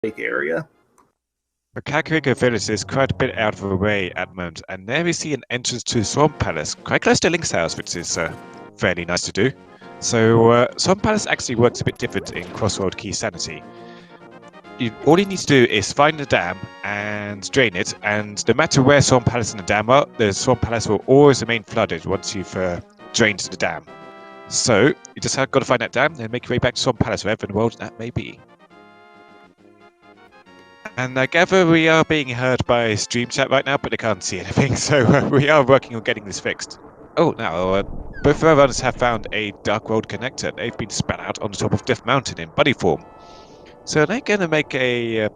area. The Kakariko village is quite a bit out of the way at the moment, and there we see an entrance to Swamp Palace, quite close to Link's house, which is fairly nice to do. So Swamp Palace actually works a bit different in Crossroad Key Sanity. All you need to do is find the dam and drain it, and no matter where Swamp Palace and the dam are, the Swamp Palace will always remain flooded once you've drained the dam. So you just have got to find that dam and make your way back to Swamp Palace, wherever in the world that may be. And I gather we are being heard by stream chat right now, but they can't see anything, so we are working on getting this fixed. Oh, now, both of our runners have found a Dark World connector. They've been spat out on the top of Death Mountain in buddy form. So they're going to make a...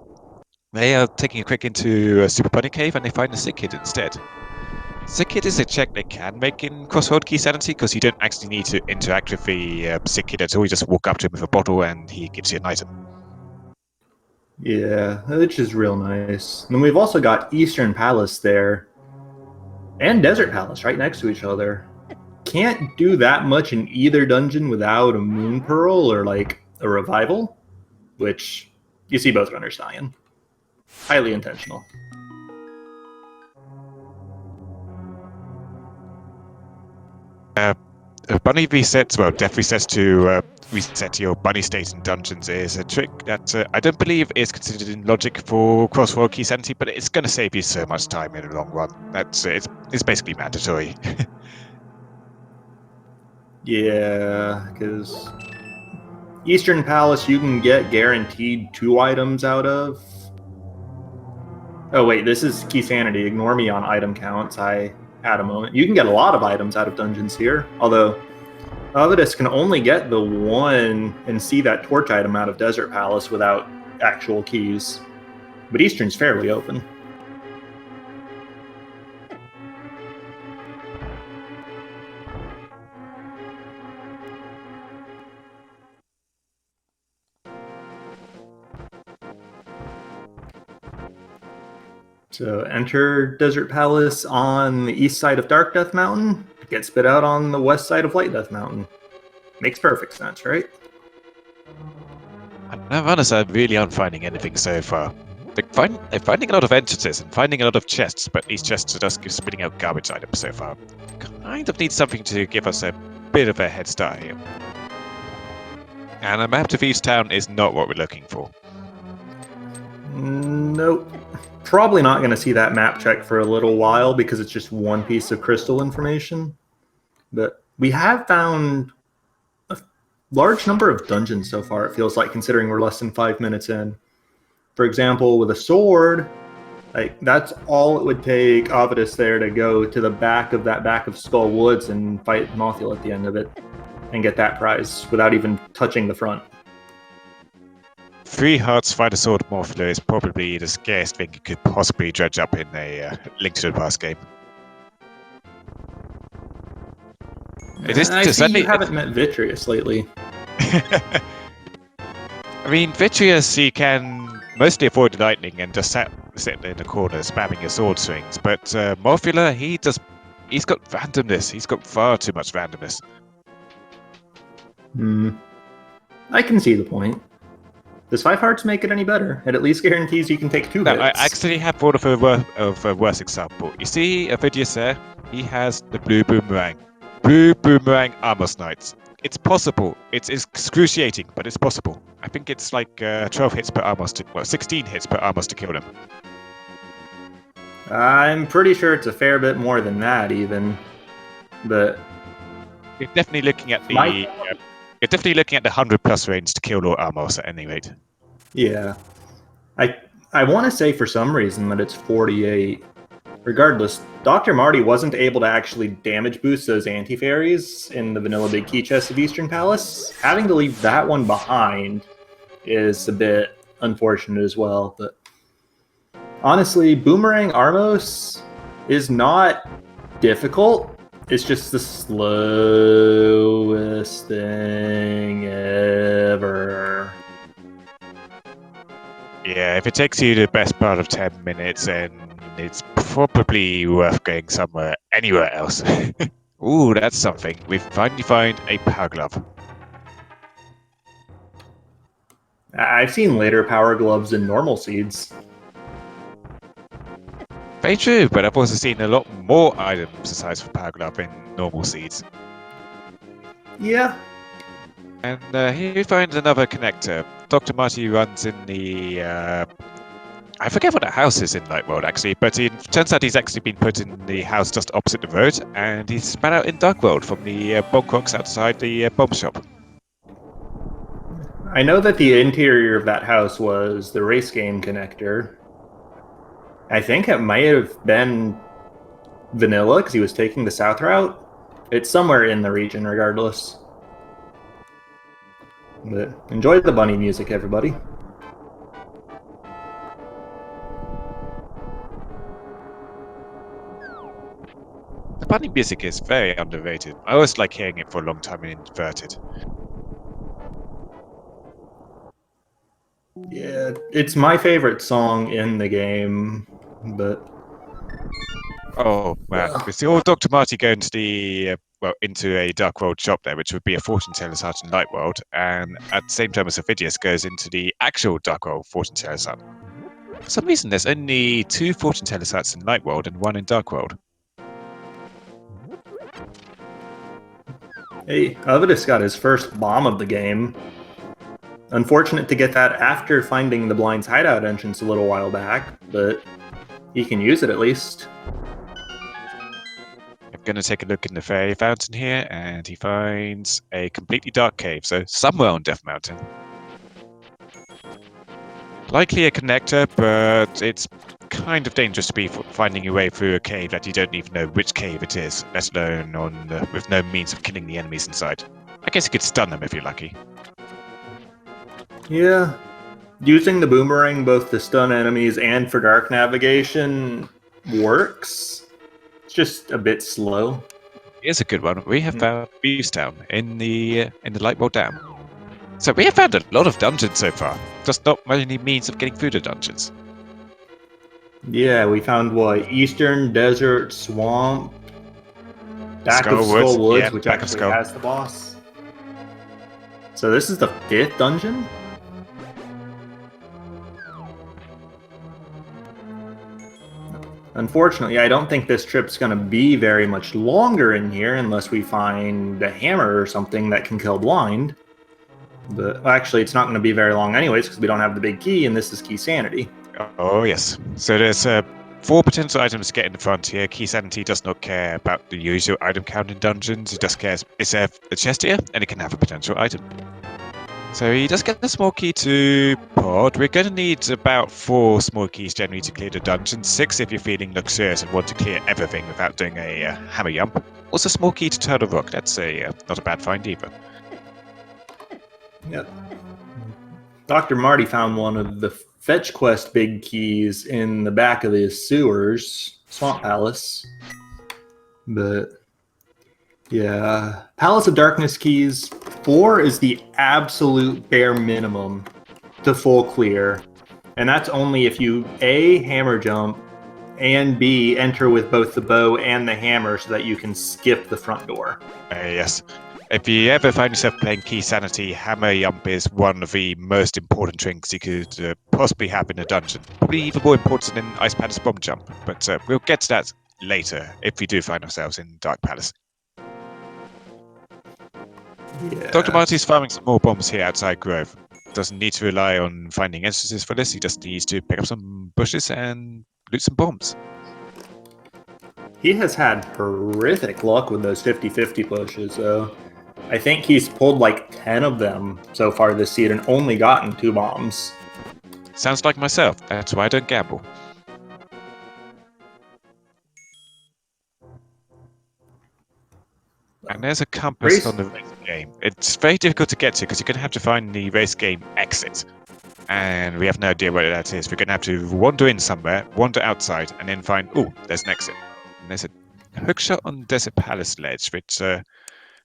they are taking a quick into Super Bunny Cave, and they find the Sick Kid instead. Sick Kid is a check they can make in Crossroad Key Sanity, because you don't actually need to interact with the Sick Kid at all. You just walk up to him with a bottle, and he gives you an item. Yeah, which is real nice. And then we've also got Eastern Palace there, and Desert Palace right next to each other. Can't do that much in either dungeon without a Moon Pearl or like a Revival, which you see both runners dying. Highly intentional. Bunny resets, well, death resets to reset your bunny state in dungeons is a trick that I don't believe is considered in logic for Crossroad Key Sanity, but it's going to save you so much time in the long run. That's it's basically mandatory. Yeah, because Eastern Palace you can get guaranteed 2 items out of. Oh wait, this is Key Sanity. Ignore me on item counts. I had a moment. You can get a lot of items out of dungeons here, although Ovidus can only get the 1 and see that torch item out of Desert Palace without actual keys. But Eastern's fairly open. So enter Desert Palace on the east side of Dark Death Mountain, get spit out on the west side of Light Death Mountain. Makes perfect sense, right? No runners really aren't finding anything so far. They're finding a lot of entrances and finding a lot of chests, but these chests are just spitting out garbage items so far. Kind of need something to give us a bit of a head start here. And a map to Thieves Town is not what we're looking for. Nope. Probably not going to see that map check for a little while because it's just 1 piece of crystal information. But we have found a large number of dungeons so far, it feels like, considering we're less than 5 minutes in. For example, with a sword, like that's all it would take Ovidus there to go to the back of Skull Woods and fight Mothul at the end of it and get that prize without even touching the front. 3 hearts fight a sword Morphler is probably the scariest thing you could possibly dredge up in a Link to the Past game. I see you haven't met Vitreous lately. I mean, Vitreous, you can mostly avoid the lightning and just sit in the corner spamming your sword swings, but Morphler, he's got randomness. He's got far too much randomness. I can see the point. Does 5 hearts make it any better? It at least guarantees you can take 2 hits. I actually have thought of a worse example. You see Ovidius there? He has the blue boomerang. Blue boomerang armor knights. It's possible. It's excruciating, but it's possible. I think it's like 12 hits per armor, 16 hits per armor to kill them. I'm pretty sure it's a fair bit more than that, even. But you're definitely looking at the 100+ range to kill Lord Armos at any rate. Yeah. I want to say for some reason that it's 48. Regardless, Dr. Marty wasn't able to actually damage boost those anti-fairies in the vanilla big key chest of Eastern Palace. Having to leave that one behind is a bit unfortunate as well. But honestly, Boomerang Armos is not difficult. It's just the slowest thing ever. Yeah, if it takes you the best part of 10 minutes, then it's probably worth going anywhere else. Ooh, that's something. We've finally found a power glove. I've seen later power gloves in normal seeds. Very true, but I've also seen a lot more items aside from Power Glove in normal seeds. Yeah. And here we find another connector. Dr. Marty runs in the... I forget what that house is in Light World, actually, but it turns out he's actually been put in the house just opposite the road, and he's spat out in Dark World from the bomb crocks outside the bomb shop. I know that the interior of that house was the race game connector. I think it might have been vanilla because he was taking the south route. It's somewhere in the region, regardless. But enjoy the bunny music, everybody. The bunny music is very underrated. I always like hearing it for a long time in Inverted. Yeah, it's my favorite song in the game, but Oh man, we see all Dr. Marty going to the into a Dark World shop there, which would be a fortune teller's hut in Light World, and at the same time as Ovidius goes into the actual Dark World fortune teller's hut. For some reason, there's only 2 fortune teller's huts in Light World and 1 in Dark World. hey, Ovidus got his first bomb of the game. Unfortunate to get that after finding the Blind's hideout entrance a little while back, but he can use it at least. I'm going to take a look in the fairy fountain here, and he finds a completely dark cave, so somewhere on Death Mountain. Likely a connector, but it's kind of dangerous to be finding your way through a cave that you don't even know which cave it is, let alone with no means of killing the enemies inside. I guess you could stun them if you're lucky. Yeah, using the boomerang both to stun enemies and for dark navigation works. It's just a bit slow. Here's a good one. We have found Beewstown in the Light World Dam. So we have found a lot of dungeons so far, just not many means of getting through the dungeons. Yeah, we found what? Eastern Desert Swamp, back of Skull Skull Woods, yeah, which back of actually Skull. has the boss. So this is the 5th dungeon? Unfortunately, I don't think this trip's going to be very much longer in here unless we find a hammer or something that can kill blind. But actually, it's not going to be very long anyways because we don't have the big key, and this is Key Sanity. Oh, yes. So there's 4 potential items to get in the front here. Key Sanity does not care about the usual item count in dungeons. It just cares, is there a chest here? And it can have a potential item. So he does get the small key to pod. We're going to need about 4 small keys generally to clear the dungeon. 6 if you're feeling luxurious and want to clear everything without doing a hammer jump. Also small key to Turtle Rock. That's not a bad find either. Yep. Dr. Marty found one of the fetch quest big keys in the back of the sewers, Swamp Palace. But yeah, Palace of Darkness keys 4 is the absolute bare minimum to full clear. And that's only if you A, hammer jump, and B, enter with both the bow and the hammer so that you can skip the front door. Yes. If you ever find yourself playing Key Sanity, hammer jump is one of the most important drinks you could possibly have in a dungeon. Probably even more important than Ice Palace bomb jump. But we'll get to that later if we do find ourselves in Dark Palace. Yeah. Dr. Marty's farming some more bombs here outside Grove. Doesn't need to rely on finding entrances for this. He just needs to pick up some bushes and loot some bombs. He has had horrific luck with those 50-50 pushes, though. I think he's pulled like 10 of them so far this season and only gotten 2 bombs. Sounds like myself. That's why I don't gamble. And there's a compass on the race game. It's very difficult to get to because you're going to have to find the race game exit. And we have no idea where that is. We're going to have to wander in somewhere, wander outside, and then find, oh, there's an exit. And there's a hookshot on Desert Palace ledge, which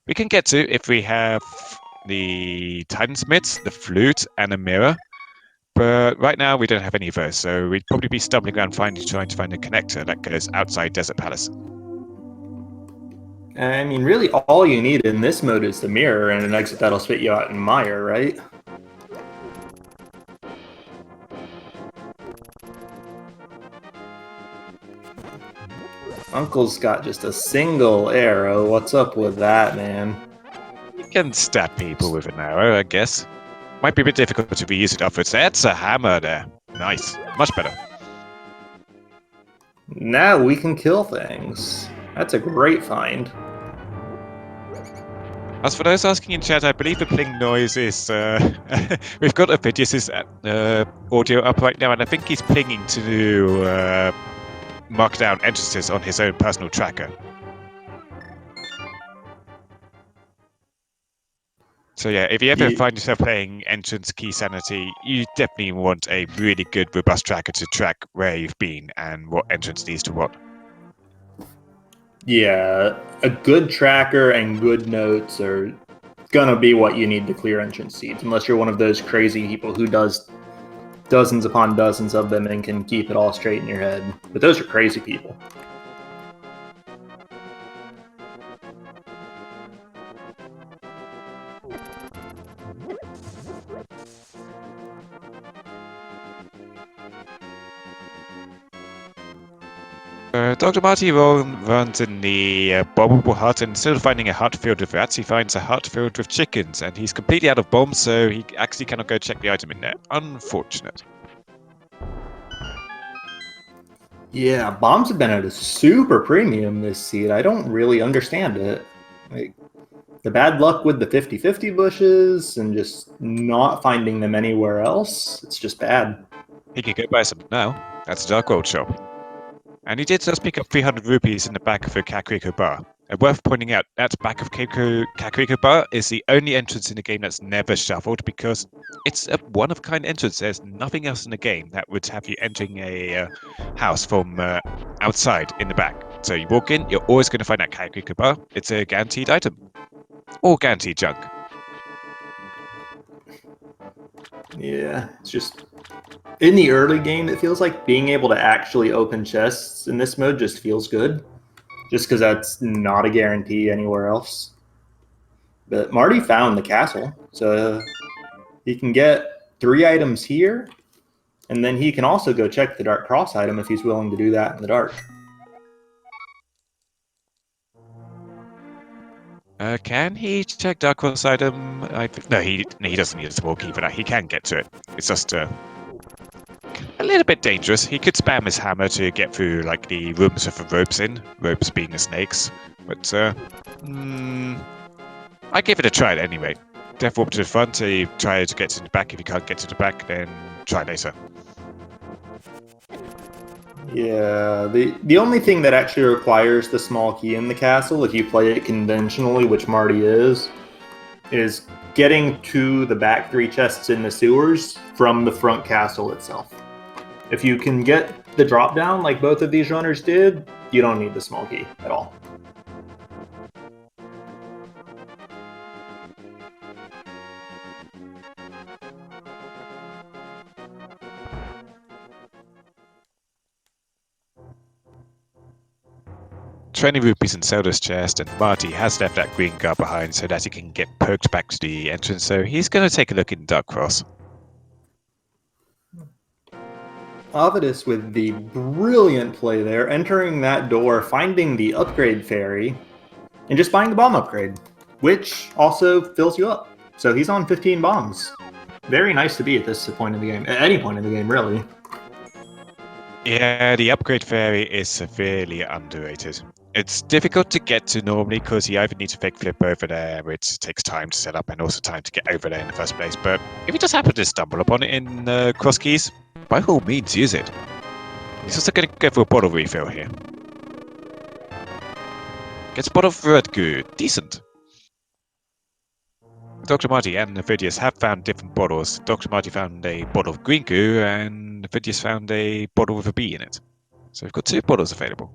we can get to if we have the Titansmith, the flute, and a mirror. But right now we don't have any of those, so we'd probably be stumbling around trying to find a connector that goes outside Desert Palace. I mean, really, all you need in this mode is the mirror and an exit that'll spit you out in mire, right? Uncle's got just a single arrow. What's up with that, man? You can stab people with an arrow, I guess. Might be a bit difficult to reuse it upwards. That's a hammer there. Nice. Much better. Now we can kill things. That's a great find. As for those asking in chat, I believe the pling noise is... we've got Ovidius's audio up right now, and I think he's plinging to mark down entrances on his own personal tracker. So yeah, if you ever find yourself playing Entrance Key Sanity, you definitely want a really good, robust tracker to track where you've been and what entrance leads to what. Yeah, a good tracker and good notes are gonna be what you need to clear entrance seeds, unless you're one of those crazy people who does dozens upon dozens of them and can keep it all straight in your head. But those are crazy people. Dr. Marty runs in the bombable hut, and instead of finding a hut filled with rats, he finds a hut filled with chickens, and he's completely out of bombs, so he actually cannot go check the item in there. Unfortunate. Yeah, bombs have been at a super premium this seed. I don't really understand it. Like, the bad luck with the 50-50 bushes and just not finding them anywhere else, it's just bad. He could go buy some now. That's the Dark World shop. And he did just pick up 300 rupees in the back of a Kakariko bar. And worth pointing out, that back of Kakariko bar is the only entrance in the game that's never shuffled, because it's a one-of-kind entrance. There's nothing else in the game that would have you entering a house from outside in the back. So you walk in, you're always going to find that Kakariko bar. It's a guaranteed item. Or guaranteed junk. Yeah, it's just... in the early game, it feels like being able to actually open chests in this mode just feels good. Just because that's not a guarantee anywhere else. But Marty found the castle, so he can get 3 items here, and then he can also go check the Dark Cross item if he's willing to do that in the dark. Can he check Dark Cross item? No, he doesn't need a small key for that. He can get to it. It's just a little bit dangerous. He could spam his hammer to get through like the rooms with the ropes in, ropes being the snakes. But I give it a try anyway. Death warp to the front, so you try to get to the back. If you can't get to the back, then try later. Yeah, the only thing that actually requires the small key in the castle, if you play it conventionally, which Marty is getting to the back 3 chests in the sewers from the front castle itself. If you can get the drop down like both of these runners did, you don't need the small key at all. $20 rupees in Zelda's chest, and Marty has left that green guard behind so that he can get poked back to the entrance, so he's going to take a look in Dark Cross. Ovidus with the brilliant play there, entering that door, finding the upgrade fairy, and just buying the bomb upgrade, which also fills you up. So he's on 15 bombs. Very nice to be at this point in the game, at any point in the game, really. Yeah, the upgrade fairy is severely underrated. It's difficult to get to normally because you either need to fake flip over there, which takes time to set up and also time to get over there in the first place. But if you just happen to stumble upon it in cross keys, by all means use it. He's also going to go for a bottle refill here. Gets a bottle of red goo. Decent. Dr. Marty and Ovidius have found different bottles. Dr. Marty found a bottle of green goo and Ovidius found a bottle with a bee in it. So we've got 2 bottles available.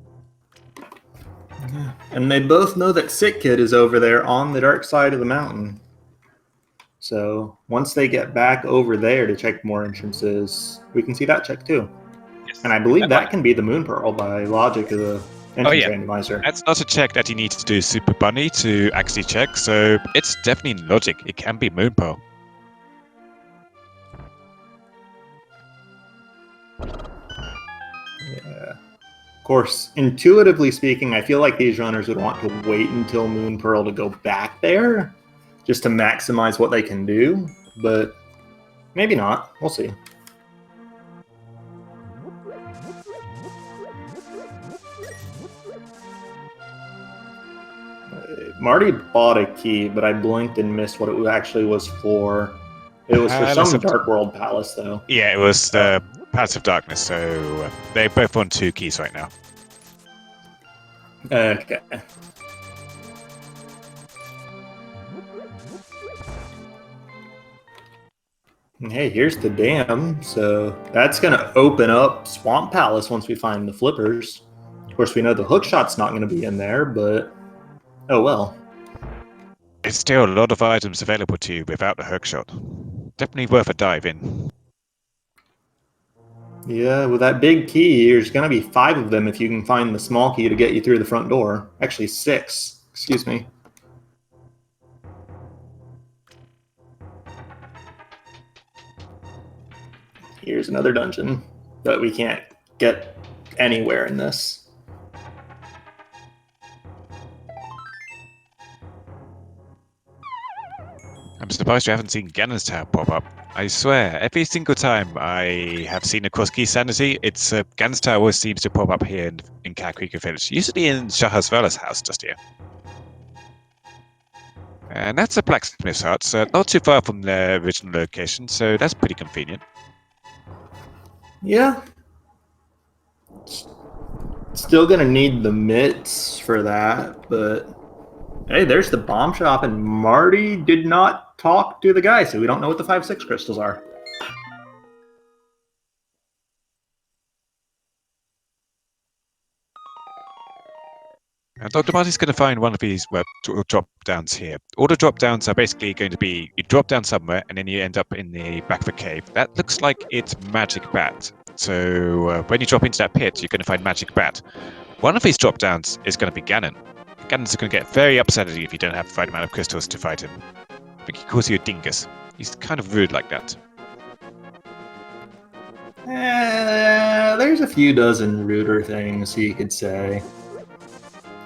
And they both know that Sick Kid is over there on the dark side of the mountain. So once they get back over there to check more entrances, we can see that check too. Yes. And I believe that can be the Moon Pearl by logic of the entrance randomizer. That's not a check that you need to do Super Bunny to actually check, so it's definitely logic. It can be Moon Pearl. Yeah. course, intuitively speaking, I feel like these runners would want to wait until Moon Pearl to go back there just to maximize what they can do, but maybe not. We'll see. Marty bought a key, but I blinked and missed what it actually was for. It was for some Dark World Palace, though. Yeah, it was the Palace of Darkness, so they both want 2 keys right now. Okay. Hey, here's the dam, so that's going to open up Swamp Palace once we find the flippers. Of course, we know the hookshot's not going to be in there, but oh well. It's still a lot of items available to you without the hookshot. Definitely worth a dive in. Yeah, with that big key, there's going to be 5 of them if you can find the small key to get you through the front door. Actually, 6. Excuse me. Here's another dungeon, but we can't get anywhere in this. I'm surprised you haven't seen Ganon's Tower pop up. I swear, every single time I have seen a cross-key sanity, it's Ganon's Tower always seems to pop up here in Kakariko Village. Usually in Shahrazvala's house just here. And that's a blacksmith's hut, so not too far from the original location, so that's pretty convenient. Yeah. Still gonna need the mitts for that, but hey, there's the bomb shop, and Marty did not talk to the guy, so we don't know what the 5-6 crystals are. And Dr. Marty's going to find one of these drop downs here. All the drop downs are basically going to be you drop down somewhere and then you end up in the back of a cave. That looks like it's Magic Bat. So when you drop into that pit, you're going to find Magic Bat. One of these drop downs is going to be Ganon. Ganon's going to get very upset at you if you don't have the right amount of crystals to fight him. I think he calls you a dingus. He's kind of rude like that. There's a few dozen ruder things you could say.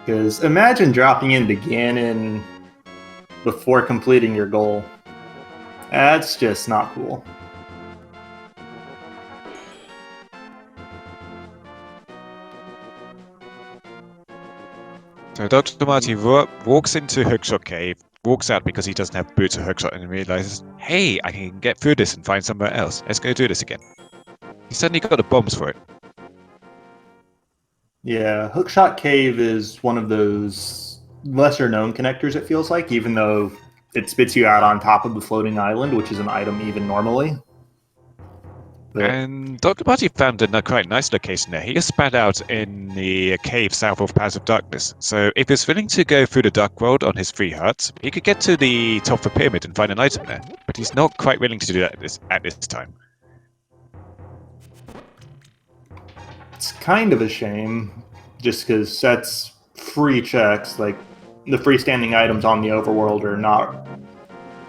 Because imagine dropping into Ganon before completing your goal. That's just not cool. So Dr. Marty walks into Hookshot Cave, walks out because he doesn't have boots or hookshot, and realizes, hey, I can get through this and find somewhere else. Let's go do this again. He suddenly got the bombs for it. Yeah, Hookshot Cave is one of those lesser known connectors, it feels like, even though it spits you out on top of the floating island, which is an item even normally. But and Dr. Marty found a quite nice location there. He is spat out in the cave south of Palace of Darkness. So if he's willing to go through the Dark World on his free hut, he could get to the top of the pyramid and find an item there. But he's not quite willing to do that at this time. it's kind of a shame, just because that's free checks. Like, the freestanding items on the overworld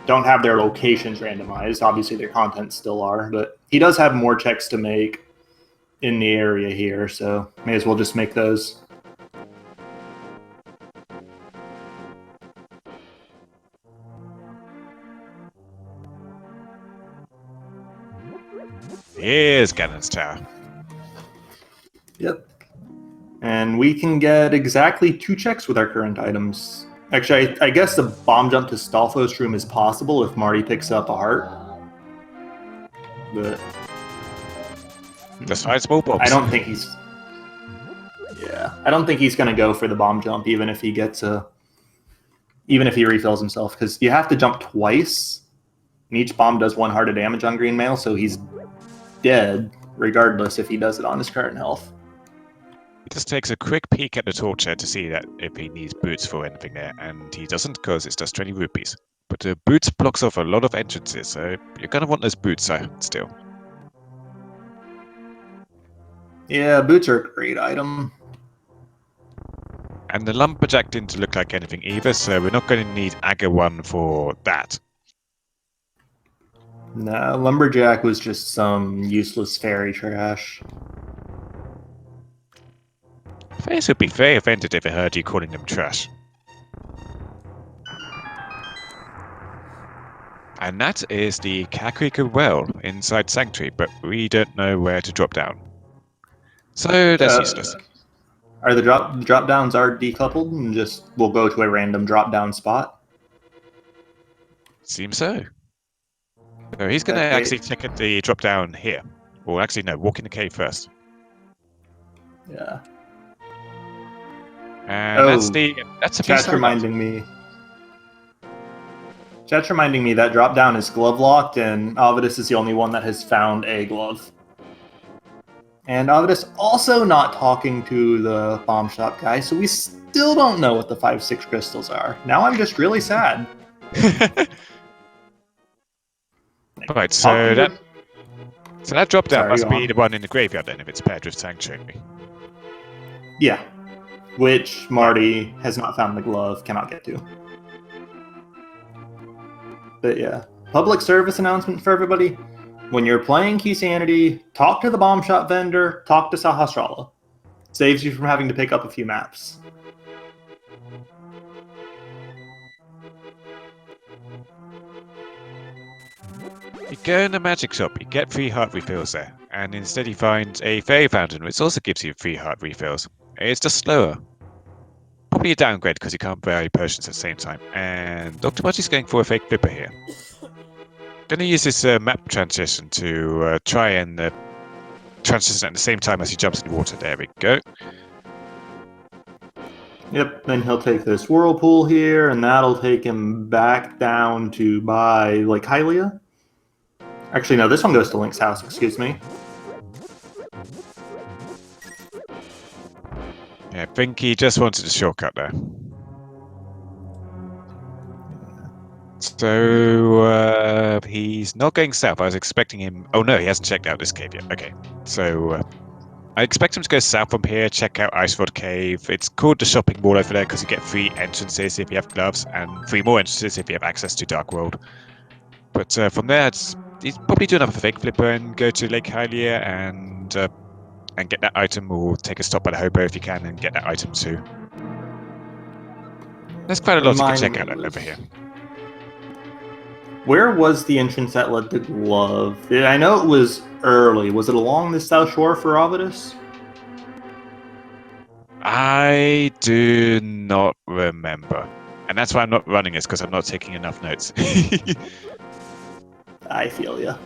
don't have their locations randomized. Obviously, their contents still are, but he does have more checks to make in the area here, so may as well just make those. Here's Ganon's Tower. Yep. And we can get exactly 2 checks with our current items. Actually, I guess the bomb jump to Stalfos' room is possible if Marty picks up a heart. But Just 5 small bombs. I don't think he's going to go for the bomb jump, even if he refills himself, because you have to jump twice, and each bomb does 1 heart of damage on green mail, so he's dead regardless if he does it on his current health. He just takes a quick peek at the torture to see that if he needs boots for anything there, and he doesn't because it's just 20 rupees. But the boots blocks off a lot of entrances, so you're going to want those boots still. Yeah, boots are a great item. And the lumberjack didn't look like anything either, so we're not going to need Aga 1 for that. Nah, lumberjack was just some useless fairy trash. Face would be very offended if I heard you calling them trash. And that is the Kakariko Well inside Sanctuary, but we don't know where to drop down. So that's useless. Are the drop downs are decoupled and just we'll go to a random drop down spot? Seems so. So he's going to actually check at the drop down here. Or actually, no, walk in the cave first. Yeah. And that's a chat's reminding me. Chat's reminding me that drop down is glove locked, and Ovidus is the only one that has found a glove. And Ovidus also not talking to the bomb shop guy, so we still don't know what the 5-6 crystals are. Now I'm just really sad. Right, so that drop down must be the one in the graveyard then, if it's paired with Sanctuary. Yeah, which Marty has not found the glove, cannot get to. But yeah, public service announcement for everybody. When you're playing Key Sanity, talk to the bomb shop vendor, talk to Sahasrara. Saves you from having to pick up a few maps. You go in the magic shop, you get free heart refills there, and instead you find a fairy fountain, which also gives you free heart refills. It's just slower. Probably a downgrade because you can't buy potions at the same time. And Dr. Mudgy's going for a fake flipper here. Gonna use this map transition to try and transition at the same time as he jumps in the water. There we go. Yep, then he'll take this whirlpool here, and that'll take him back down to by Lake Hylia. Actually, no, this one goes to Link's house, excuse me. Yeah, I think he just wanted a shortcut there. So he's not going south. I was expecting him. Oh no, he hasn't checked out this cave yet. Okay, so I expect him to go south from here, check out Icefield Cave. It's called the shopping mall over there because you get free entrances if you have gloves and 3 more entrances if you have access to Dark World. But from there, he's probably do another fake flipper and go to Lake Hylia and get that item, or take a stop by the hobo if you can and get that item too. There's quite a lot you can check out over here. Where was the entrance that led to Glove? I know it was early. Was it along the South Shore for Ovidus? I do not remember. And that's why I'm not running this, because I'm not taking enough notes. I feel ya.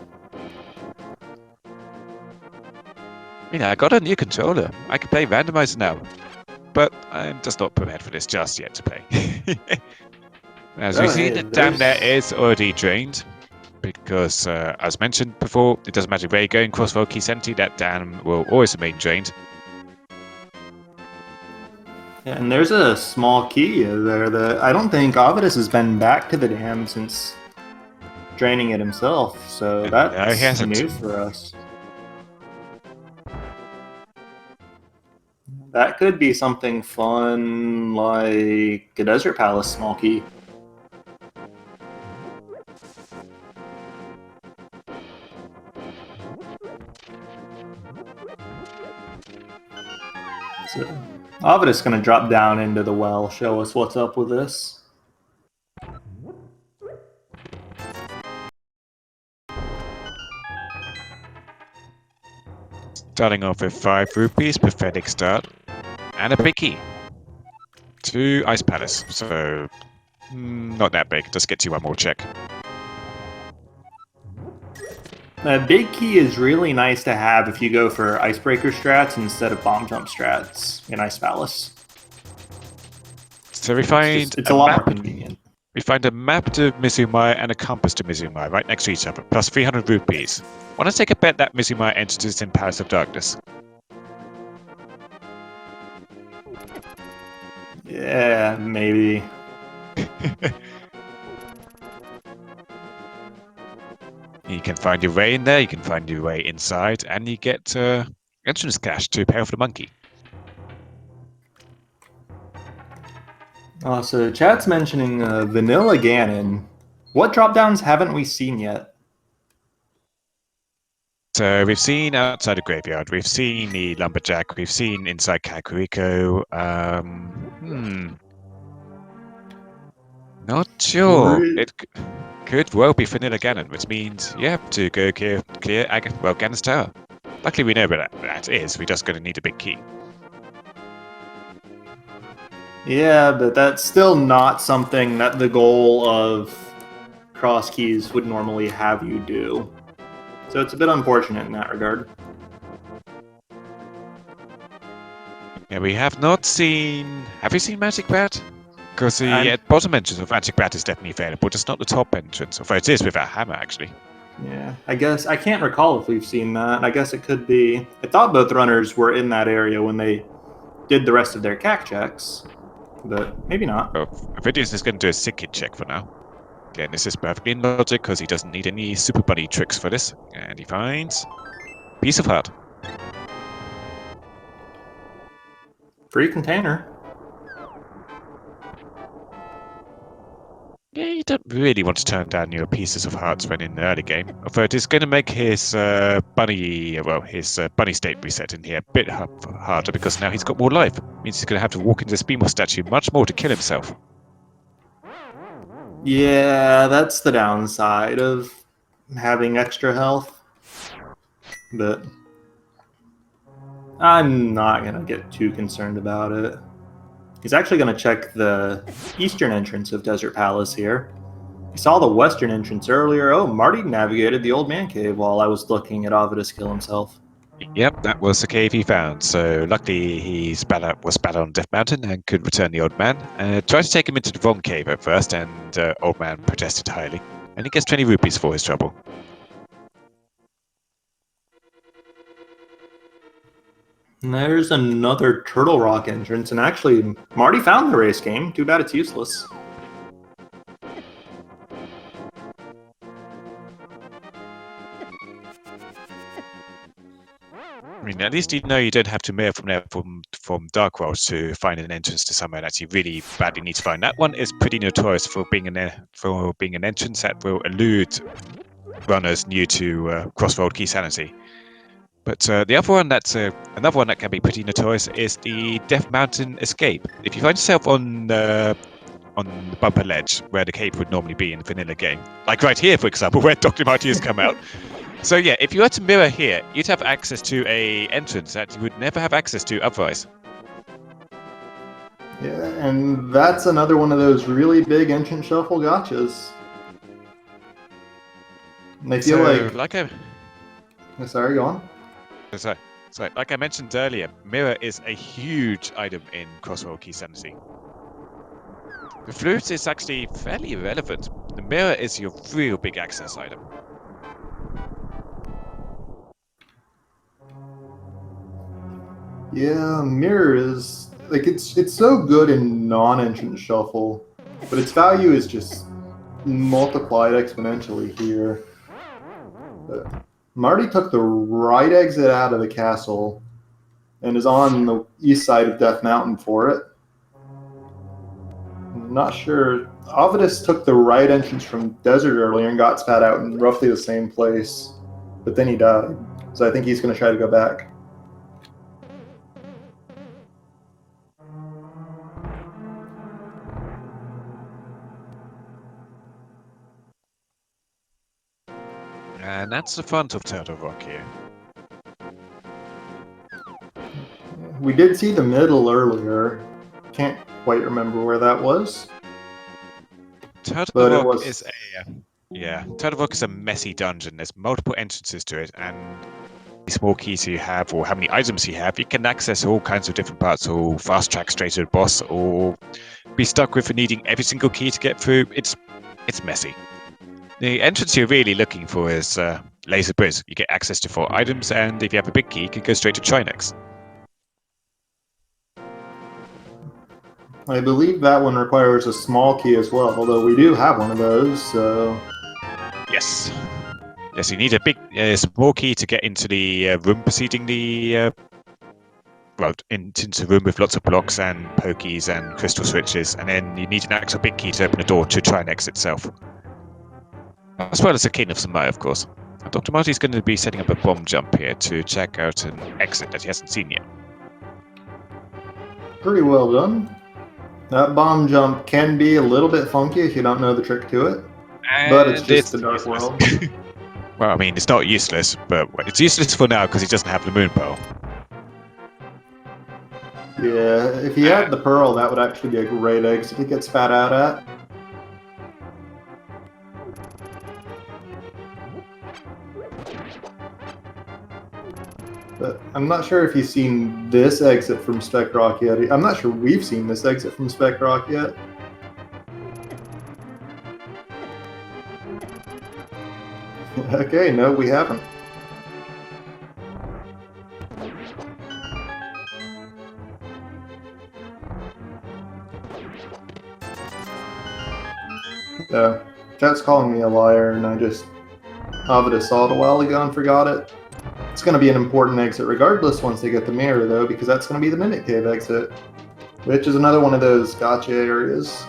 I got a new controller. I can play Randomizer now. But I'm just not prepared for this just yet to play. As we see, the dam there is already drained. Because, as mentioned before, it doesn't matter where you go in Crossroad Key Sanity, that dam will always remain drained. Yeah, and there's a small key there that I don't think Ovidus has been back to the dam since draining it himself. So that's new for us. That could be something fun like a Desert Palace small key. So, Ovidus is going to drop down into the well, show us what's up with this. Starting off with 5 rupees, pathetic start, and a big key to Ice Palace. So, not that big, just get you one more check. A big key is really nice to have if you go for Icebreaker strats instead of Bomb Jump strats in Ice Palace. So we find it's a lot more convenient. We find a map to Mizumai and a compass to Mizumai right next to each other, plus 300 rupees. Want to take a bet that Mizumai enters in Palace of Darkness? Yeah, maybe. You can find your way in there, you can find your way inside, and you get entrance cash to pay off the monkey. So chat's mentioning Vanilla Ganon. What drop downs haven't we seen yet? So we've seen outside the graveyard, we've seen the lumberjack, we've seen inside Kakariko. Not sure. It could well be Vanilla Ganon, which means you have to go clear Ganon's tower. Luckily we know where that is, we're just going to need a big key. Yeah, but that's still not something that the goal of cross keys would normally have you do. So it's a bit unfortunate in that regard. Yeah, we have not seen... Have you seen Magic Bat? Because the bottom entrance of Magic Bat is definitely available, just not the top entrance. Although it is without hammer, actually. Yeah, I guess I can't recall if we've seen that. I guess it could be. I thought both runners were in that area when they did the rest of their CAC checks, but maybe not. Well, Ovidius is going to do a Sick Kid check for now. Again, this is perfectly in logic because he doesn't need any Super Bunny tricks for this. And he finds Piece of Heart. Free container. Yeah, you don't really want to turn down your pieces of hearts when in the early game. Although it is going to make his bunny state reset in here a bit harder because now he's got more life. Means he's going to have to walk into this Beamo statue much more to kill himself. Yeah, that's the downside of having extra health. But I'm not going to get too concerned about it. He's actually going to check the eastern entrance of Desert Palace here. He saw the western entrance earlier. Oh, Marty navigated the old man cave while I was looking at Ovidus kill himself. Yep, that was the cave he found. So luckily he was spat on Death Mountain and could return the old man. Tried to take him into the wrong cave at first, and old man protested highly. And he gets 20 rupees for his trouble. And there's another Turtle Rock entrance, and actually, Marty found the race game. Too bad it's useless. I mean, at least you know you don't have to mirror from there from Dark Worlds to find an entrance to somewhere that you really badly need to find. That one is pretty notorious for being an entrance that will elude runners new to Crossroad Key Sanity. But the other one that's another one that can be pretty notorious is the Death Mountain escape. If you find yourself on the bumper ledge where the cave would normally be in a vanilla game, like right here, for example, where Dr. Marty has come out. So yeah, if you were to mirror here, you'd have access to a entrance that you would never have access to otherwise. Yeah, and that's another one of those really big entrance shuffle gotchas. And I feel sorry, go on. So, like I mentioned earlier, mirror is a huge item in Crossroad Key Sanity. The flute is actually fairly irrelevant. The mirror is your real big access item. Yeah, mirror is like it's so good in non-entrance shuffle, but its value is just multiplied exponentially here. Marty took the right exit out of the castle and is on the east side of Death Mountain for it. I'm not sure. Ovidus took the right entrance from Desert earlier and got spat out in roughly the same place, but then he died. So I think he's going to try to go back. And that's the front of Turtle Rock here. We did see the middle earlier. Can't quite remember where that was. Turtle Rock is Turtle Rock is a messy dungeon. There's multiple entrances to it, and the small keys you have, or how many items you have, you can access all kinds of different parts, or fast track straight to the boss, or be stuck with needing every single key to get through. It's messy. The entrance you're really looking for is Laser Briz. You get access to 4 items, and if you have a big key, you can go straight to Trinex. I believe that one requires a small key as well, although we do have one of those, so... Yes, you need a big, small key to get into the room preceding the... into the room with lots of blocks and pokies and crystal switches, and then you need an actual big key to open the door to Trinex itself. As well as the King of Samai, of course. Dr. Marty's going to be setting up a bomb jump here to check out an exit that he hasn't seen yet. Pretty well done. That bomb jump can be a little bit funky if you don't know the trick to it. But it's just a dark world. Well, I mean, it's not useless, but it's useless for now because he doesn't have the moon pearl. Yeah, if he had the pearl, that would actually be a great exit to get spat out at. But I'm not sure if you've seen this exit from Spec Rock yet. I'm not sure we've seen this exit from Spec Rock yet. Okay, no, we haven't. Yeah, chat's calling me a liar, and I just Ovidus saw it a while ago and forgot it. It's going to be an important exit regardless once they get the mirror, though, because that's going to be the Mimic Cave exit, which is another one of those gotcha areas.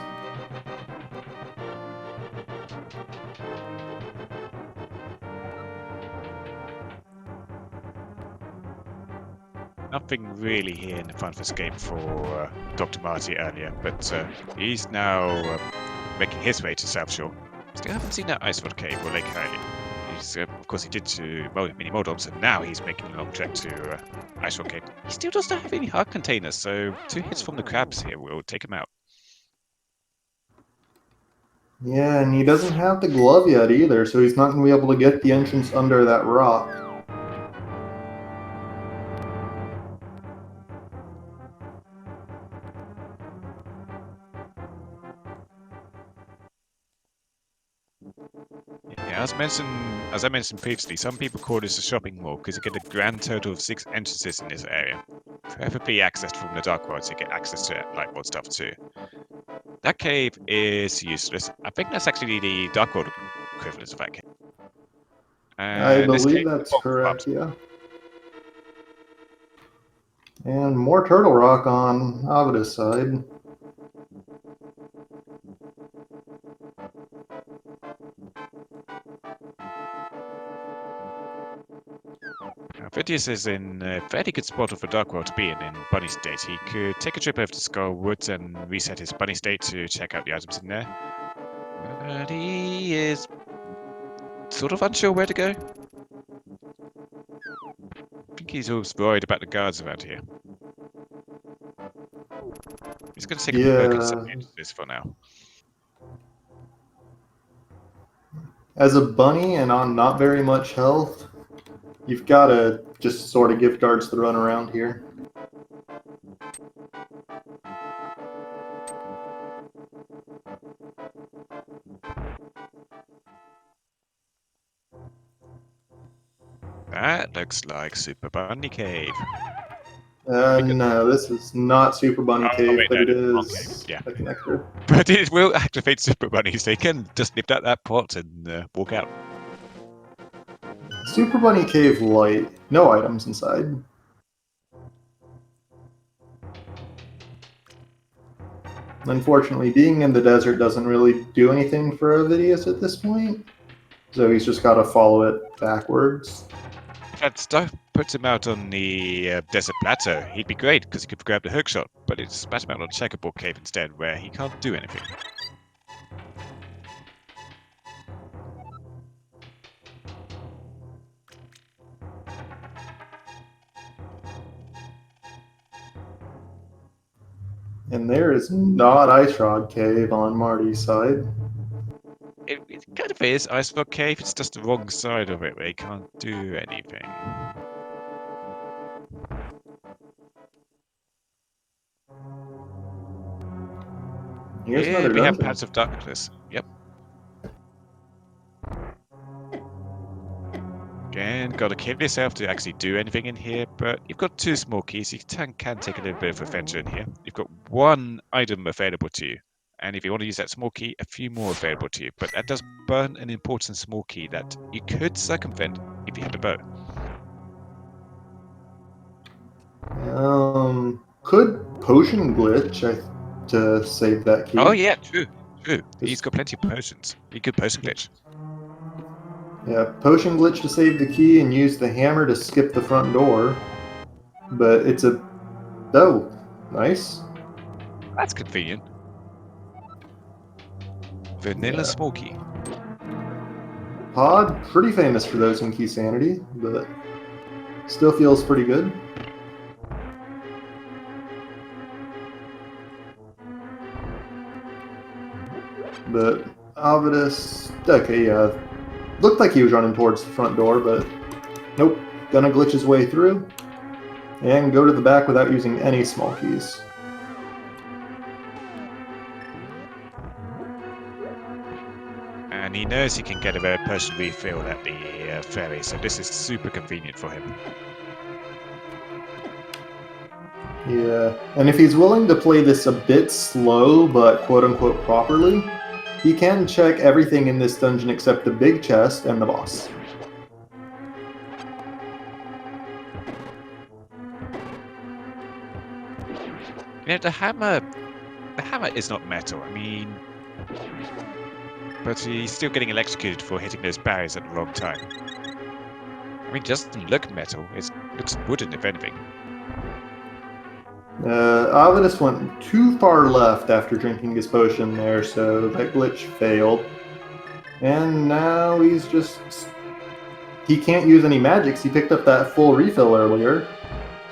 Nothing really here in the front of escape for Dr. Marty earlier, but he's now making his way to South Shore. Still haven't seen that Icewood Cave or Lake Hurley. He's, of course, he did to mini Modoms, and now he's making a long trek to Icewood Cave. He still doesn't have any hard containers, so 2 hits from the crabs here will take him out. Yeah, and he doesn't have the glove yet either, so he's not going to be able to get the entrance under that rock. Yeah, as I mentioned previously, some people call this a shopping mall because you get a grand total of 6 entrances in this area, preferably accessed from the Dark World, so you get access to light world stuff too. That cave is useless. I think that's actually the Dark World equivalent of that cave. I believe that's correct, yeah. And more Turtle Rock on Ovidus' side. Ovidius is in a fairly good spot of a Dark World to be in Bunny State. He could take a trip over to Skull Woods and reset his Bunny State to check out the items in there. But he is sort of unsure where to go. I think he's always worried about the guards around here. He's going to take a look at this for now. As a bunny and on not very much health, you've got to just sort of give guards the run around here. That looks like Super Bunny Cave. No, this is not Super Bunny Cave, wait, but no, it is yeah. a connector. But it will activate Super Bunny, so you can just lift out that pot and walk out. Super Bunny Cave light, no items inside. Unfortunately, being in the desert doesn't really do anything for Ovidius at this point, so he's just got to follow it backwards. That stuff puts him out on the desert plateau. He'd be great because he could grab the hook shot, but it's spat him out on Checkerboard Cave instead, where he can't do anything. And there is not Ice Rod Cave on Marty's side. It kind of is Ice Rock Cave, it's just the wrong side of it where he can't do anything. Here's Here another we have dungeon. Paths of Darkness. Yep. Again, gotta kill yourself to actually do anything in here, but you've got 2 small keys, so you can take a little bit of adventure in here. You've got 1 item available to you, and if you want to use that small key, a few more available to you, but that does burn an important small key that you could circumvent if you had a bow. Could potion glitch to save that key. Oh yeah, true. He's got plenty of potions. He could potion glitch. Yeah, potion glitch to save the key and use the hammer to skip the front door. But it's a... Oh, nice. That's convenient. Vanilla Yeah. Smoky. Pod, pretty famous for those in key sanity, but still feels pretty good. But Ovidus... Okay, yeah. Looked like he was running towards the front door, but nope. Gonna glitch his way through and go to the back without using any small keys. And he knows he can get a red potion refill at the ferry, so this is super convenient for him. Yeah, and if he's willing to play this a bit slow but quote-unquote properly, he can check everything in this dungeon except the big chest and the boss. You know, the hammer is not metal. I mean, but he's still getting electrocuted for hitting those barriers at the wrong time. I mean, it doesn't look metal. It looks wooden, if anything. Ovidus went too far left after drinking his potion there, so that glitch failed. And now he's just... He can't use any magics. He picked up that full refill earlier,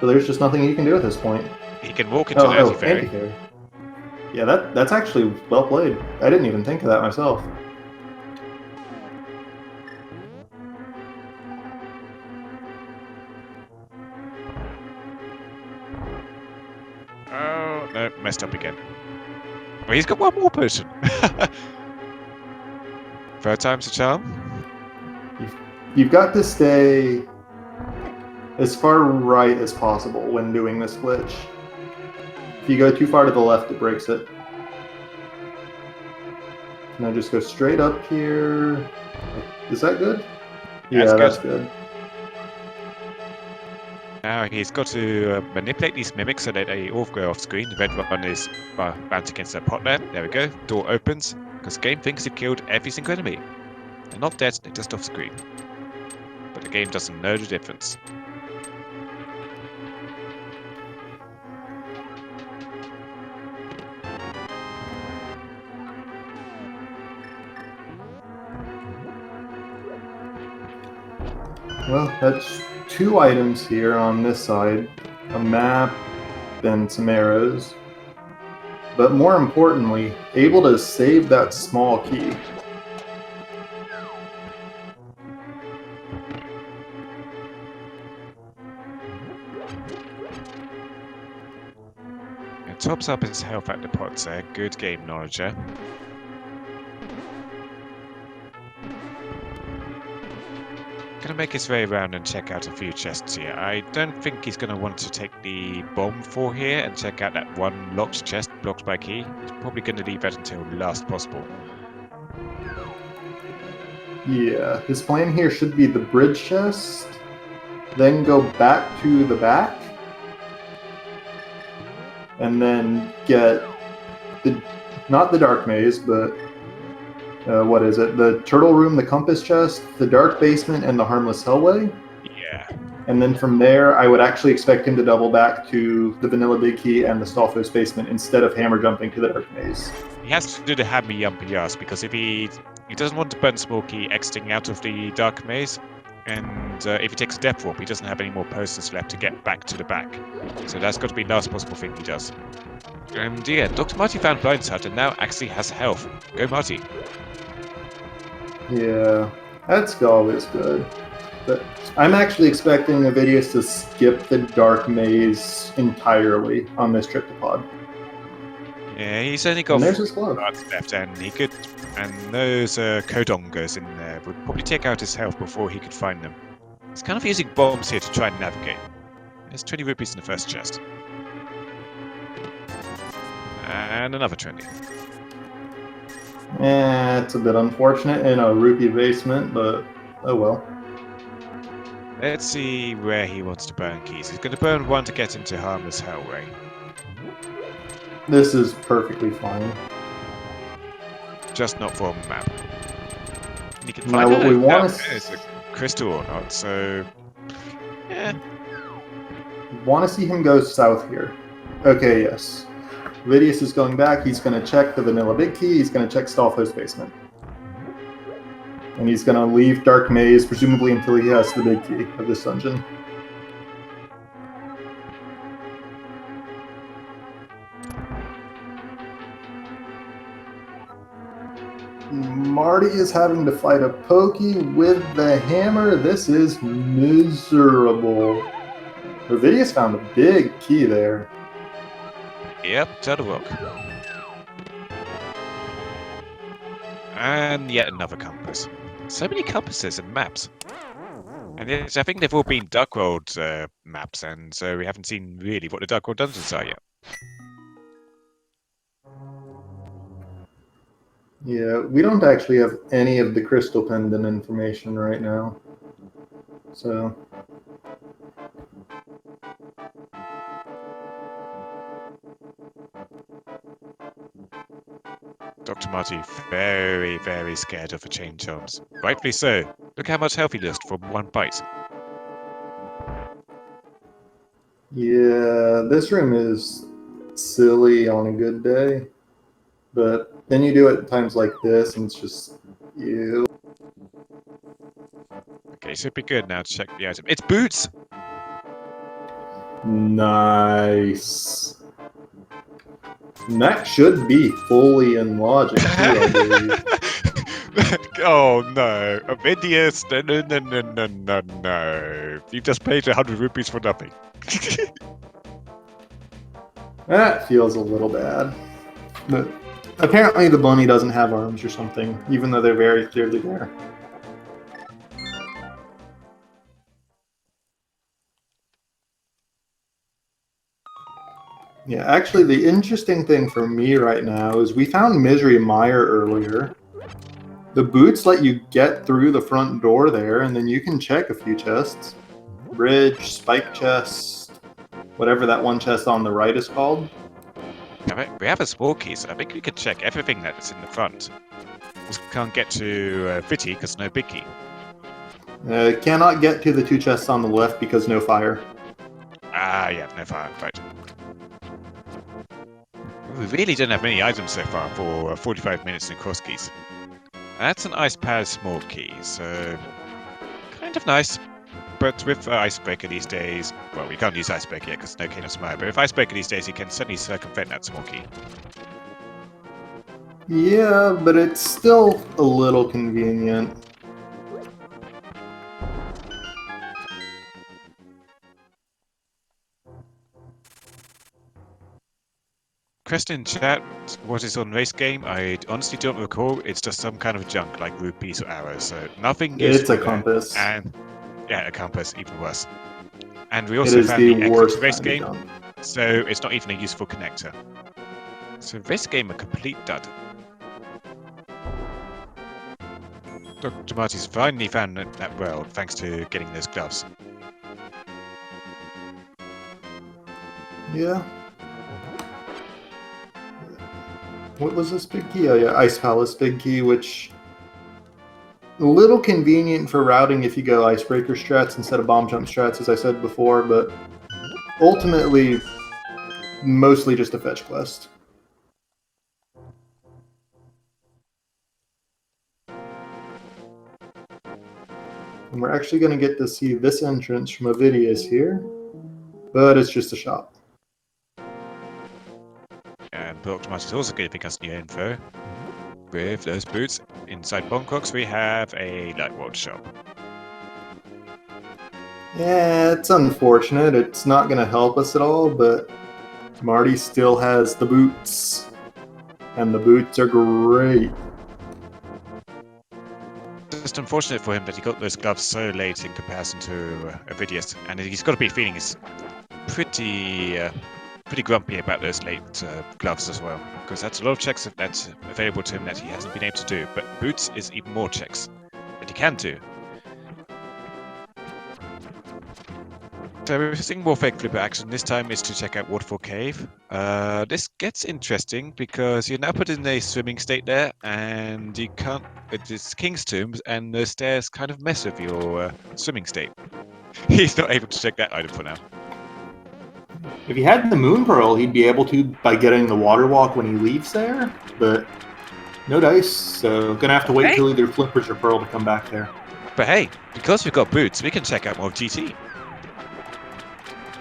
so there's just nothing he can do at this point. He can walk into an anti-fairy. Anti-fairy. Yeah, that's actually well played. I didn't even think of that myself. Oh, no, messed up again. Well, he's got one more potion. Third time's a charm. You've got to stay as far right as possible when doing this glitch. If you go too far to the left, it breaks it. Now just go straight up here. Is that good? Yeah, that's good. Now he's got to manipulate these mimics so that they all go off screen. The red one is bound against that pot there. There we go. Door opens because the game thinks you've killed every single enemy. They're not dead, they're just off screen. But the game doesn't know the difference. Well, that's 2 items here on this side. A map and some arrows. But more importantly, able to save that small key. It tops up his health at the pots there. Good game knowledge there. Gonna make his way around and check out a few chests here. I don't think he's gonna want to take the bomb for here and check out that one locked chest blocked by key. He's probably gonna leave that until last possible. Yeah, his plan here should be the bridge chest, then go back to the back, and then get not the dark maze, but what is it? The turtle room, the compass chest, the dark basement, and the harmless hellway. Yeah. And then from there, I would actually expect him to double back to the vanilla big key and the Stalfos basement instead of hammer jumping to the dark maze. He has to do the hammy yumpy ass because if he doesn't want to burn Smokey exiting out of the dark maze, and if he takes a depth warp, he doesn't have any more posters left to get back to the back. So that's got to be the last possible thing he does. And yeah, Dr. Marty found Blind Sight and now actually has health. Go Marty. Yeah, that's always good. But I'm actually expecting Ovidius to skip the dark maze entirely on this trip to Pod. Yeah, he's only got And there's his glove. cards left, and he could, and those codongos in there would probably take out his health before he could find them. He's kind of using bombs here to try and navigate. There's 20 rupees in the first chest. And another 20. It's a bit unfortunate in a rupee basement, but oh well. Let's see where he wants to burn keys. He's going to burn one to get into Harmless Hellway. This is perfectly fine. Just not for a map. And you can Now, find what we want out to if it's a crystal or not, so... Yeah. see him go south here. Okay, yes. Ovidius is going back. He's going to check the vanilla big key. He's going to check Stalfo's basement. And he's going to leave Dark Maze, presumably until he has the big key of this dungeon. Marty is having to fight a pokey with the hammer. This is miserable. Ovidius found a big key there. Yep, Turtle Rock. And yet another compass. So many compasses and maps. And yes, I think they've all been Duckworld maps, and so we haven't seen really what the Duckworld dungeons are yet. Yeah, we don't actually have any of the crystal pendant information right now. So... Dr. Marty, very, very scared of the chain charms. Rightfully so. Look how much health he lost from one bite. Yeah, this room is silly on a good day. But then you do it at times like this, and it's just... ew. Okay, should be good now to check the item. It's boots! Nice. And that should be fully in logic, too, I believe. Oh no, Ovidius, no. You just paid 100 rupees for nothing. That feels a little bad. But apparently the bunny doesn't have arms or something, even though they're very clearly there. Yeah, actually the interesting thing for me right now is we found Misery Mire earlier. The boots let you get through the front door there, and then you can check a few chests. Bridge, spike chest, whatever that one chest on the right is called. We have a small key, so I think we could check everything that's in the front. Just can't get to Vitty because no big key. Cannot get to the two chests on the left because no fire. Ah, yeah, no fire, right. We really don't have many items so far for 45 minutes in cross keys. That's an Ice Pad small key, so kind of nice. But with Icebreaker these days, well, we can't use Icebreaker yet because no Cane of Smile, but with Icebreaker these days, you can certainly circumvent that small key. Yeah, but it's still a little convenient. Question in chat, what is on race game? I honestly don't recall. It's just some kind of junk like rupees or arrows, so nothing useful. It's a compass. And yeah, a compass, even worse. And we It also is found the the worst race kind of game, junk. so it's not even a useful connector. So race game a complete dud. Dr. Marty's finally found that world thanks to getting those gloves. Yeah. What was this big key? Oh yeah, Ice Palace big key, which a little convenient for routing if you go Icebreaker strats instead of Bomb Jump strats, as I said before, but ultimately mostly just a fetch quest. And we're actually going to get to see this entrance from Ovidius here, but it's just a shop. And Dr. Marty's also giving us new info. With those boots, inside Bangkok's we have a Lightward shop. Yeah, it's unfortunate. It's not going to help us at all, but Marty still has the boots. And the boots are great. Just unfortunate for him that he got those gloves so late in comparison to Ovidius, and he's got to be feeling pretty grumpy about those late gloves as well, because that's a lot of checks that's available to him that he hasn't been able to do. But boots is even more checks that he can do. So we're seeing more fake flipper action. This time is to check out Waterfall Cave. This gets interesting because you're now put in a swimming state there, and you can't. It's King's Tombs, and the stairs kind of mess with your swimming state. He's not able to check that item for now. If he had the Moon Pearl, he'd be able to by getting the water walk when he leaves there, but no dice, so gonna have to wait till either Flippers or Pearl to come back there. But hey, because we've got boots, we can check out more of GT.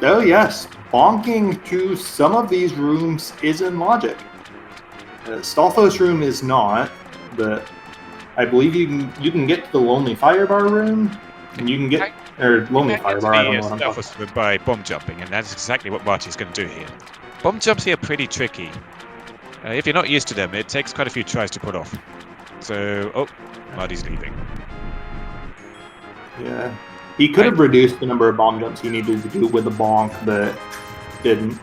Oh yes, bonking to some of these rooms is in logic. Stalfos room is not, but I believe you can get to the Lonely Firebar room, and you can get Lonely Firebar. I don't know what I'm talking about. By bomb jumping, and that's exactly what Marty's going to do here. Bomb jumps here are pretty tricky. If you're not used to them, it takes quite a few tries to put off. So, oh, Marty's leaving. Yeah. He could have reduced the number of bomb jumps he needed to do with the bonk, but didn't.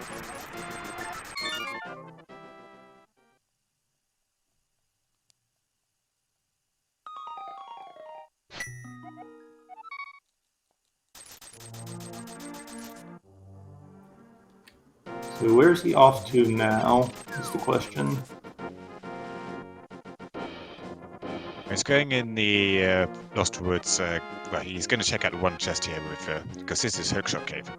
So where's he off to now, is the question. He's going in the Lost Woods. Well, he's going to check out the one chest here with because this is Hookshot Cave.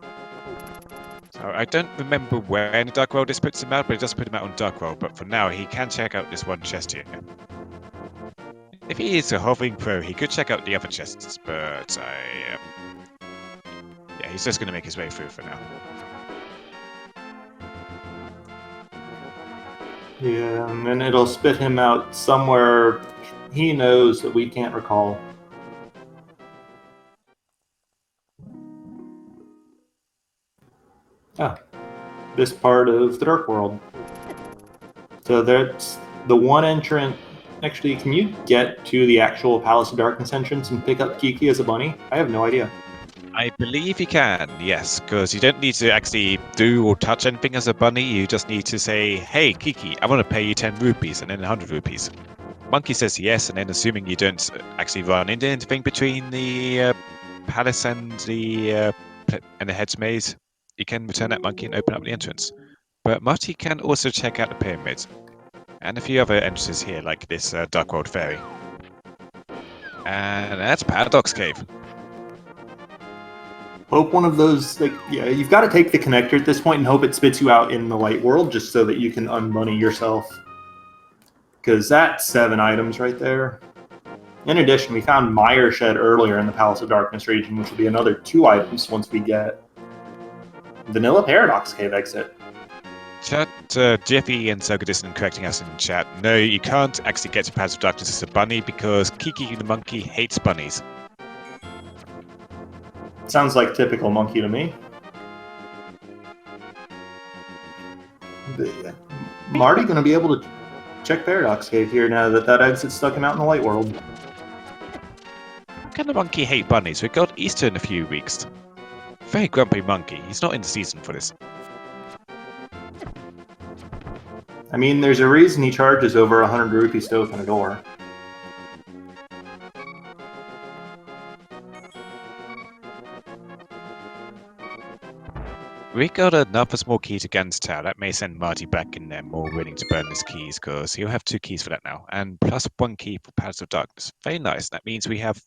So I don't remember where in the Dark World this puts him out, but it does put him out on Dark World. But for now, he can check out this one chest here. If he is a hovering pro, he could check out the other chests, but yeah, he's just going to make his way through for now. Yeah, and then it'll spit him out somewhere he knows that we can't recall. Ah, this part of the Dark World. So that's the one entrant. Actually, can you get to the actual Palace of Darkness entrance and pick up Kiki as a bunny? I have no idea. I believe you can, yes, because you don't need to actually do or touch anything as a bunny. You just need to say, hey, Kiki, I want to pay you 10 rupees and then 100 rupees. Monkey says yes, and then assuming you don't actually run into anything between the palace and the head's maze, you can return that monkey and open up the entrance. But Marty can also check out the pyramids and a few other entrances here, like this Dark World Ferry. And that's Paradox Cave. Hope one of those, like, yeah, you've got to take the connector at this point and hope it spits you out in the light world just so that you can unbunny yourself. Because that's 7 items right there. In addition, we found Mire Shed earlier in the Palace of Darkness region, which will be another 2 items once we get Vanilla Paradox Cave exit. Chat, Jeffy and Sogadistan correcting us in chat. No, you can't actually get to Palace of Darkness as a bunny because Kiki the monkey hates bunnies. Sounds like typical monkey to me. Marty going to be able to check Paradox Cave here now that exit stuck him out in the light world. How can the monkey hate bunnies? We've got Easter in a few weeks. Very grumpy monkey. He's not in the season for this. I mean, there's a reason he charges over 100 rupees to open a door. We got another small key to Gan's Tower. That may send Marty back in there more willing to burn his keys, because he'll have 2 keys for that now. And plus 1 key for Palace of Darkness. Very nice. That means we have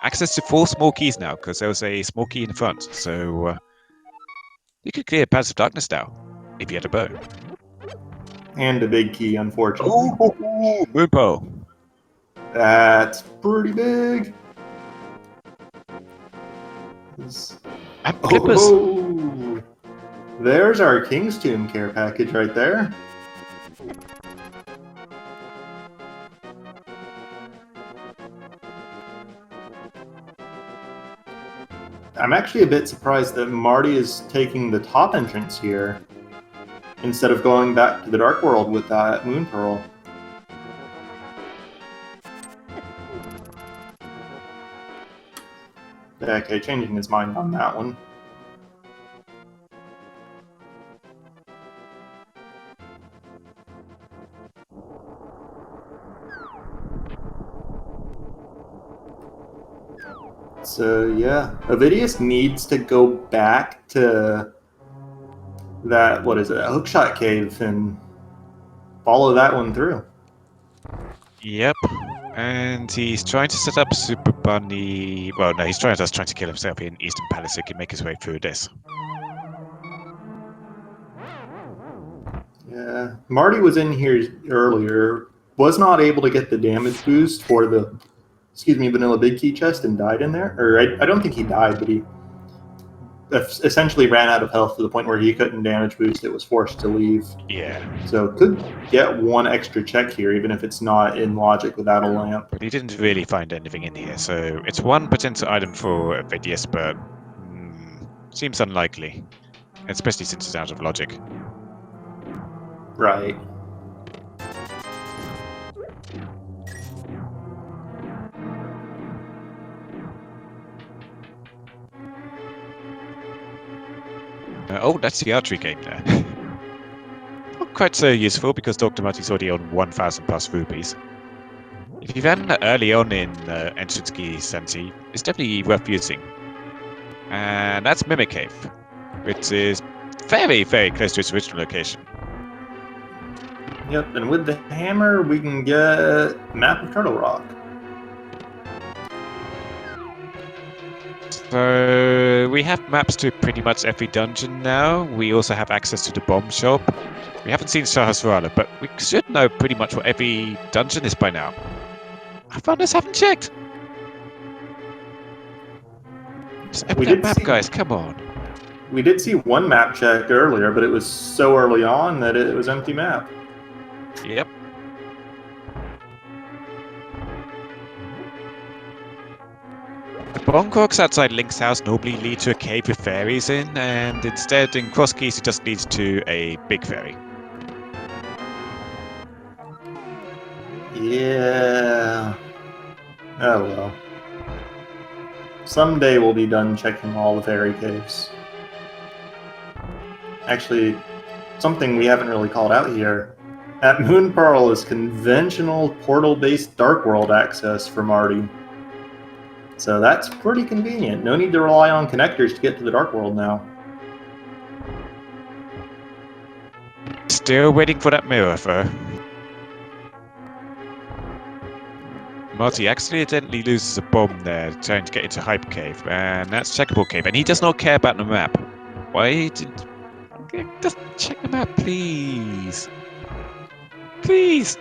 access to 4 small keys now, because there was a small key in the front. So you could clear Palace of Darkness now, if you had a bow. And a big key, unfortunately. Oh, Moonpo. That's pretty big. And Clippers. Oh, there's our King's Tomb care package right there. I'm actually a bit surprised that Marty is taking the top entrance here instead of going back to the Dark World with that Moon Pearl. Okay, changing his mind on that one. So yeah, Ovidius needs to go back to that, what is it, hookshot cave, and follow that one through. Yep. And he's trying to set up Super Bunny. Well, no, he's trying to kill himself in Eastern Palace so he can make his way through this. Yeah, Marty was in here earlier, was not able to get the damage boost for the, vanilla big key chest and died in there. Or I don't think he died, but he essentially ran out of health to the point where he couldn't damage boost. It was forced to leave. Yeah. So could get one extra check here, even if it's not in logic without a lamp. But he didn't really find anything in here, so it's one potential item for Ovidius, but seems unlikely, especially since it's out of logic. Right. Oh, that's the archery game there. Not quite so useful because Dr. Marty's already on 1,000 plus rupees. If you've had that early on in Entrance Key Santi, it's definitely worth using. And that's Mimic Cave, which is very, very close to its original location. Yep, and with the hammer, we can get Map of Turtle Rock. So we have maps to pretty much every dungeon now. We also have access to the bomb shop. We haven't seen Sahasrara, but we should know pretty much what every dungeon is by now. I found us haven't checked. Just open that map, guys. Come on. We did see one map check earlier, but it was so early on that it was empty map. Yep. The Bonkorks outside Link's house normally lead to a cave with fairies in, and instead in Cross Keys it just leads to a big fairy. Yeah. Oh well. Someday we'll be done checking all the fairy caves. Actually, something we haven't really called out here. At Moon Pearl is conventional portal-based Dark World access for Marty. So that's pretty convenient. No need to rely on connectors to get to the Dark World now. Still waiting for that mirror, though. Marty accidentally loses a bomb there trying to get into Hype Cave, and that's Checkable Cave, and he does not care about the map. Why did... Just check the map, please. Please!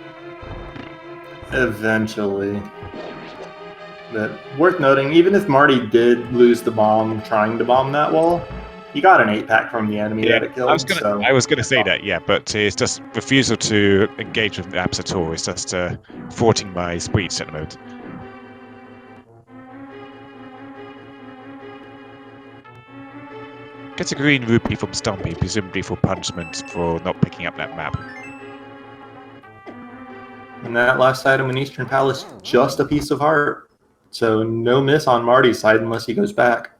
Eventually. But worth noting, even if Marty did lose the bomb trying to bomb that wall, he got an 8-pack from the enemy that it killed. I was gonna say that, yeah, but it's just refusal to engage with maps at all. It's just thwarting my speech at the moment. Gets a green rupee from Stumpy, presumably for punishment for not picking up that map. And that last item in Eastern Palace, just a piece of heart. So no miss on Marty's side unless he goes back.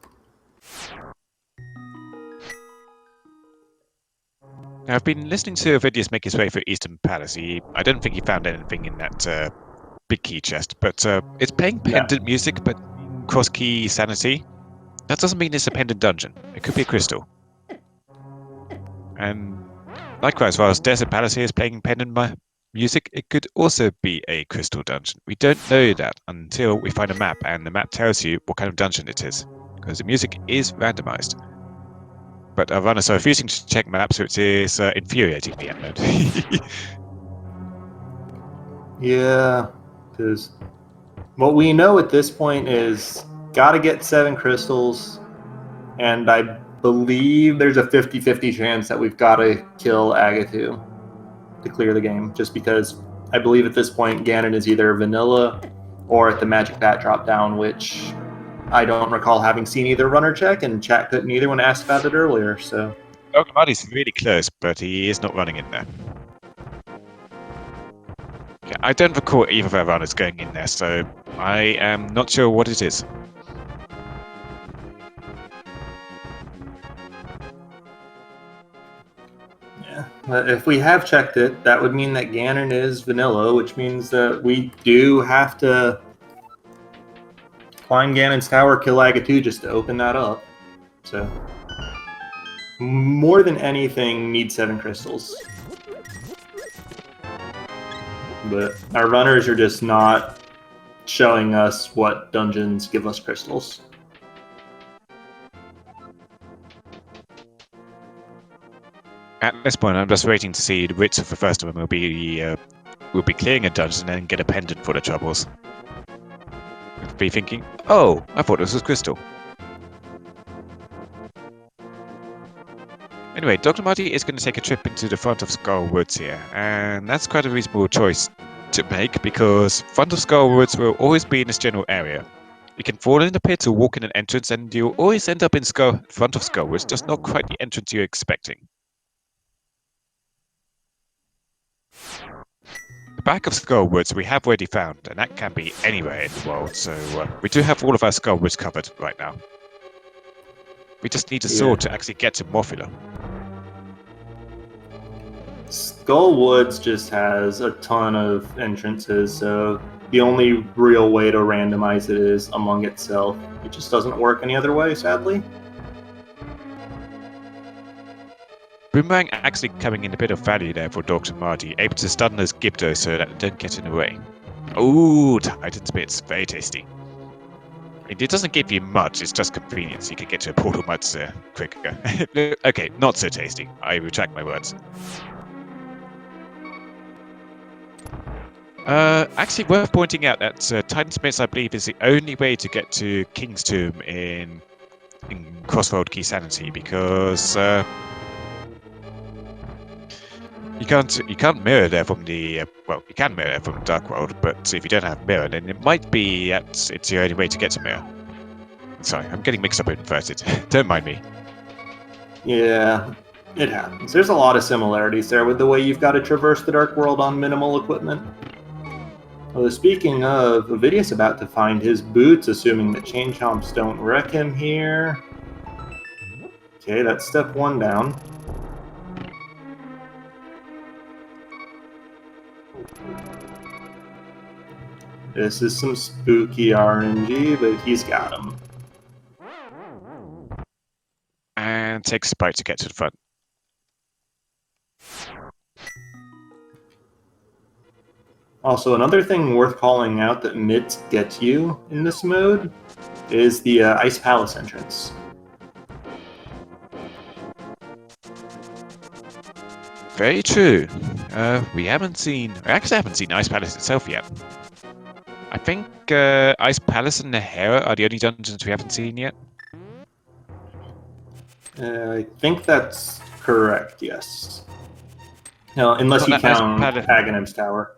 Now, I've been listening to Ovidius make his way through Eastern Palace. I don't think he found anything in that big key chest, but it's playing pendant music, but cross key sanity. That doesn't mean it's a pendant dungeon. It could be a crystal. And likewise, whilst Desert Palace here is playing pendant music, it could also be a crystal dungeon. We don't know that until we find a map, and the map tells you what kind of dungeon it is, because the music is randomized. But our runners are refusing to check maps, which is infuriating me at the moment. Yeah, because what we know at this point is gotta get 7 crystals, and I believe there's a 50-50 chance that we've got to kill Agatu to clear the game, just because I believe at this point Ganon is either vanilla or at the magic bat drop down, which I don't recall having seen either runner check, and chat couldn't either when asked about it earlier. So Ogmarty's really close, but he is not running in there. Yeah, I don't recall either of our runners going in there, so I am not sure what it is. But if we have checked it, that would mean that Ganon is vanilla, which means that we do have to climb Ganon's tower, kill Agatu just to open that up. So, more than anything, need 7 crystals. But our runners are just not showing us what dungeons give us crystals. At this point, I'm just waiting to see which of the first of them will be clearing a dungeon and get a pendant for the troubles. You'll be thinking, oh, I thought this was crystal. Anyway, Dr. Marty is going to take a trip into the front of Skull Woods here, and that's quite a reasonable choice to make because front of Skull Woods will always be in this general area. You can fall in the pit or walk in an entrance, and you'll always end up in front of Skull Woods, just not quite the entrance you're expecting. The back of Skull Woods we have already found, and that can be anywhere in the world, so we do have all of our Skull Woods covered right now. We just need a sword to actually get to Morphula. Skull Woods just has a ton of entrances, so the only real way to randomize it is among itself. It just doesn't work any other way, sadly. Boomerang actually coming in a bit of value there for Dr. Marty, able to stun those Gibdos so that they don't get in the way. Ooh, Titan's Bits, very tasty. It doesn't give you much, it's just convenience. You can get to a portal much quicker. Okay, not so tasty. I retract my words. Actually worth pointing out that Titan's Bits, I believe, is the only way to get to King's Tomb in Crossroad Key Sanity, because you can't mirror there from the well, you can mirror from Dark World, but if you don't have mirror, then it might be that it's the only way to get to mirror. Sorry, I'm getting mixed up and inverted. Don't mind me. Yeah, it happens. There's a lot of similarities there with the way you've got to traverse the Dark World on minimal equipment. Well, speaking of, Ovidius about to find his boots, assuming that chain chomps don't wreck him here. Okay, that's step 1 down. This is some spooky RNG, but he's got him. And takes a bite to get to the front. Also, another thing worth calling out that mitts get you in this mode is the Ice Palace entrance. Very true. We actually haven't seen Ice Palace itself yet. I think Ice Palace and Nahara are the only dungeons we haven't seen yet. I think that's correct, yes. No, unless you count Aghanim's Tower.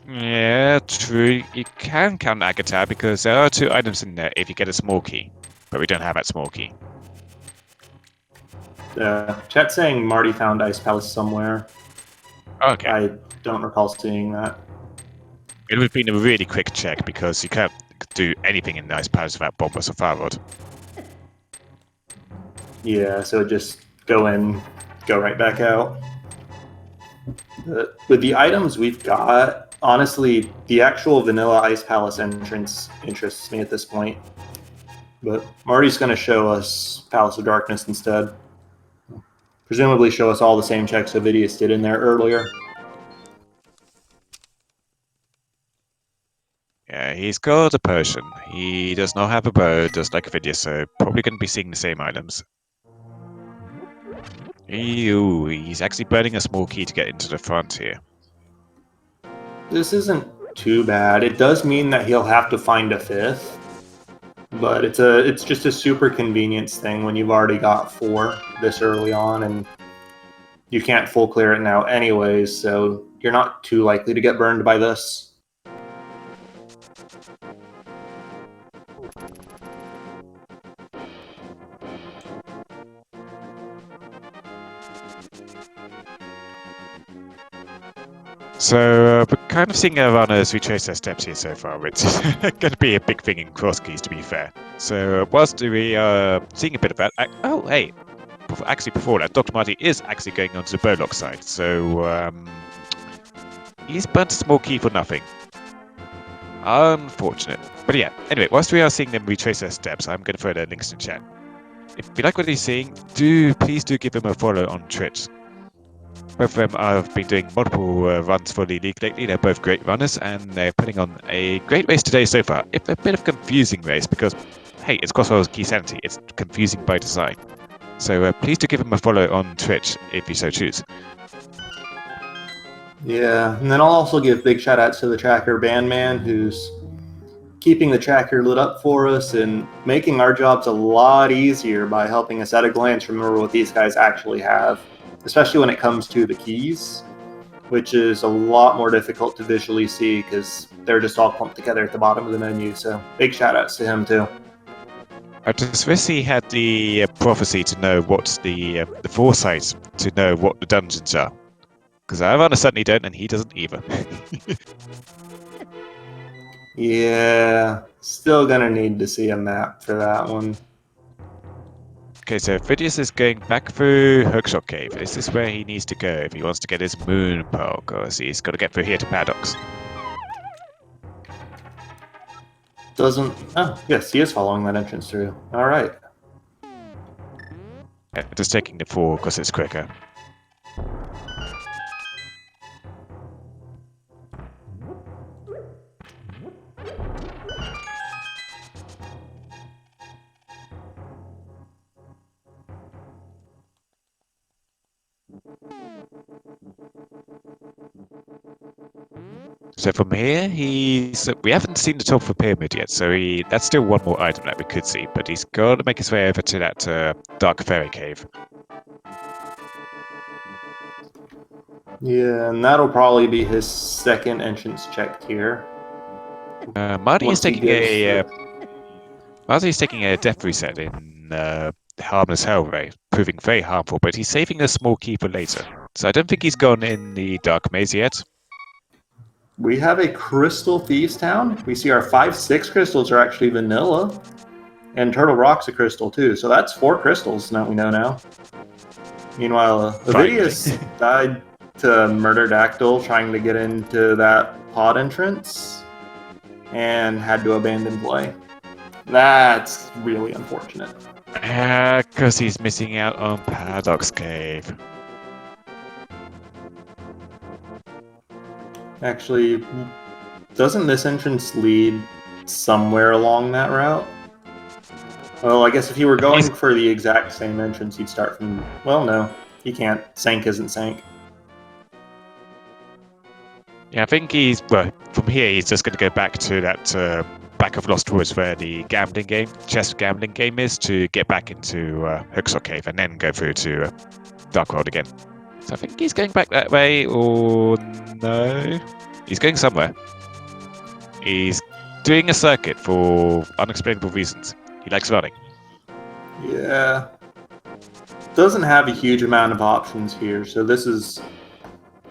Yeah, true. You can count Agatar because there are 2 items in there if you get a small key. But we don't have that small key. Chat saying Marty found Ice Palace somewhere. Okay. I don't recall seeing that. It would have been a really quick check because you can't do anything in Ice Palace without Bombus or Firerod. Yeah, so just go in, go right back out. With the items we've got, honestly, the actual vanilla Ice Palace entrance interests me at this point. But Marty's going to show us Palace of Darkness instead. Presumably show us all the same checks Ovidius did in there earlier. Yeah, he's got a potion. He does not have a bow, just like Ovidius, so probably going to be seeing the same items. He's actually burning a small key to get into the front here. This isn't too bad. It does mean that he'll have to find a 5th. But it's just a super convenience thing when you've already got 4 this early on, and you can't full clear it now anyways, so you're not too likely to get burned by this. So we're kind of seeing our runners retrace their steps here so far, which is going to be a big thing in cross keys, to be fair. So whilst we are seeing a bit of that, oh hey, actually before that, Dr. Marty is actually going onto the Bowlock side, so he's burnt a small key for nothing. Unfortunate. But yeah, anyway, whilst we are seeing them retrace their steps, I'm going to throw their links in chat. If you like what you're seeing, please do give them a follow on Twitch. Both of them have been doing multiple runs for the league lately. They're both great runners, and they're putting on a great race today so far. It's a bit of a confusing race because, hey, it's Crossroads Key Sanity. It's confusing by design. So please do give them a follow on Twitch if you so choose. Yeah, and then I'll also give big shout outs to the tracker Bandman, who's keeping the tracker lit up for us and making our jobs a lot easier by helping us at a glance remember what these guys actually have, especially when it comes to the keys, which is a lot more difficult to visually see because they're just all clumped together at the bottom of the menu. So big shout outs to him too. Does Vissy had the prophecy to know what's the foresight to know what the dungeons are? Because I certainly don't, and he doesn't either. Yeah, still gonna need to see a map for that one. Okay, so Ovidius is going back through Hookshot Cave. This is where he needs to go if he wants to get his moon pearl, because he's got to get through here to Paradox. Doesn't... Oh, yes, he is following that entrance through. All right. Yeah, just taking the 4 because it's quicker. So from here, we haven't seen the top of the pyramid yet, so that's still one more item that we could see, but he's got to make his way over to that Dark Fairy Cave. Yeah, and that'll probably be his second entrance checked here. Marty is taking a death reset in Harmless Hellray, proving very harmful, but he's saving a small key for later. So I don't think he's gone in the Dark Maze yet. We have a Crystal Thieves Town. We see our 5-6 crystals are actually vanilla. And Turtle Rock's a crystal too. So that's 4 crystals that we know now. Meanwhile, Ovidius died to Murder Dactyl trying to get into that pod entrance and had to abandon play. That's really unfortunate. Because he's missing out on Paradox Cave. Actually, doesn't this entrance lead somewhere along that route? Well, I guess if you were going for the exact same entrance, you'd start from... Well, no, he can't. Sank isn't Sank. Yeah, I think from here he's just going to go back to that back of Lost Woods where the chess gambling game is, to get back into Hookshot Cave and then go through to Dark World again. So I think he's going back that way, or no? He's going somewhere. He's doing a circuit for unexplainable reasons. He likes running. Yeah. Doesn't have a huge amount of options here, so this is...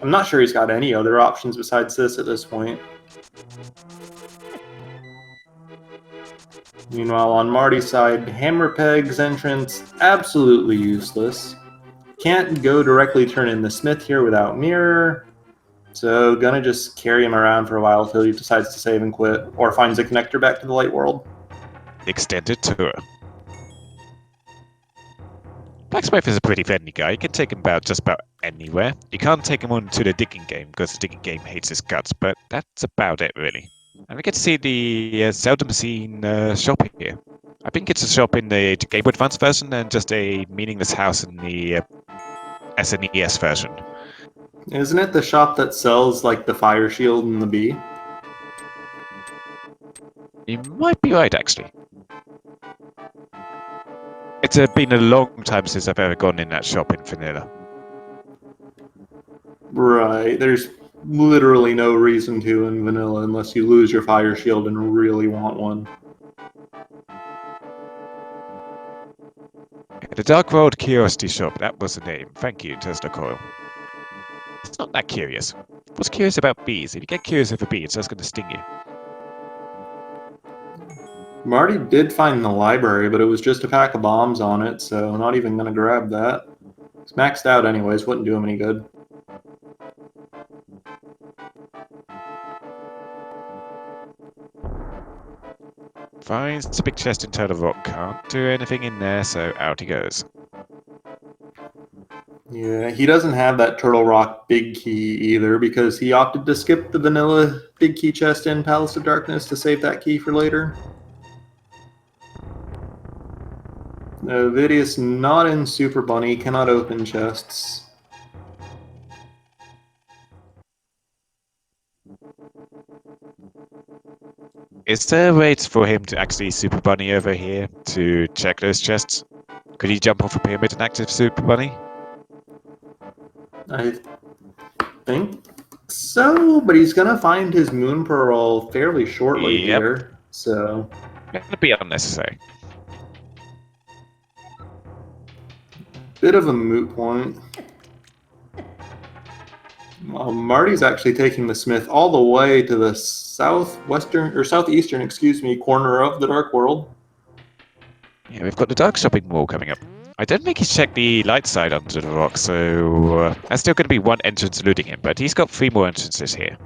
I'm not sure he's got any other options besides this at this point. Meanwhile, on Marty's side, Hammer Peg's entrance, absolutely useless. Can't go directly turn in the Smith here without Mirror, so gonna just carry him around for a while until he decides to save and quit, or finds a connector back to the Light World. Extended tour. Blacksmith is a pretty friendly guy. You can take him just about anywhere. You can't take him on to the digging game because the digging game hates his guts, but that's about it, really. And we get to see the Zelda machine shop here. I think it's a shop in the Game Boy Advance version and just a meaningless house in the SNES version. Isn't it the shop that sells like the fire shield and the bee? You might be right, actually. It's been a long time since I've ever gone in that shop in Vanilla. Right, there's literally no reason to in Vanilla unless you lose your fire shield and really want one. The Dark World Curiosity Shop, that was the name. Thank you, Tesla Coil. It's not that curious. What's curious about bees? If you get curious over bees, it's just going to sting you. Marty did find the library, but it was just a pack of bombs on it, so not even going to grab that. It's maxed out anyways, wouldn't do him any good. Finds the big chest inside the rock. Can't do anything in there, so out he goes. Yeah, he doesn't have that Turtle Rock big key either because he opted to skip the vanilla big key chest in Palace of Darkness to save that key for later. Ovidius not in Super Bunny, cannot open chests. Is there a way for him to actually Super Bunny over here to check those chests? Could he jump off a pyramid and active Super Bunny? I think so, but he's gonna find his Moon Pearl fairly shortly Yep. here, so... Gonna be unnecessary. Bit of a moot point. Well, Marty's actually taking the Smith all the way to the southeastern, corner of the Dark World. Yeah, we've got the Dark Shopping Mall coming up. I don't think he's checked the light side under the rock, so there's still going to be one entrance eluding him, but he's got 3 more entrances here.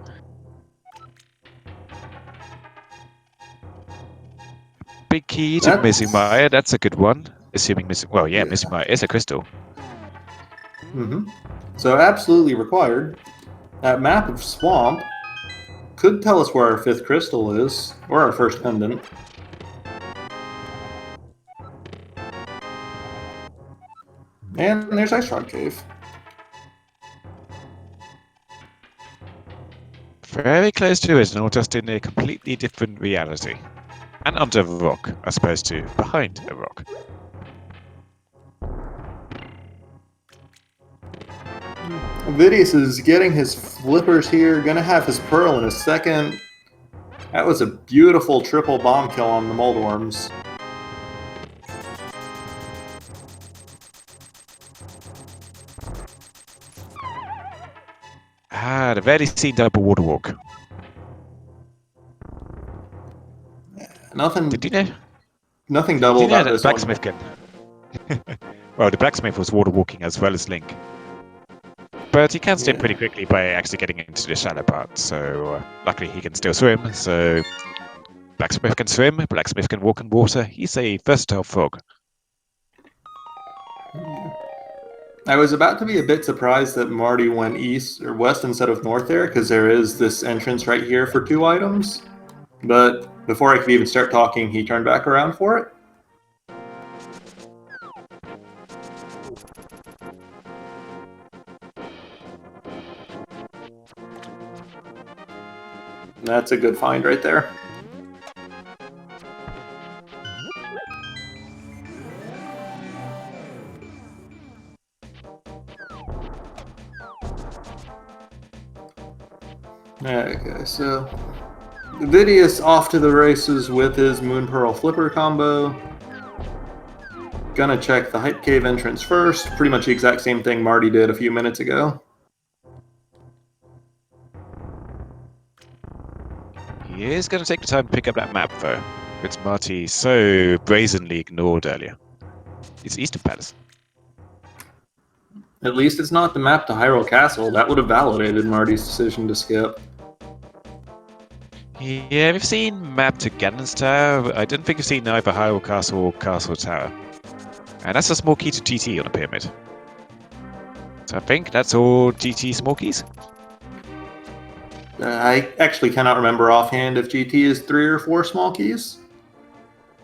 Big key to Missing Maya, that's a good one. Assuming Missing... Well, yeah, Missing Maya is a crystal. So absolutely required. That map of Swamp could tell us where our 5th crystal is, or our first pendant. And there's Ice Rock Cave. Very close to the original, just in a completely different reality. And under a rock, as opposed to behind a rock. Ovidius is getting his flippers here, gonna have his pearl in a second. That was a beautiful triple bomb kill on the Moldworms. Ah, the very seen double water walk. Nothing. Did you know? Nothing double about this one. Blacksmith can. Well, the blacksmith was water walking as well as Link. But he can stay pretty quickly by actually getting into the shallow part, so luckily he can still swim, so blacksmith can swim, blacksmith can walk in water, he's a versatile frog. I was about to be a bit surprised that Marty went east or west instead of north there, because there is this entrance right here for 2 items, but before I could even start talking, he turned back around for it. That's a good find right there. Okay, so Ovidius off to the races with his Moon Pearl Flipper combo. Gonna check the Hype Cave entrance first. Pretty much the exact same thing Marty did a few minutes ago. He is going to take the time to pick up that map, though, which Marty so brazenly ignored earlier. It's Eastern Palace. At least it's not the map to Hyrule Castle. That would have validated Marty's decision to skip. Yeah, we've seen map to Ganon's Tower. I don't think we've seen either Hyrule Castle or Castle Tower. And that's a small key to GT on a pyramid. So I think that's all GT small keys. I actually cannot remember offhand if GT is 3 or 4 small keys.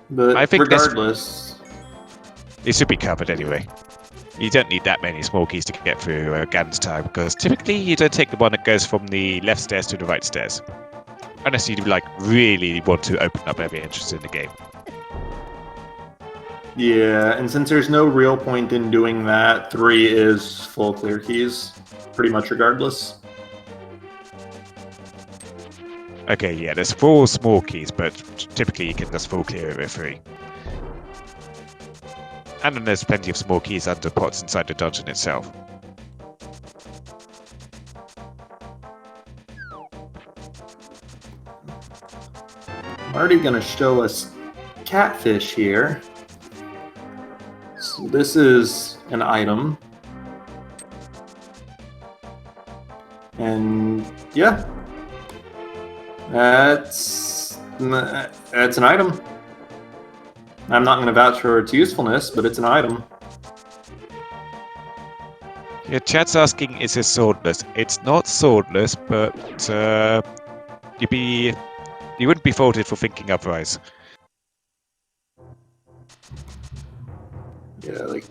But I think regardless... It should be covered anyway. You don't need that many small keys to get through Ganon's Tower, because typically you don't take the one that goes from the left stairs to the right stairs. Unless you really want to open up every entrance in the game. Yeah, and since there's no real point in doing that, 3 is full clear keys, pretty much regardless. Okay, yeah, there's 4 small keys, but typically you can just full clear it with 3. And then there's plenty of small keys under pots inside the dungeon itself. Already gonna show us catfish here. So this is an item. And yeah. That's an item. I'm not going to vouch for its usefulness, but it's an item. Your chat's asking, is it swordless? It's not swordless, but you wouldn't be faulted for thinking otherwise. Yeah, like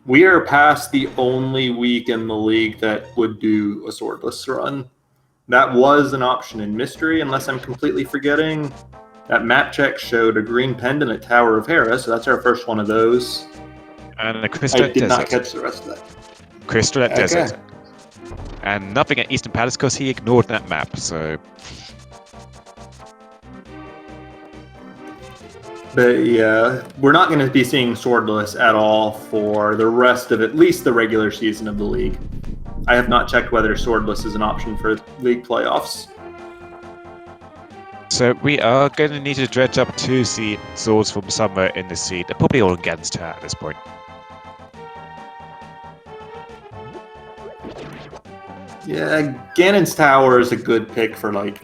we are past the only week in the league that would do a swordless run. That was an option in Mystery, unless I'm completely forgetting. That map check showed a green pendant at Tower of Hera, so that's our first one of those. And a crystal I did desert. not catch the rest of that. Crystal Okay. desert. And nothing at Eastern Palace because he ignored that map, so... But yeah, we're not going to be seeing swordless at all for the rest of at least the regular season of the league. I have not checked whether swordless is an option for league playoffs. So we are going to need to dredge up 2 swords from somewhere in the sea. They're probably all in Gan's Tower at this point. Yeah, Ganon's Tower is a good pick for like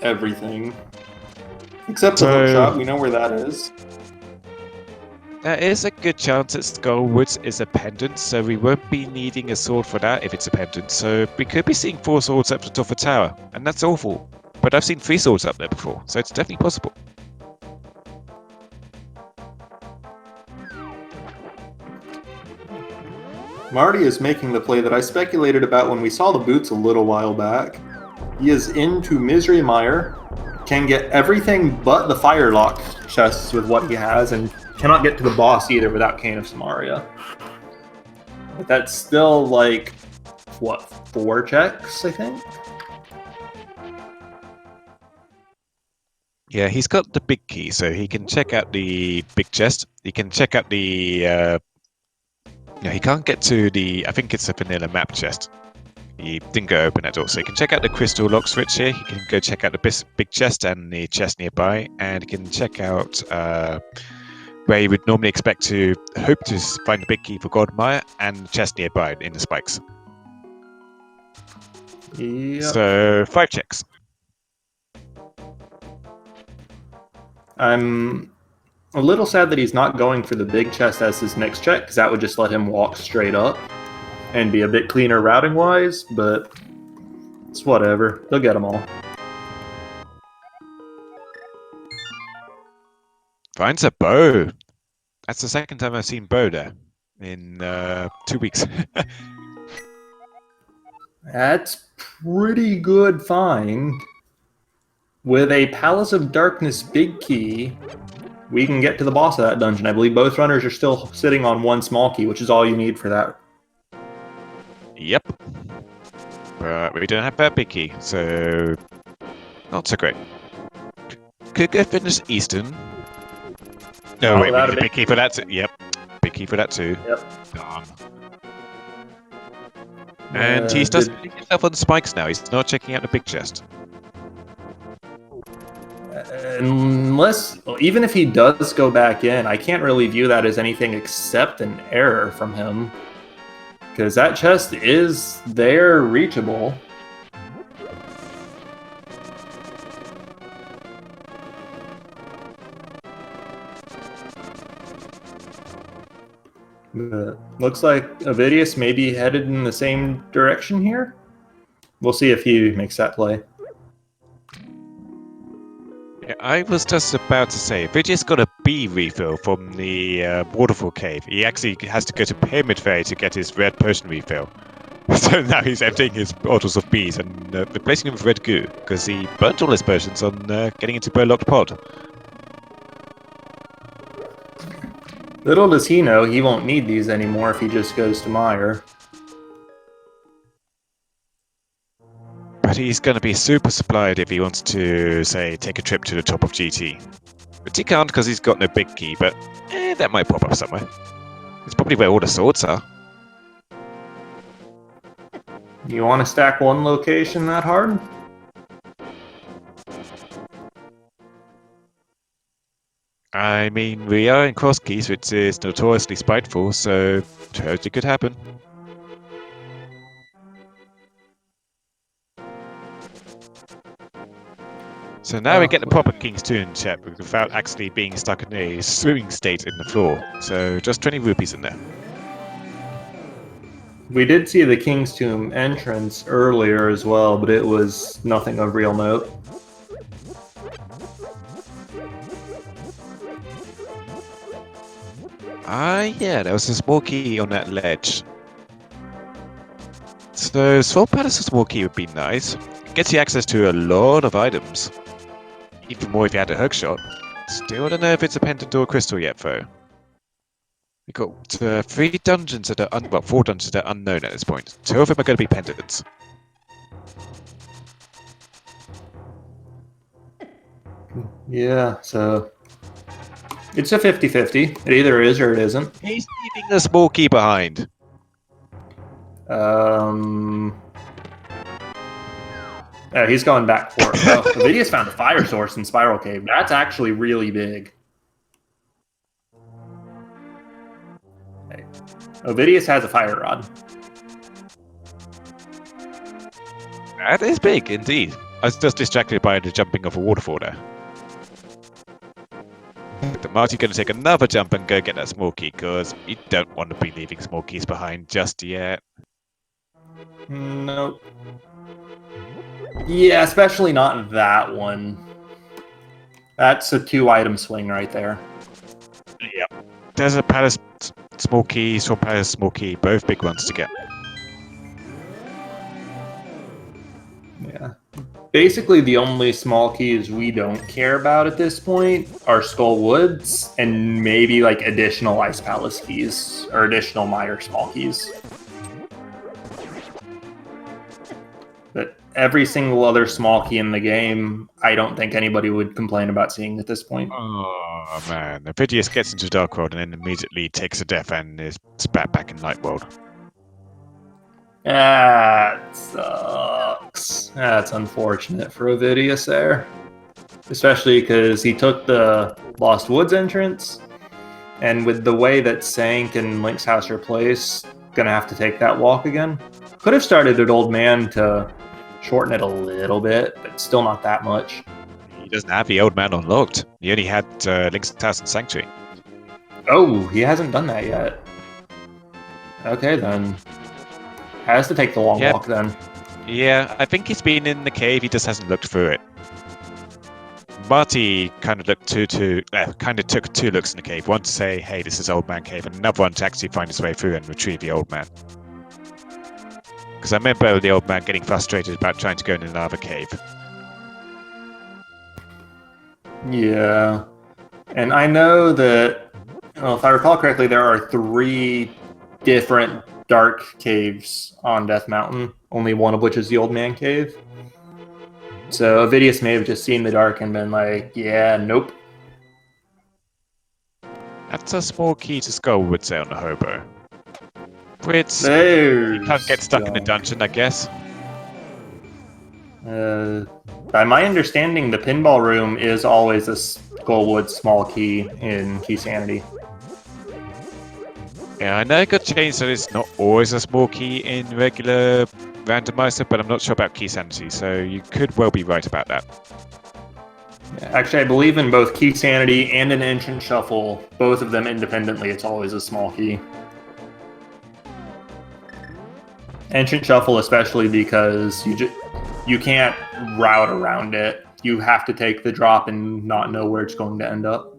everything. Except the hookshot, we know where that is. There is a good chance that Skullwoods is a pendant, so we won't be needing a sword for that if it's a pendant. So we could be seeing 4 swords up the top of the tower, and that's awful. But I've seen 3 swords up there before, so it's definitely possible. Marty is making the play that I speculated about when we saw the boots a little while back. He is into Misery Mire, can get everything but the Firelock chests with what he has, and cannot get to the boss either without Cane of Samaria. But that's still like, what, 4 checks, I think? Yeah, he's got the big key, so he can check out the big chest. He can check out the... Yeah, he can't get to the... I think it's a vanilla map chest. He didn't go open that door, so he can check out the crystal lock switch here. He can go check out the big chest and the chest nearby, and he can check out where you would normally expect to hope to find the big key for Godmire and the chest nearby in the spikes. Yep. So 5 checks. I'm a little sad that he's not going for the big chest as his next check, because that would just let him walk straight up and be a bit cleaner routing wise, but it's whatever. They'll get them all. Finds a bow. That's the second time I've seen bow there in 2 weeks. That's pretty good find. With a Palace of Darkness big key, we can get to the boss of that dungeon. I believe both runners are still sitting on 1 small key, which is all you need for that. Yep. But we don't have that big key, so not so great. Could go finish Eastern. No, wait, we need a big key for that too. Yep. Big key for that too. Yep. Gone. And he's just putting himself on the spikes now. He's not checking out the big chest. Unless, even if he does go back in, I can't really view that as anything except an error from him. Because that chest is there reachable. Looks like Ovidius may be headed in the same direction here. We'll see if he makes that play. Yeah, I was just about to say, Ovidius got a B refill from the waterfall cave. He actually has to go to Pyramid Ferry to get his red potion refill. So now he's emptying his bottles of bees and replacing them with red goo, because he burnt all his potions on getting into Burlocked Pod. Little does he know, he won't need these anymore if he just goes to Mire. But he's going to be super supplied if he wants to, say, take a trip to the top of GT. But he can't because he's got no big key, but that might pop up somewhere. It's probably where all the swords are. You want to stack 1 location that hard? I mean, we are in Cross Keys, which is notoriously spiteful, so totally could happen. So now we get the proper King's Tune check without actually being stuck in a swimming state in the floor. So just 20 rupees in there. We did see the King's Tomb entrance earlier as well, but it was nothing of real note. Yeah, there was a small key on that ledge. So Swamp Palace's small key would be nice. It gets you access to a lot of items. Even more if you had a hook shot. Still don't know if it's a pendant or a crystal yet, though. We've got 3 dungeons that are well, 4 dungeons that are unknown at this point. 2 of them are going to be pendants. Yeah, so it's a 50-50. It either is or it isn't. He's leaving the small key behind. He's going back for it. Oh, Ovidius found a fire source in Spiral Cave. That's actually really big. Hey. Ovidius has a fire rod. That is big, indeed. I was just distracted by the jumping of a waterfall there. But Marty's going to take another jump and go get that small key, because you don't want to be leaving small keys behind just yet. Nope. Yeah, especially not that one. That's a 2-item swing right there. Yep. Desert Palace small key, Swamp Palace small key, both big ones to get. Yeah. Basically, the only small keys we don't care about at this point are Skull Woods and maybe like additional Ice Palace keys or additional minor small keys. But every single other small key in the game, I don't think anybody would complain about seeing at this point. Oh man, Ovidius gets into Dark World and then immediately takes a death and is spat back in Light World. That sucks. That's unfortunate for Ovidius there. Especially because he took the Lost Woods entrance, and with the way that Sank and Link's House are placed, gonna have to take that walk again. Could have started at Old Man to shorten it a little bit, but still not that much. He doesn't have the Old Man unlocked. He only had Link's House and Sanctuary. Oh, he hasn't done that yet. Okay, then. Has to take the long walk then. Yeah, I think he's been in the cave, he just hasn't looked through it. Marty kind of took 2 looks in the cave. One to say, hey, this is Old Man Cave, and another one to actually find his way through and retrieve the Old Man. Because I remember the Old Man getting frustrated about trying to go in another cave. Yeah. And I know that, well, if I recall correctly, there are 3 different dark caves on Death Mountain, only one of which is the Old Man Cave. So Ovidius may have just seen the dark and been like, yeah, nope. That's a small key to Skull would say on the hobo. Which you can't get stuck in the dungeon, I guess. By my understanding, the pinball room is always a Skullwood small key in Key Sanity. Yeah, I know it got changed so it's not always a small key in regular Randomizer, but I'm not sure about Key Sanity, so you could well be right about that. Yeah, actually, I believe in both Key Sanity and an Ancient Shuffle, both of them independently, it's always a small key. Ancient Shuffle especially because you can't route around it. You have to take the drop and not know where it's going to end up.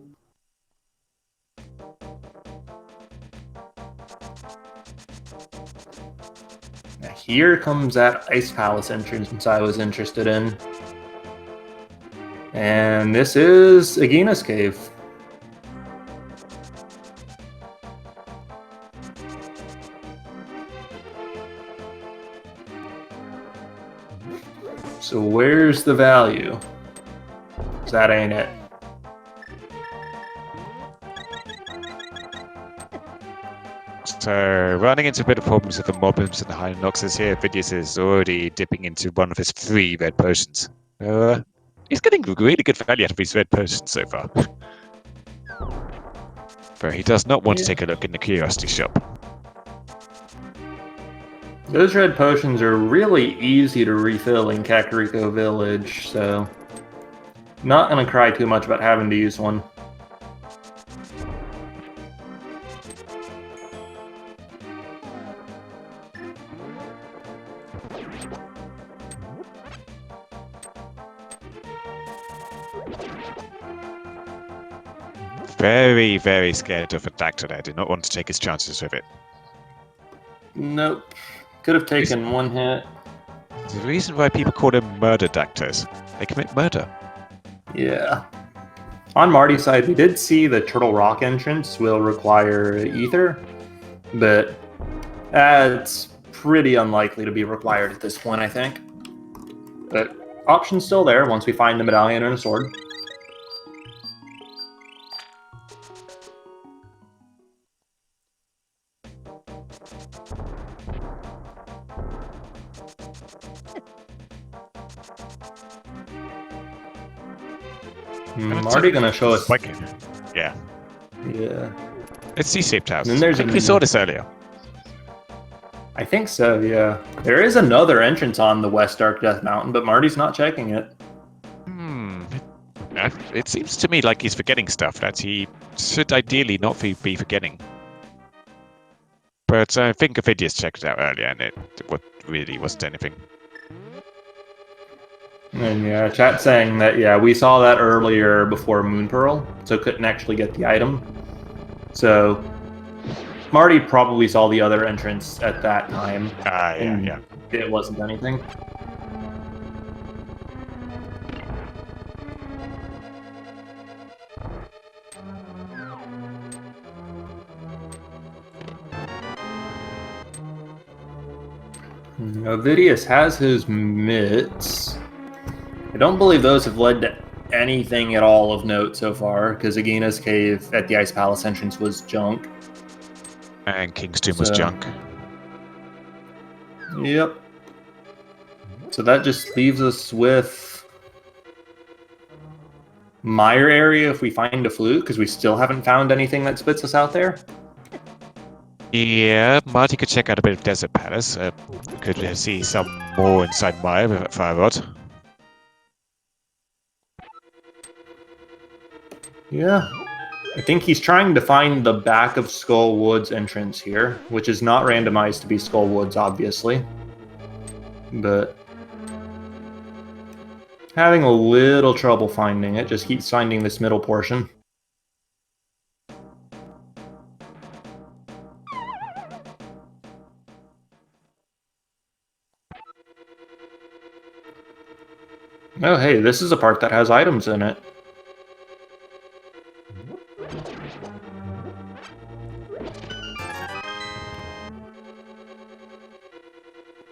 Now here comes that Ice Palace entrance I was interested in. And this is Agina's Cave. So where's the value? 'Cause that ain't it. So, running into a bit of problems with the Moblins and the High Noxes here, Ovidius is already dipping into one of his 3 red potions. He's getting really good value out of his red potions so far. But he does not want to take a look in the Curiosity Shop. Those red potions are really easy to refill in Kakariko Village, so Not gonna cry too much about having to use one. Very, very scared of a Dactyl. I did not want to take his chances with it. Nope. Could have taken one hit. The reason why people call them murder Dactyls. They commit murder. Yeah. On Marty's side, we did see the Turtle Rock entrance will require ether, but it's pretty unlikely to be required at this point, I think. But option's still there once we find the medallion and a sword. Marty gonna show us. Yeah. Yeah. It's C-shaped house. Then there's I think we saw this earlier. I think so, yeah. There is another entrance on the West Dark Death Mountain, but Marty's not checking it. It seems to me like he's forgetting stuff that he should ideally not be forgetting. But I think Ovidius checked it out earlier, and it really wasn't anything. And yeah, chat saying that, yeah, we saw that earlier before Moon Pearl, so couldn't actually get the item. So Marty probably saw the other entrance at that time. Yeah. It wasn't anything. Ovidius has his mitts. I don't believe those have led to anything at all of note so far, because Agina's cave at the Ice Palace entrance was junk. And King's Tomb was junk. Yep. So that just leaves us with Mire area if we find a flute, because we still haven't found anything that spits us out there. Yeah, Marty could check out a bit of Desert Palace. Could see some more inside Mire with that fire rod. Yeah. I think he's trying to find the back of Skull Woods entrance here, which is not randomized to be Skull Woods, obviously. But having a little trouble finding it, just keeps finding this middle portion. Oh, hey, this is a part that has items in it.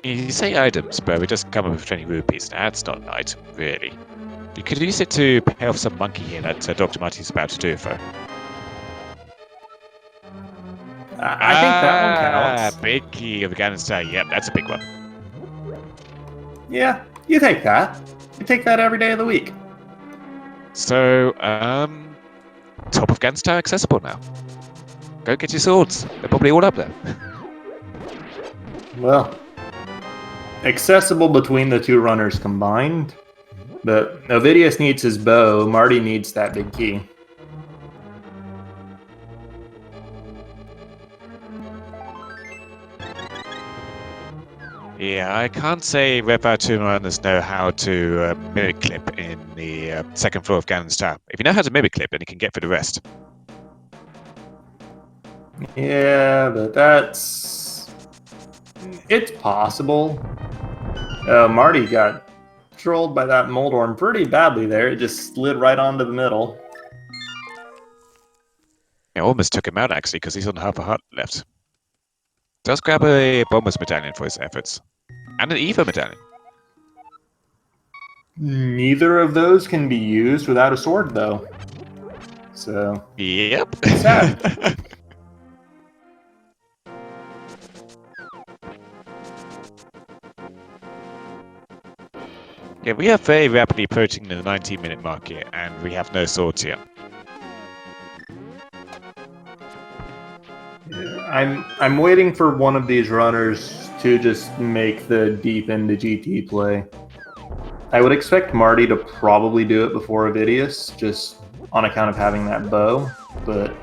You say items, but we just come up with 20 rupees. That's not an item, really. You could use it to pay off some monkey here that Dr. Marty's about to do, though. I think that one counts. Big key of Afghanistan. Yep, that's a big one. Yeah, you take that. You take that every day of the week. So, top of Afghanistan accessible now. Go get your swords. They're probably all up there. Well, accessible between the two runners combined, but Ovidius needs his bow, Marty needs that big key. Yeah, I can't say whether our two runners know how to mimic clip in the second floor of Ganon's Tower. If you know how to mimic clip, then you can get for the rest. Yeah, but it's possible. Marty got trolled by that Moldorm pretty badly there. It just slid right onto the middle. It almost took him out, actually, because he's on half a heart left. Does grab a Bomber's Medallion for his efforts. And an Evo Medallion. Neither of those can be used without a sword, though. So... Yep. Sad. Yeah, we are very rapidly approaching the 19-minute mark here, and we have no swords here. I'm waiting for one of these runners to just make the deep into GT play. I would expect Marty to probably do it before Ovidius, just on account of having that bow, but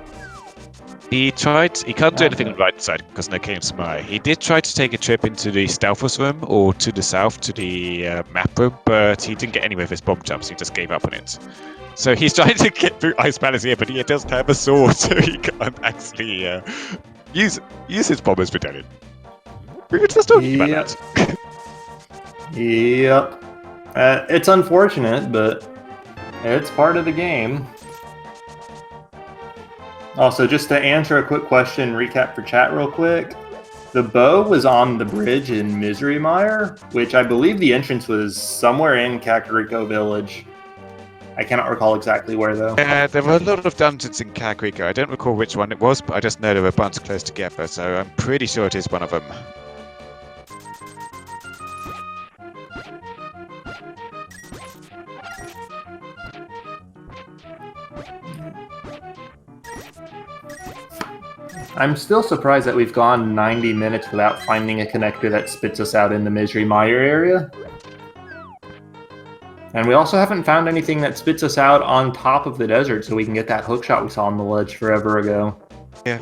He can't do anything on Okay. the right side because no King's Smile. He did try to take a trip into the Stealthos room or to the south to the map room, but he didn't get anywhere with his bomb jumps. He just gave up on it. So he's trying to get through Ice Palace here, but he doesn't have a sword, so he can't actually use his bombers medallion. We were just talking about that. Yep. It's unfortunate, but it's part of the game. Also, just to answer a quick question, recap for chat real quick. The bow was on the bridge in Misery Mire, which I believe the entrance was somewhere in Kakariko Village. I cannot recall exactly where, though. There were a lot of dungeons in Kakariko. I don't recall which one it was, but I just know there were a bunch close together, so I'm pretty sure it is one of them. I'm still surprised that we've gone 90 minutes without finding a connector that spits us out in the Misery Mire area. And we also haven't found anything that spits us out on top of the desert so we can get that hookshot we saw on the ledge forever ago. Yeah.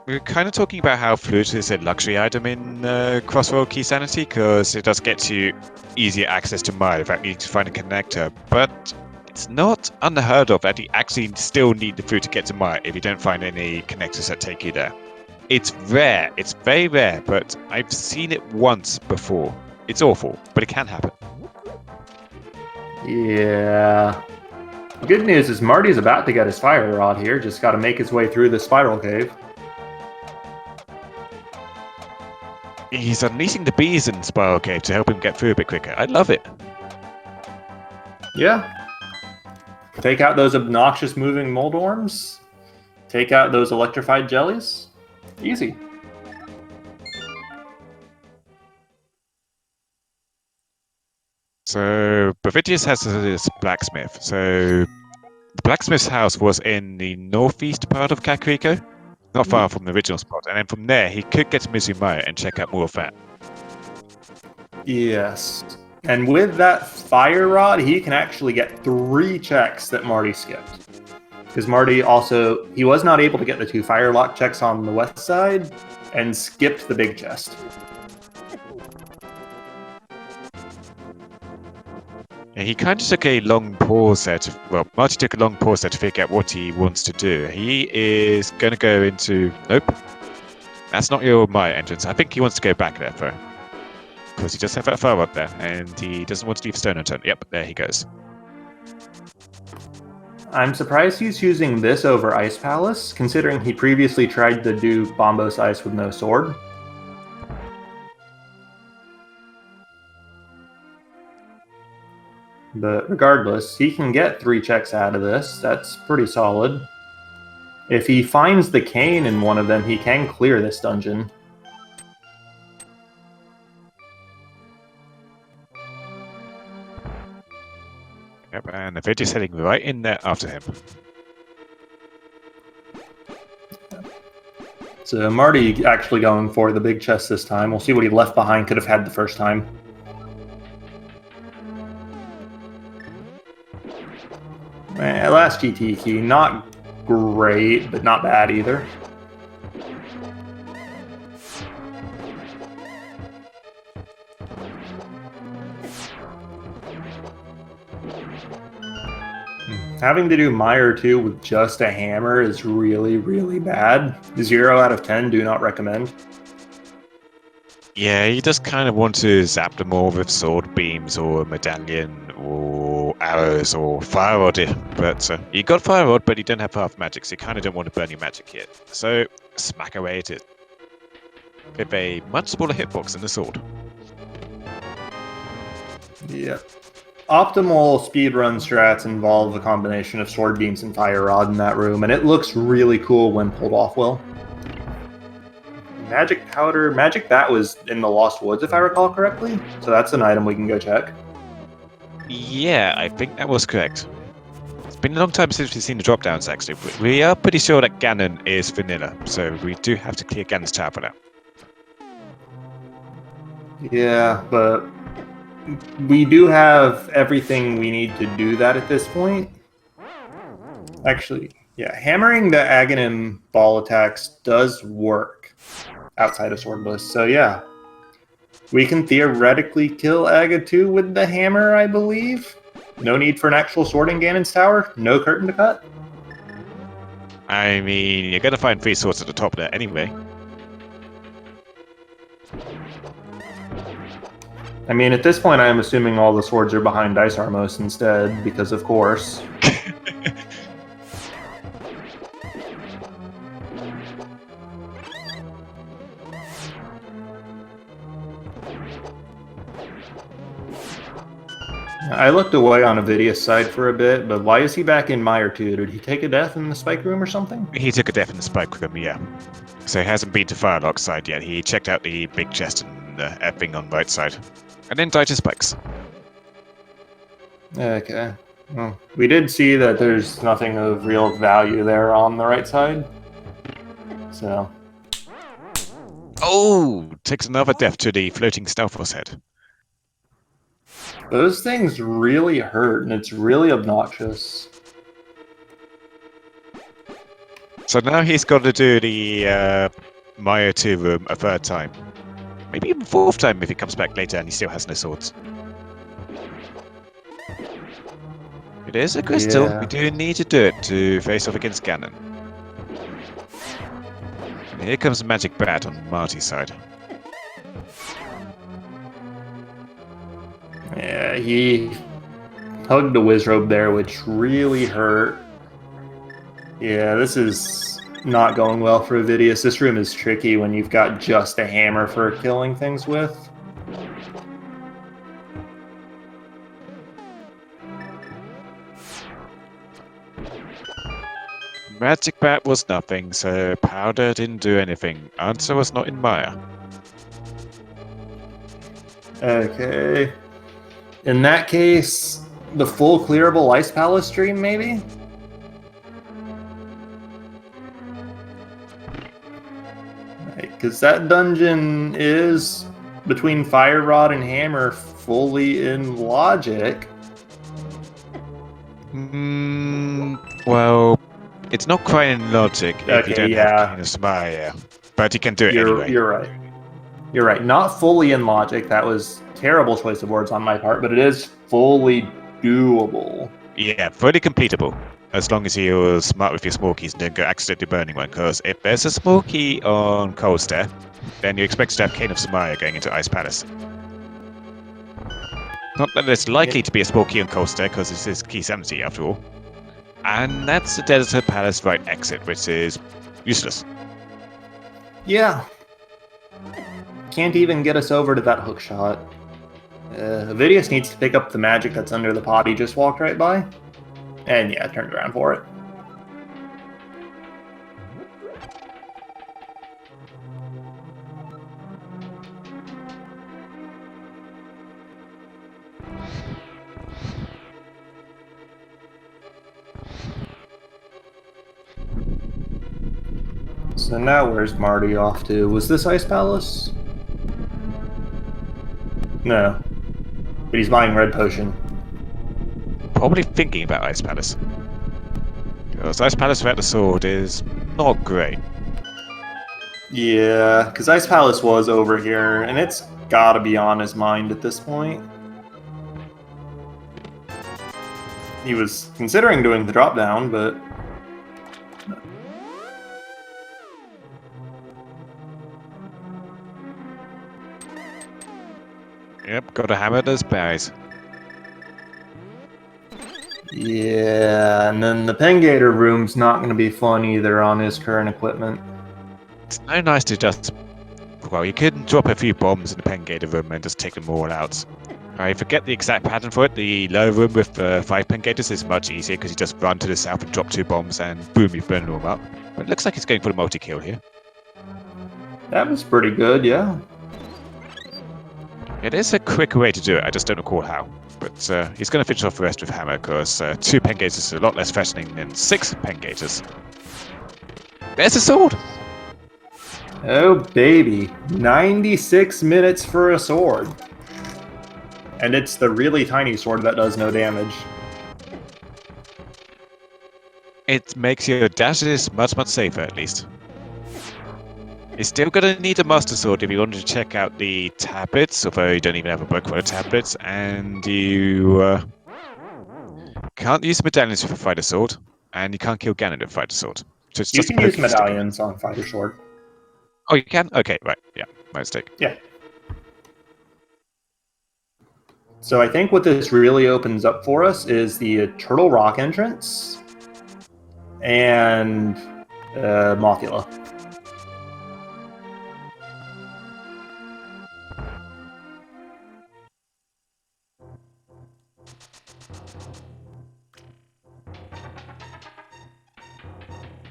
We were kind of talking about how flute is a luxury item in Crossroad Key Sanity because it does get you easier access to Mire without needing to find a connector, but it's not unheard of that you actually still need the flute to get to Mire if you don't find any connectors that take you there. It's rare, it's very rare, but I've seen it once before. It's awful, but it can happen. Yeah. The good news is Marty's about to get his fire rod here, just gotta make his way through the spiral cave. He's unleashing the bees in Spiral Cave to help him get through a bit quicker. I love it. Yeah. Take out those obnoxious moving mold worms. Take out those electrified jellies. Easy. So, Ovidius has this blacksmith. So, the blacksmith's house was in the northeast part of Kakariko, not far from the original spot. And then from there, he could get to Misery Mire and check out more of that. Yes. And with that fire rod, he can actually get 3 checks that Marty skipped. Because Marty also, he was not able to get the 2 firelock checks on the west side and skipped the big chest. And he kind of took a long pause there Marty took a long pause there to figure out what he wants to do. He is going to go into... Nope. That's not your Mire entrance. I think he wants to go back there for... Because he does have that fire up there, and he doesn't want to leave stone unturned. Yep, there he goes. I'm surprised he's using this over Ice Palace, considering he previously tried to do Bombos Ice with no sword. But regardless, he can get 3 checks out of this. That's pretty solid. If he finds the cane in one of them, he can clear this dungeon. Yep, and the Ovidius heading right in there after him. So Marty actually going for the big chest this time. We'll see what he left behind could have had the first time. Last GT key, not great, but not bad either. Having to do Mire 2 with just a hammer is really, really bad. 0 out of 10, do not recommend. Yeah, you just kind of want to zap them all with sword beams or medallion or arrows or fire rod. But you got fire rod, but you don't have half magic, so you kind of don't want to burn your magic yet. So smack away at it with a much smaller hitbox than the sword. Yeah. Optimal speedrun strats involve a combination of sword beams and fire rod in that room, and it looks really cool when pulled off well. Magic powder, magic bat was in the Lost Woods, if I recall correctly. So that's an item we can go check. Yeah, I think that was correct. It's been a long time since we've seen the drop downs, actually. We are pretty sure that Ganon is vanilla, so we do have to clear Ganon's tower for now. Yeah, but we do have everything we need to do that at this point. Actually, yeah, hammering the Aghanim ball attacks does work outside of Swordless. So yeah, we can theoretically kill Aga 2 with the hammer, I believe. No need for an actual sword in Ganon's tower. No curtain to cut. I mean, you're gonna find 3 swords at the top there anyway. I mean, at this point, I am assuming all the swords are behind Dice Armos instead, because of course. I looked away on Ovidius' side for a bit, but why is he back in Mire 2? Did he take a death in the spike room or something? He took a death in the spike room, yeah. So he hasn't been to Firelock's side yet. He checked out the big chest and the effing on right side. And then died to spikes. Okay. Well, we did see that there's nothing of real value there on the right side. So. Oh! Takes another death to the floating Stalfos head. Those things really hurt, and it's really obnoxious. So now he's got to do the Maya 2 room a 3rd time. Maybe even 4th time if he comes back later and he still has no swords. It is a crystal. Yeah. We do need to do it to face off against Ganon. And here comes the magic bat on Marty's side. Yeah, he hugged the Wizrobe there, which really hurt. Yeah, this is not going well for Ovidius. This room is tricky when you've got just a hammer for killing things with. Magic bat was nothing, so powder didn't do anything. Answer was not in Maya. Okay. In that case, the full clearable Ice Palace stream, maybe? Because that dungeon is between Fire Rod and Hammer fully in logic. Well, it's not quite in logic if you Okay, don't have Canis Maya, but you can do it anyway. You're right. You're right. Not fully in logic. That was terrible choice of words on my part, but it is fully doable. Yeah, fully completable. As long as you're smart with your smokies and don't go accidentally burning one, because if there's a smoky on Cold Stare, then you're expected to have Cane of Samaya going into Ice Palace. Not that it's likely to be a smoky on Cold Stare, because this is Key 70 after all. And that's the Desert Palace right exit, which is useless. Yeah. Can't even get us over to that hook shot. Ovidius needs to pick up the magic that's under the pot he just walked right by. And yeah, turned around for it. So now where's Marty off to? Was this Ice Palace? No. But he's buying Red Potion. Probably thinking about Ice Palace. Because Ice Palace without the sword is not great. Yeah, because Ice Palace was over here, and it's gotta be on his mind at this point. He was considering doing the drop down, but... Yep, got to hammer those berries. Yeah, and then the Pengator room's not going to be fun either on his current equipment. It's no nice to just... Well, you could drop a few bombs in the Pengator room and just take them all out. I forget the exact pattern for it. The low room with 5 Pengators is much easier because you just run to the south and drop 2 bombs and boom, you've burned them all up. But it looks like he's going for the multi-kill here. That was pretty good, yeah. It is a quick way to do it, I just don't recall how. But he's going to finish off the rest with Hammer, because 2 Pengators is a lot less threatening than 6 Pengators. There's a sword! Oh, baby. 96 minutes for a sword. And it's the really tiny sword that does no damage. It makes your dashes much safer, at least. You're still gonna need a Master Sword if you want to check out the tablets, although you don't even have a book for the tablets, and you can't use medallions for Fighter Sword, and you can't kill Ganon with Fighter Sword. So it's You just can a use poking stick. medallions on Fighter Sword. Oh, you can? Okay, right. Yeah, my mistake. Yeah. So I think what this really opens up for us is the Turtle Rock entrance and Mothula.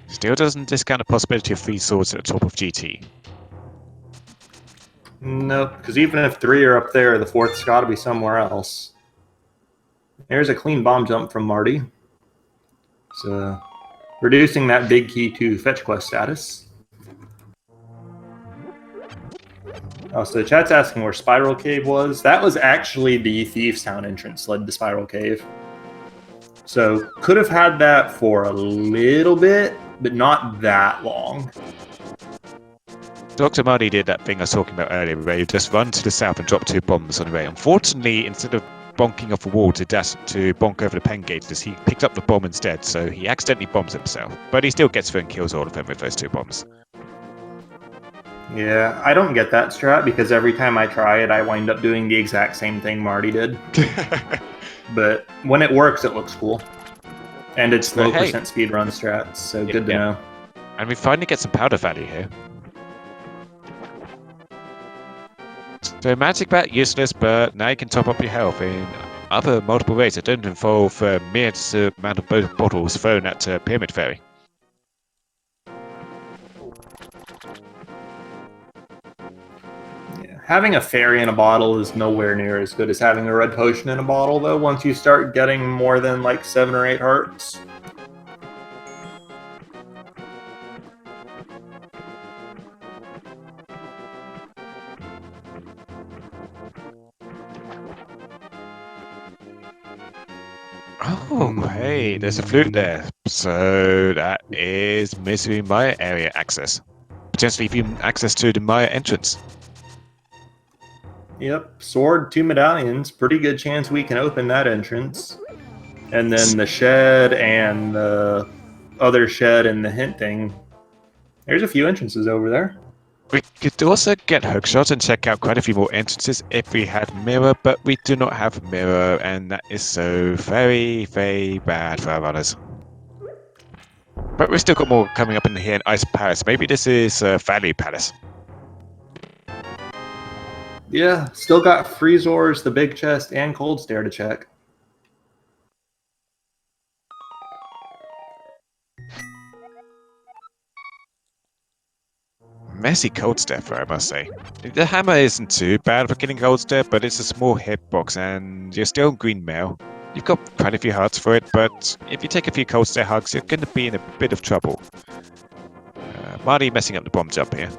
Still doesn't discount the possibility of 3 swords at the top of GT. Nope, because even if 3 are up there, the 4th's got to be somewhere else. There's a clean bomb jump from Marty. So, reducing that big key to fetch quest status. Oh, so the chat's asking where Spiral Cave was. That was actually the Thieves Town entrance led to Spiral Cave. So, could have had that for a little bit, but not that long. Dr. Marty did that thing I was talking about earlier, where you just run to the south and drop 2 bombs on the way. Unfortunately, instead of bonking off the wall to bonk over the pen gauges, he picked up the bomb instead, so he accidentally bombs himself. But he still gets through and kills all of them with those 2 bombs. Yeah, I don't get that strat because every time I try it, I wind up doing the exact same thing Marty did. But when it works, it looks cool. And it's low percent speedrun strats, so good to know. And we finally get some powder value here. So Magic Bat, useless, but now you can top up your health in other multiple ways that don't involve mere amount of both bottles thrown at Pyramid Fairy. Yeah. Having a fairy in a bottle is nowhere near as good as having a red potion in a bottle, though, once you start getting more than like 7 or 8 hearts. Oh, hey, there's a flute there. So that is Misery Maya area access. Potentially even access to the Maya entrance. Yep, sword, 2 medallions. Pretty good chance we can open that entrance. And then the shed and the other shed and the hint thing. There's a few entrances over there. We could also get hookshot and check out quite a few more entrances if we had mirror, but we do not have mirror, and that is so very, very bad for our runners. But we've still got more coming up in here in Ice Palace. Maybe this is Valley Palace. Yeah, still got Freezors, the big chest, and Cold Stare to check. Messy Cold Stare, I must say. The hammer isn't too bad for killing Cold Stare, but it's a small hitbox, and you're still green mail. You've got quite a few hearts for it, but if you take a few Cold Stare hugs, you're going to be in a bit of trouble. Marty messing up the bomb jump here.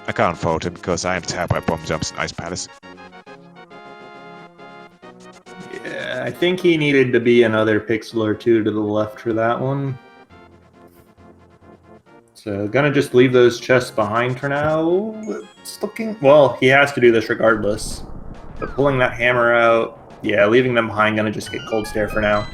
I can't fault him because I am terrible at bomb jumps in Ice Palace. Yeah, I think he needed to be another pixel or 2 to the left for that one. So, gonna just leave those chests behind for now. It's looking... Well, he has to do this regardless. But pulling that hammer out... Yeah, leaving them behind, gonna just get Cold Stare for now.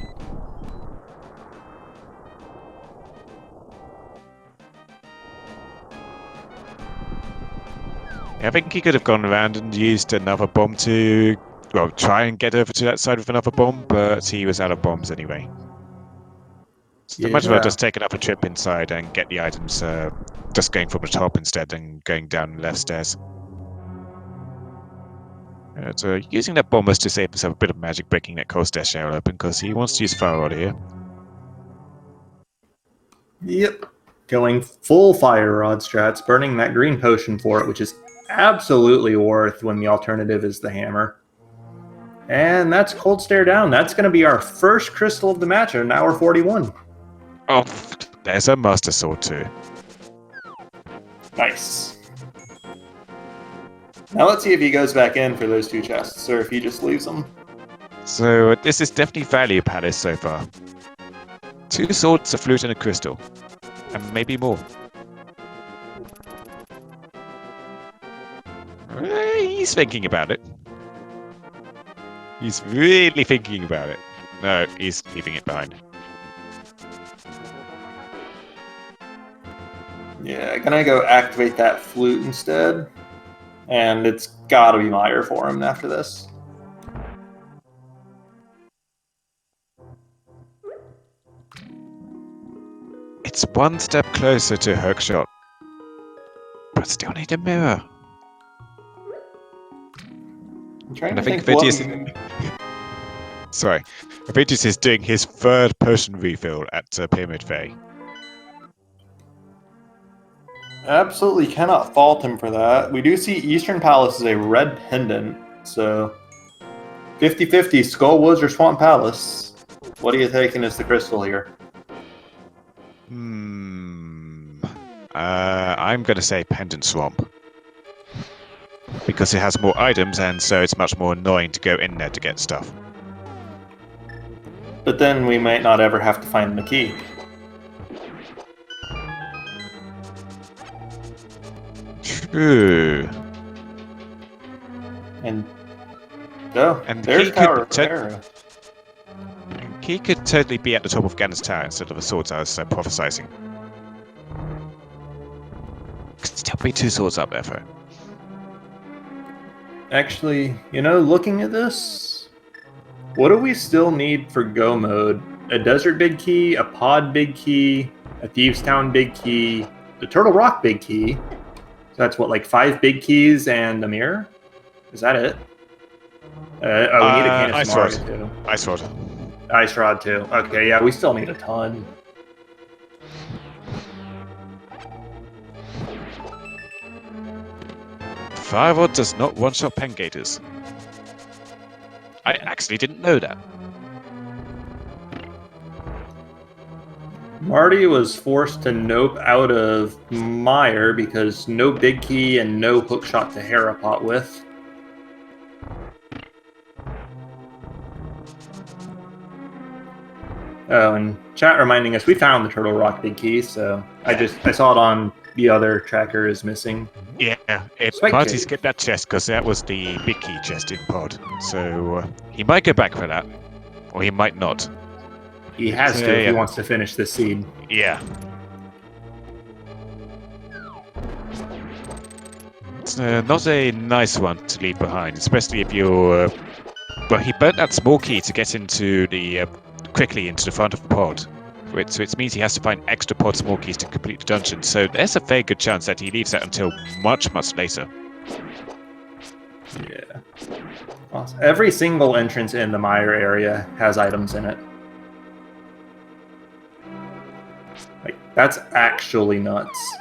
I think he could have gone around and used another bomb to... Well, try and get over to that side with another bomb, but he was out of bombs anyway. So might as well just take another trip inside and get the items just going from the top instead than going down the left stairs. So using that bomb was to save himself a bit of magic breaking that coast stair shell open because he wants to use Fire Rod here. Yep. Going full Fire Rod strats, burning that green potion for it, which is absolutely worth when the alternative is the hammer. And that's Cold Stare down. That's going to be our first crystal of the match at an hour 41. Oh, there's a Master Sword too. Nice. Now let's see if he goes back in for those 2 chests, or if he just leaves them. So this is definitely value palace so far. 2 swords, a flute, and a crystal. And maybe more. He's thinking about it. He's really thinking about it. No, he's leaving it behind. Yeah, gonna go activate that flute instead. And it's gotta be Meyer for him after this. It's 1 step closer to hookshot. But still need a mirror. I'm trying And I to think think what... Ovidius... Sorry. Ovidius is doing his 3rd potion refill at Pyramid Bay. Absolutely cannot fault him for that. We do see Eastern Palace is a red pendant, so 50-50, Skull Woods or Swamp Palace. What are you taking as the crystal here? I'm going to say Pendant Swamp. Because it has more items, and so it's much more annoying to go in there to get stuff. But then we might not ever have to find the key. True. And oh, And there's he Tower could of Pharaoh. He could totally be at the top of Ganon's tower instead of the swords I was prophesizing. Could still be 2 swords up there, though. Actually, you know, looking at this, what do we still need for go mode? A Desert Big Key, a Pod Big Key, a Thieves Town Big Key, the Turtle Rock Big Key. So that's what, like 5 big keys and a mirror? Is that it? We need a can of Ice Rod. too. Ice Rod. Ice Rod too. Okay, yeah, we still need a ton. Firewall does not one-shot pen gators. I actually didn't know that. Marty was forced to nope out of Meyer because no big key and no hookshot to Harapot with. Oh, and chat reminding us we found the Turtle Rock big key, so I saw it on the other tracker is missing. Yeah, Marty skipped that chest because that was the big key chest in pod. So he might go back for that, or he might not. He has to if he wants to finish this seed. Yeah. It's not a nice one to leave behind, especially if you're... well, he burnt that small key to get into the... quickly into the front of the pod. So it means he has to find extra pod small keys to complete the dungeon. So there's a very good chance that he leaves that until much, much later. Yeah. Awesome. Every single entrance in the Meyer area has items in it. Like, that's actually nuts.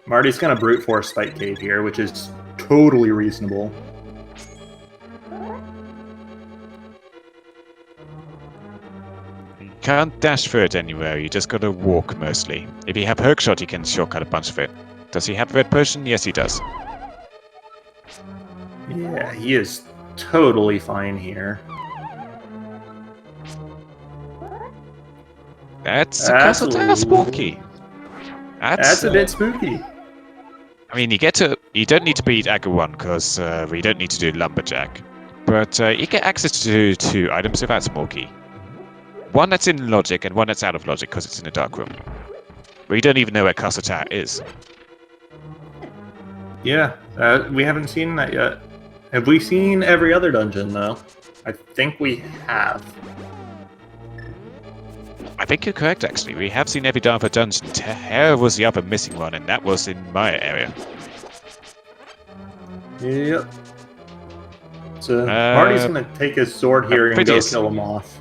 Marty's gonna brute force Spike Cave here, which is totally reasonable. You can't dash through it anywhere, you just gotta walk mostly. If you have hookshot, you can shortcut a bunch of it. Does he have red potion? Yes, he does. Yeah, he is totally fine here. That's a castle tower spooky. That's a bit spooky. I mean, you don't need to beat Agger 1 because we don't need to do Lumberjack. But you get access to 2 items without small key. One that's in logic and one that's out of logic because it's in a dark room. We don't even know where Castle Tower is. Yeah, we haven't seen that yet. Have we seen every other dungeon, though? I think we have. I think you're correct, actually. We have seen every Dartha dungeon. Terra was the other missing one, and that was in my area. Yep. So Marty's going to take his sword here and go kill him off.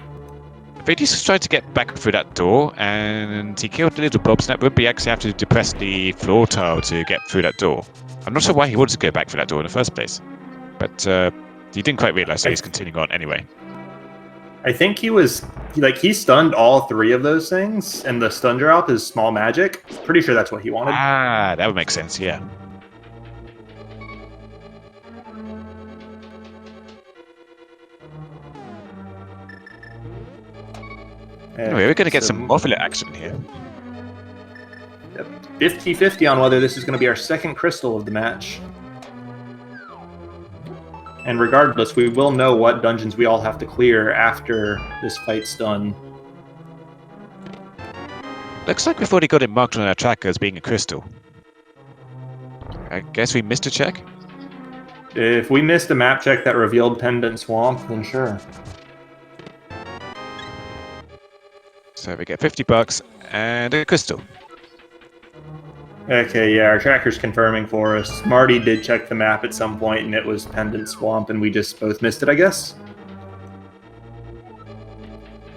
Ovidius was trying to get back through that door, and he killed the little blobs in that room, but you actually have to depress the floor tile to get through that door. I'm not sure why he wanted to go back through that door in the first place, but he didn't quite realise that he's continuing on anyway. I think he stunned all 3 of those things, and the stun drop is small magic. Pretty sure that's what he wanted. Ah, that would make sense, yeah. Anyway, we're going to get some Morphulet action here. 50-50 on whether this is going to be our second crystal of the match. And regardless, we will know what dungeons we all have to clear after this fight's done. Looks like we've already got it marked on our tracker as being a crystal. I guess we missed a check? If we missed a map check that revealed Pendant Swamp, then sure. So we get $50 and a crystal. Okay, yeah, our tracker's confirming for us. Marty did check the map at some point, and it was Pendant Swamp, and we just both missed it, I guess.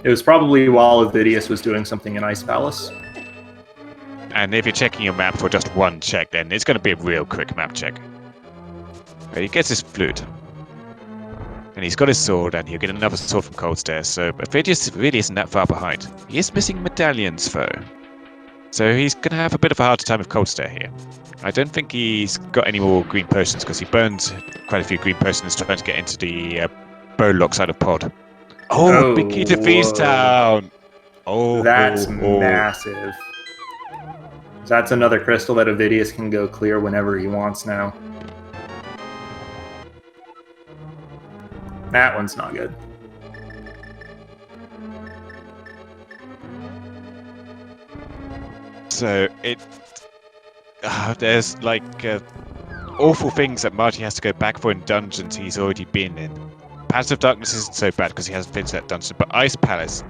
It was probably while Ovidius was doing something in Ice Palace. And if you're checking your map for just one check, then it's going to be a real quick map check. But he gets his flute. And he's got his sword, and he'll get another sword from Cold Stare, so Ovidius really isn't that far behind. He is missing medallions, though. So he's going to have a bit of a harder time with Cold Stare here. I don't think he's got any more green potions, because he burned quite a few green potions trying to get into the Bowlock side of Pod. Oh, big key to Feast Town! Oh, that's massive. That's another crystal that Ovidius can go clear whenever he wants now. That one's not good. So there's like awful things that Marty has to go back for in dungeons he's already been in. Palace of Darkness isn't so bad because he hasn't finished that dungeon, but Ice Palace,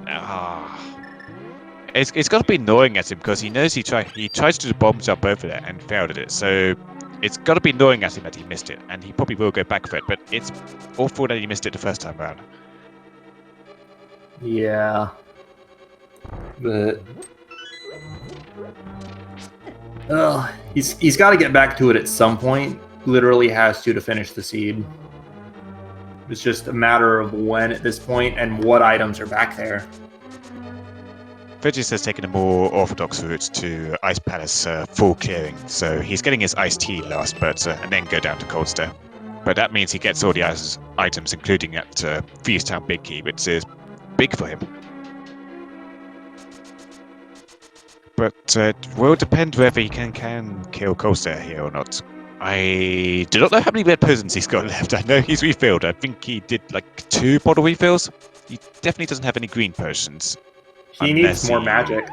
it's got to be annoying at him because he knows he tried to do the bomb jump over there and failed at it. So it's got to be annoying at him that he missed it, and he probably will go back for it. But it's awful that he missed it the first time around. Yeah, but he's got to get back to it at some point. Literally has to finish the seed. It's just a matter of when at this point and what items are back there. Ovidius has taken a more orthodox route to Ice Palace full clearing, so he's getting his iced tea last, and then go down to Cold Stare. But that means he gets all the items, including that Feast Town Big Key, which is big for him. But it will depend whether he can kill Cold Stare here or not. I do not know how many red potions he's got left. I know he's refilled. I think he did like 2 bottle refills. He definitely doesn't have any green potions. He needs more magic.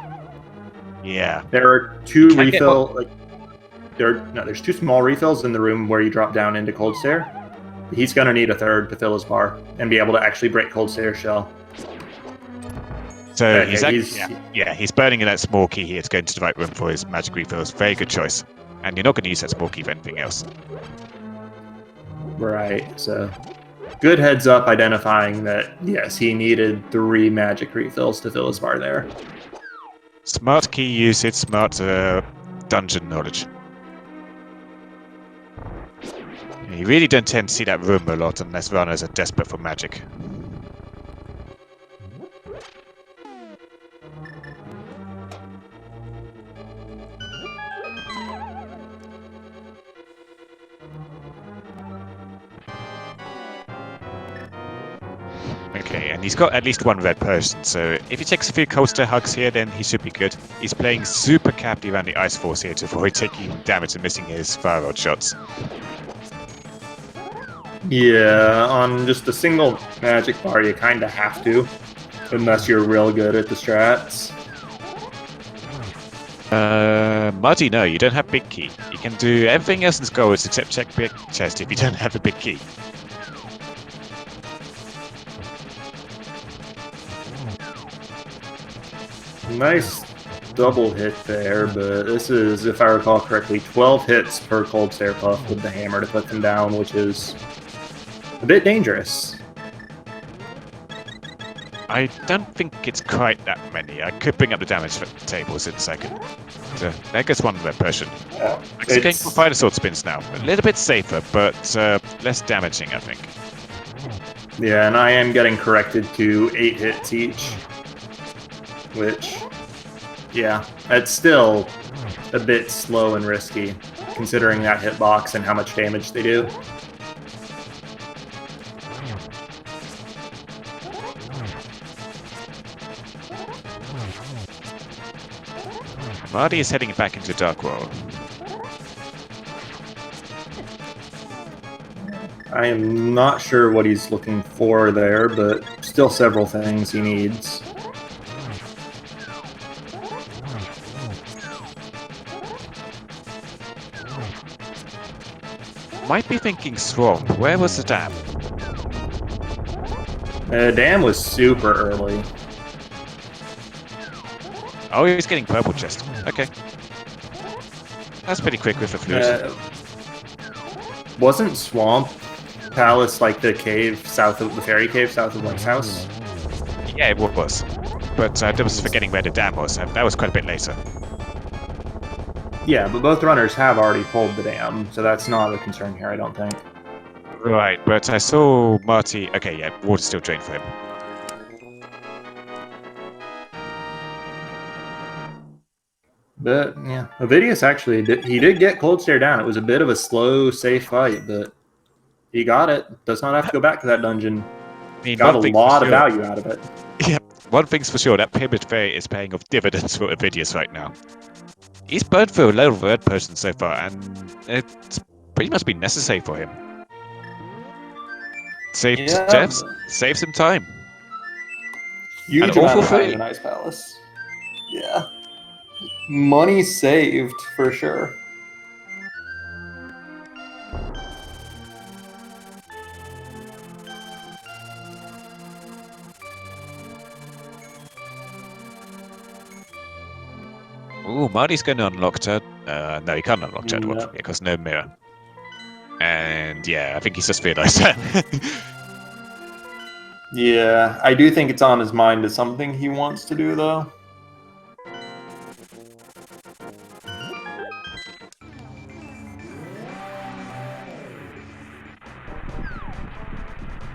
Yeah. There are 2 there's 2 small refills in the room where you drop down into Cold Stare. He's gonna need a 3rd to fill his bar and be able to actually break Cold Stare's shell. So he's burning in that small key here to go into the right room for his magic refills. Very good choice. And you're not going to use that small key for anything else. Right, so good heads up identifying that, yes, he needed 3 magic refills to fill his bar there. Smart key usage, smart dungeon knowledge. You really don't tend to see that room a lot unless runners are desperate for magic. Okay, and he's got at least 1 red potion, so if he takes a few Cold Stare hugs here, then he should be good. He's playing super carefully around the Ice Force here to avoid taking damage and missing his fire rod shots. Yeah, on just a single magic bar, you kind of have to, unless you're real good at the strats. Muddy, no, you don't have big key. You can do everything else in Scrolls except check big chest if you don't have the big key. Nice double hit there, but this is, if I recall correctly, 12 hits per Cold Stare Puff with the hammer to put them down, which is a bit dangerous. I don't think it's quite that many. I could bring up the damage tables in a second. So there goes 1 red potion. It's going for Fire Sword spins now. A little bit safer, but less damaging, I think. Yeah, and I am getting corrected to 8 hits each. Which, yeah, that's still a bit slow and risky, considering that hitbox and how much damage they do. Marty is heading back into Dark World. I am not sure what he's looking for there, but still several things he needs. Might be thinking Swamp. Where was the dam? Dam was super early. Oh, he's getting purple chest. Okay. That's pretty quick with the flute. Wasn't Swamp Palace like the cave south of the fairy cave south of Link's house? Yeah, it was. But I was forgetting where the dam was. That was quite a bit later. Yeah, but both runners have already pulled the dam, so that's not a concern here, I don't think. Right, but I saw Marty... Okay, yeah, water's still drained for him. But, yeah, Ovidius actually did get Cold Stare down. It was a bit of a slow, safe fight, but he got it. Does not have to go back to that dungeon. I mean, Got a lot of value out of it. Yep, one thing's for sure, that Pyramid Fairy is paying off dividends for Ovidius right now. He's burned through a level third person so far, and it's pretty much been necessary for him. Saved Jeffs, save some time. Huge amount of value in Ice Palace. Yeah. Money saved, for sure. Ooh, Marty's going to unlock Turd. No, he can't unlock Turd Watch because no mirror. And yeah, I think he's just realized that. Yeah, I do think it's on his mind as something he wants to do, though.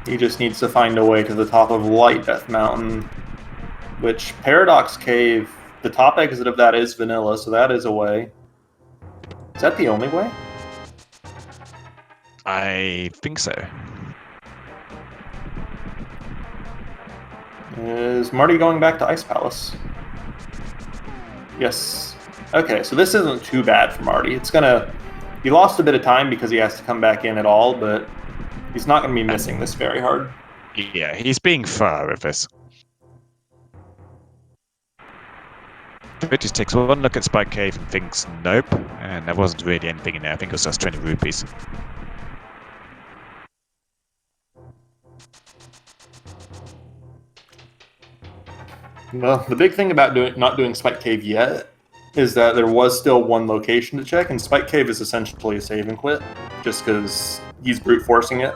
He just needs to find a way to the top of Light Death Mountain, which Paradox Cave, the top exit of that is vanilla, so that is a way. Is that the only way? I think so. Is Marty going back to Ice Palace? Yes. Okay, so this isn't too bad for Marty. It's gonna... He lost a bit of time because he has to come back in at all, but he's not going to be missing this very hard. Yeah, he's being fair with this. It just takes one look at Spike Cave and thinks, nope. And there wasn't really anything in there. I think it was just 20 rupees. Well, the big thing about not doing Spike Cave yet is that there was still one location to check, and Spike Cave is essentially a save and quit, just because he's brute forcing it.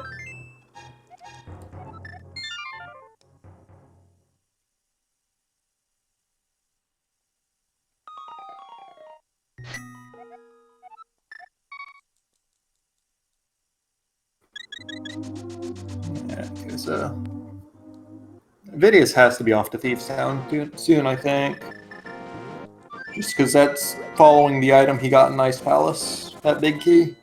Yeah, because Ovidius has to be off to Thieves Town soon, I think. Just because that's following the item he got in Ice Palace, that big key.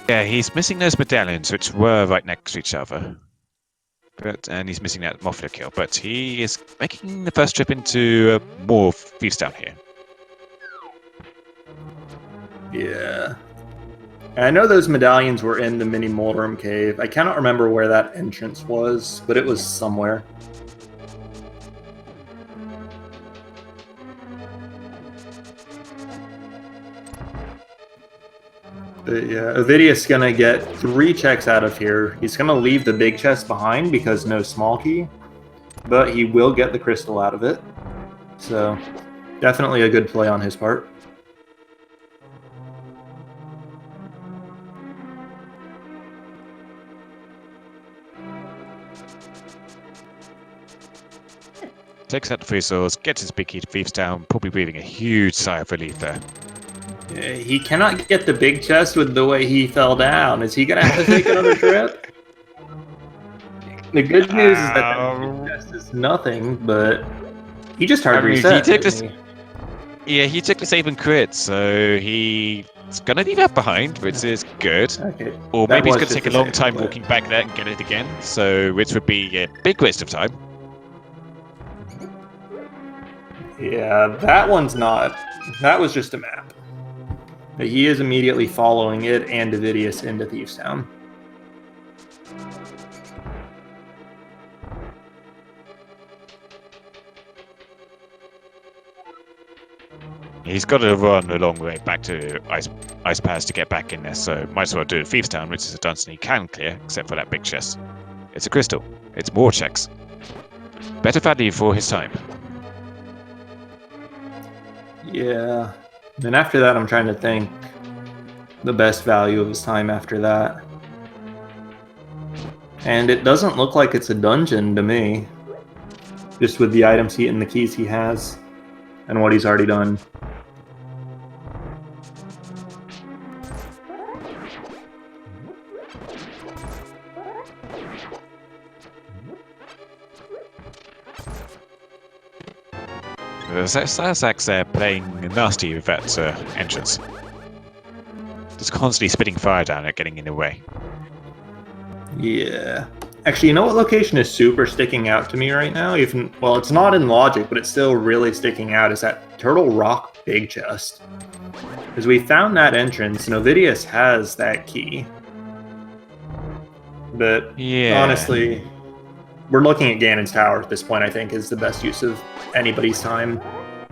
Yeah, he's missing those medallions, which were right next to each other. And he's missing that Mothra kill, but he is making the first trip into more Thieves Town here. Yeah. And I know those medallions were in the mini Moldrum Cave. I cannot remember where that entrance was, but it was somewhere. But yeah, Ovidius gonna get 3 checks out of here. He's gonna leave the big chest behind because no small key, but he will get the crystal out of it. So definitely a good play on his part. Takes out the 3 souls, gets his big key to Thieves Town, probably breathing a huge sigh of relief there. He cannot get the big chest with the way he fell down. Is he gonna have to take another trip? The good news is that the big chest is nothing, but he just hard reset. He took this. Yeah, he took the save and crit, so he's gonna leave that behind, which is good. Okay. Or maybe he's gonna take a long time walking back there and get it again, so which would be a big waste of time. Yeah, that one's not. That was just a map. But he is immediately following it and Ovidius into Thieves Town. He's got to run a long way back to Ice Pass to get back in there, so might as well do Thieves Town, which is a dungeon he can clear, except for that big chest. It's a crystal. It's more checks. Better value for his time. Yeah. And after that, I'm trying to think the best value of his time after that. And it doesn't look like it's a dungeon to me. Just with the items and the keys he has and what he's already done. Sazak's playing nasty with that entrance. Just constantly spitting fire down it, getting in the way. Yeah. Actually, you know what location is super sticking out to me right now? Even well, it's not in logic, but it's still really sticking out, is that Turtle Rock big chest. Because we found that entrance, and Ovidius has that key. But yeah, honestly, we're looking at Ganon's Tower at this point, I think, is the best use of anybody's time.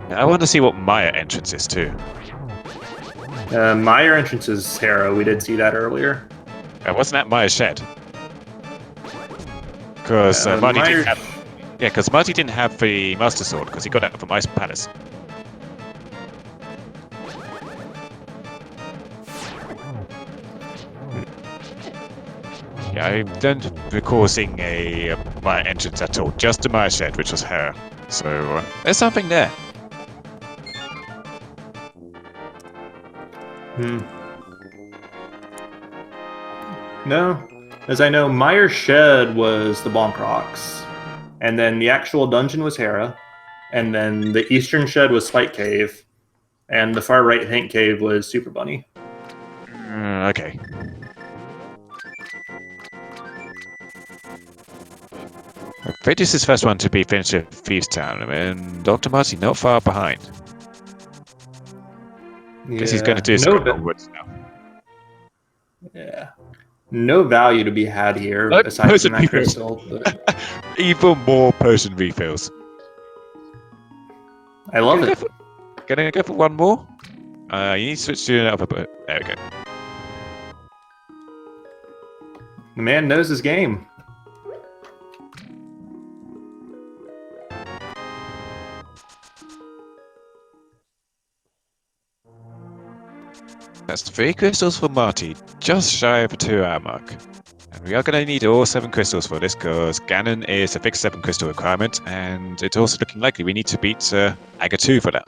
I want to see what Maya entrance is too. Maya entrance is Hera. We did see that earlier. Wasn't that Maya's shed? Because Marty didn't have. Yeah, because Marty didn't have the Master Sword because he got that from Ice Palace. Yeah, I don't recall seeing a Maya entrance at all. Just a Maya shed, which was Hera. So there's something there. No. As I know, Meyer's Shed was the Bonk Rocks. And then the actual dungeon was Hera. And then the Eastern Shed was Spike Cave. And the far right Hank Cave was Super Bunny. Okay. This is the first one to be finished at Thieves Town, and Dr. Marty not far behind. Guess he's going to do some onwards now. Yeah. No value to be had here, Like aside from that crystal. But... Even more potion refills. I love it. Gonna go for one more? You need to switch to another. There we go. The man knows his game. That's 3 crystals for Marty, just shy of the 2-hour mark. And we are going to need all 7 crystals for this, because Ganon is a fixed 7 crystal requirement, and it's also looking likely we need to beat Aga 2 for that.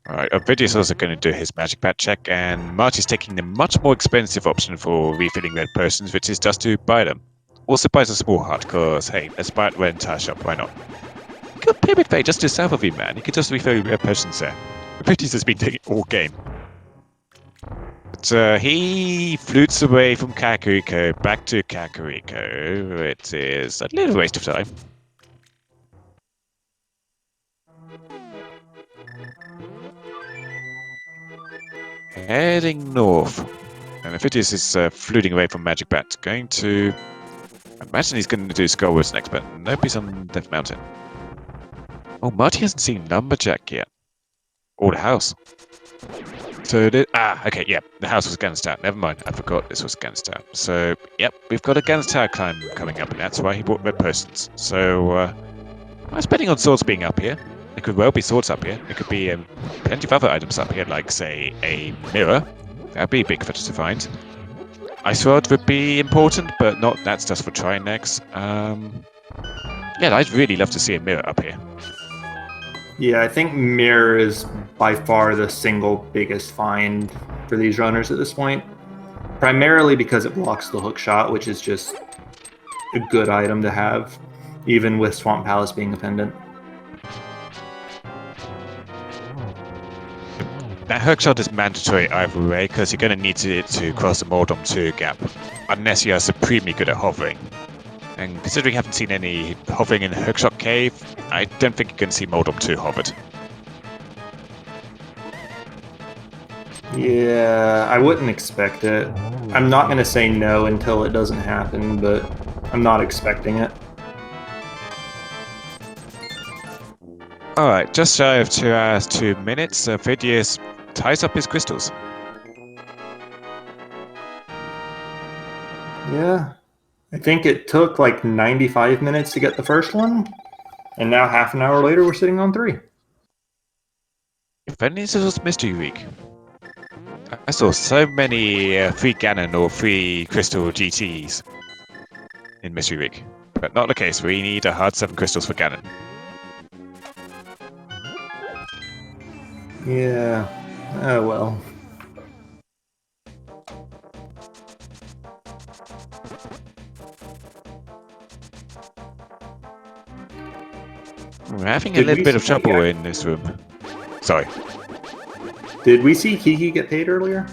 Alright, Ovidius is also going to do his magic bat check, and Marty's taking the much more expensive option for refilling red potions, which is just to buy them. Also buys a small heart, because hey, let's buy it red entire shop, why not? You could Pyramid Bay just to the south of you, man. You could just refill red potions there. Ovidius has been taking all game. But he flutes away from Kakariko back to Kakariko. It is a little waste of time. Heading north. And Ovidius is fluting away from Magic Bat. Going to... I imagine he's going to do Skullwoods next, but nobody's on Death Mountain. Oh, Marty hasn't seen Lumberjack yet. Or the house. So, okay, yeah, the house was Ganon's Tower. Never mind, I forgot this was Ganon's Tower. So, yep, we've got a Ganon's Tower climb coming up, and that's why he bought red potions. So, I was betting on swords being up here. It could well be swords up here. It could be plenty of other items up here, like, say, a mirror. That'd be a big fetch to find. Ice Rod would be important, but not that's just for trying next. Yeah, I'd really love to see a mirror up here. Yeah, I think mirror is by far the single biggest find for these runners at this point. Primarily because it blocks the hook shot, which is just a good item to have, even with Swamp Palace being a pendant. That hook shot is mandatory either way, because you're going to need it to cross the Mordom 2 gap, unless you are supremely good at hovering. And considering you haven't seen any hovering in the hookshot cave, I don't think you're going to see Mordom 2 hovered. Yeah, I wouldn't expect it. I'm not going to say no until it doesn't happen, but I'm not expecting it. Alright, just shy of 2 hours, 2 minutes, Ovidius ties up his crystals. Yeah, I think it took like 95 minutes to get the first one, and now half an hour later we're sitting on 3. If only this was Mystery Week. I saw so many free Ganon or free Crystal GTs in Mystery Week, but not the case. We need a hard 7 crystals for Ganon. Yeah, oh well. We're having a Did little we bit of see trouble that? in this room. Sorry. Did we see Kiki get paid earlier?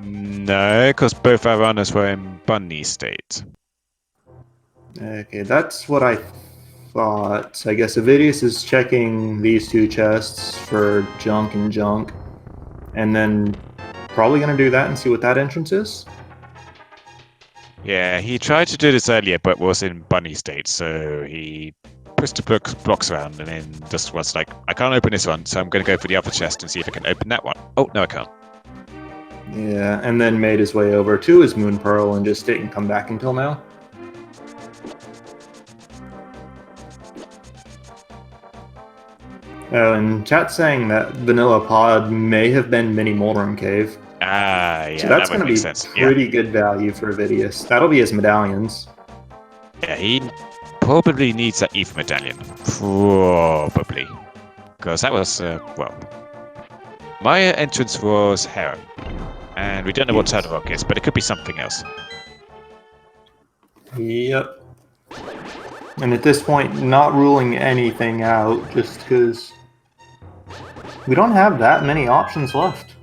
No, because both our runners were in bunny state. Okay, that's what I thought. I guess Ovidius is checking these 2 chests for junk and junk, and then probably going to do that and see what that entrance is. Yeah, he tried to do this earlier, but was in bunny state, so he pushed the blocks around and then just was like, I can't open this one, so I'm going to go for the other chest and see if I can open that one. Oh, no, I can't. Yeah, and then made his way over to his Moon Pearl and just didn't come back until now. Oh, and chat's saying that Vanilla Pod may have been Mini Moldrum Cave. Ah, yeah, So that's that would going to make be sense. pretty good value for Ovidius. That'll be his medallions. Yeah, he probably needs that Ether medallion. Probably. Because that was, well, my entrance was Hera. And we don't know what Turtle is, but it could be something else. Yep. And at this point, not ruling anything out, just because we don't have that many options left.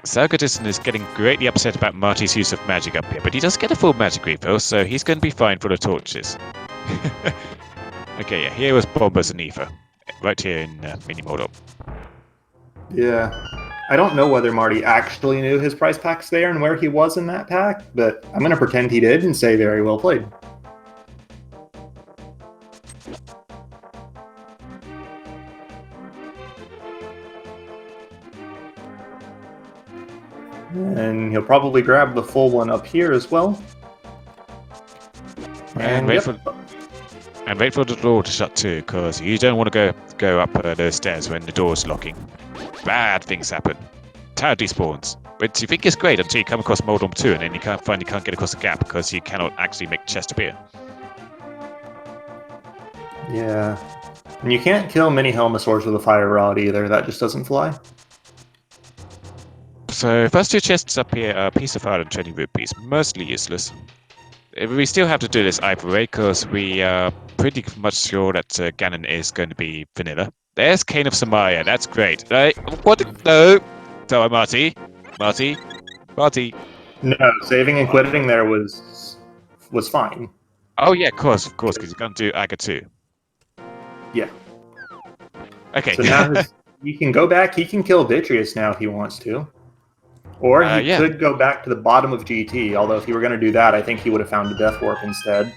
Sargadison is getting greatly upset about Marty's use of magic up here, but he does get a full magic refill, so he's going to be fine for the torches. Okay, yeah, here was Bombers and Ether. Right here in Mini Mordor. Yeah. I don't know whether Marty actually knew his price pack's there and where he was in that pack, but I'm going to pretend he did and say very well played. And he'll probably grab the full one up here as well. And wait for the door to shut too, because you don't want to go up those stairs when the door's locking. Bad things happen. Tower despawns, which you think is great until you come across Moldom 2 and then you can't get across the gap because you cannot actually make the chest appear. Yeah. And you can't kill mini Helmosaurs with a fire rod either, that just doesn't fly. So first 2 chests up here are Piece of Heart and 20 rupees, mostly useless. We still have to do this either way because we are pretty much sure that Ganon is going to be vanilla. There's Cane of Samaya, that's great. What? No! Sorry, Marty. Marty. No, saving and quitting there was fine. Oh yeah, of course, because you're going to do Aga 2. Yeah. Okay. So now he can go back, he can kill Vitreous now if he wants to. Or he could go back to the bottom of GT, although if he were going to do that, I think he would have found a Death Warp instead.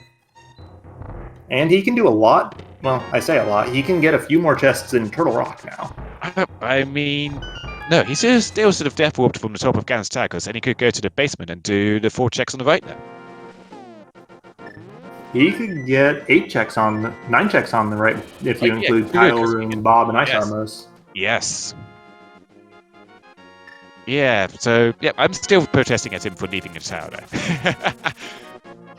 And he can do a lot. Well, I say a lot. He can get a few more chests in Turtle Rock now. I mean, no, he's still sort of Death Warped from the top of Ganon's Tower, because then he could go to the basement and do the 4 checks on the right now. He could get 9 checks on the right if you include Tile Room, Bob, and Ice Armos. Yes. Yeah, so, yeah, I'm still protesting at him for leaving a tower there.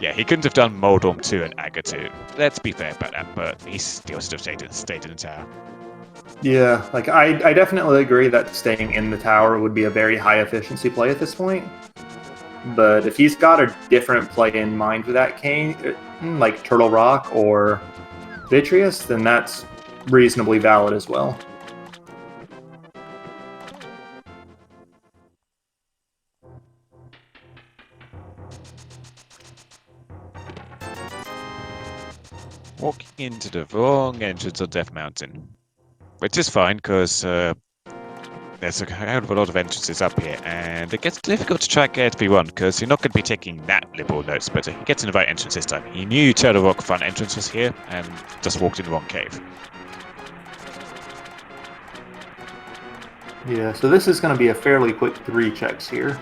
Yeah, he couldn't have done Moldorm 2 and Aga 2. Let's be fair about that, but he still should have stayed in the tower. Yeah, like I definitely agree that staying in the tower would be a very high efficiency play at this point. But if he's got a different play in mind for that cane, like Turtle Rock or Vitreous, then that's reasonably valid as well. Walking into the wrong entrance of Death Mountain. Which is fine, because there's a hell of a lot of entrances up here, and it gets difficult to track everyone, because you're not going to be taking that liberal notes, but he gets in the right entrance this time. He knew Turtle Rock front entrance was here, and just walked in the wrong cave. Yeah, so this is going to be a fairly quick 3 checks here.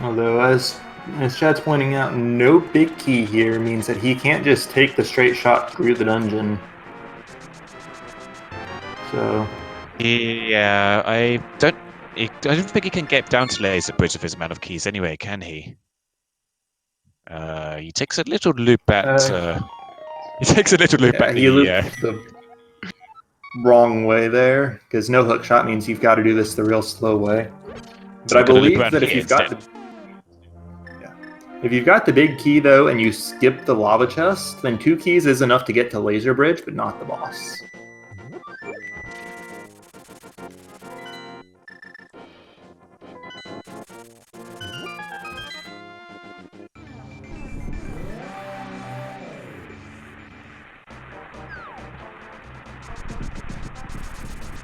Although, as Chad's pointing out, no big key here means that he can't just take the straight shot through the dungeon. So... Yeah, I don't think he can get down to Laser Bridge with his amount of keys anyway, can he? He takes a little loop at... he takes a little loop at he looped the wrong way there, because no hook shot means you've got to do this the real slow way. But so I believe that if you've got the big key, though, and you skip the lava chest, then 2 keys is enough to get to Laser Bridge, but not the boss.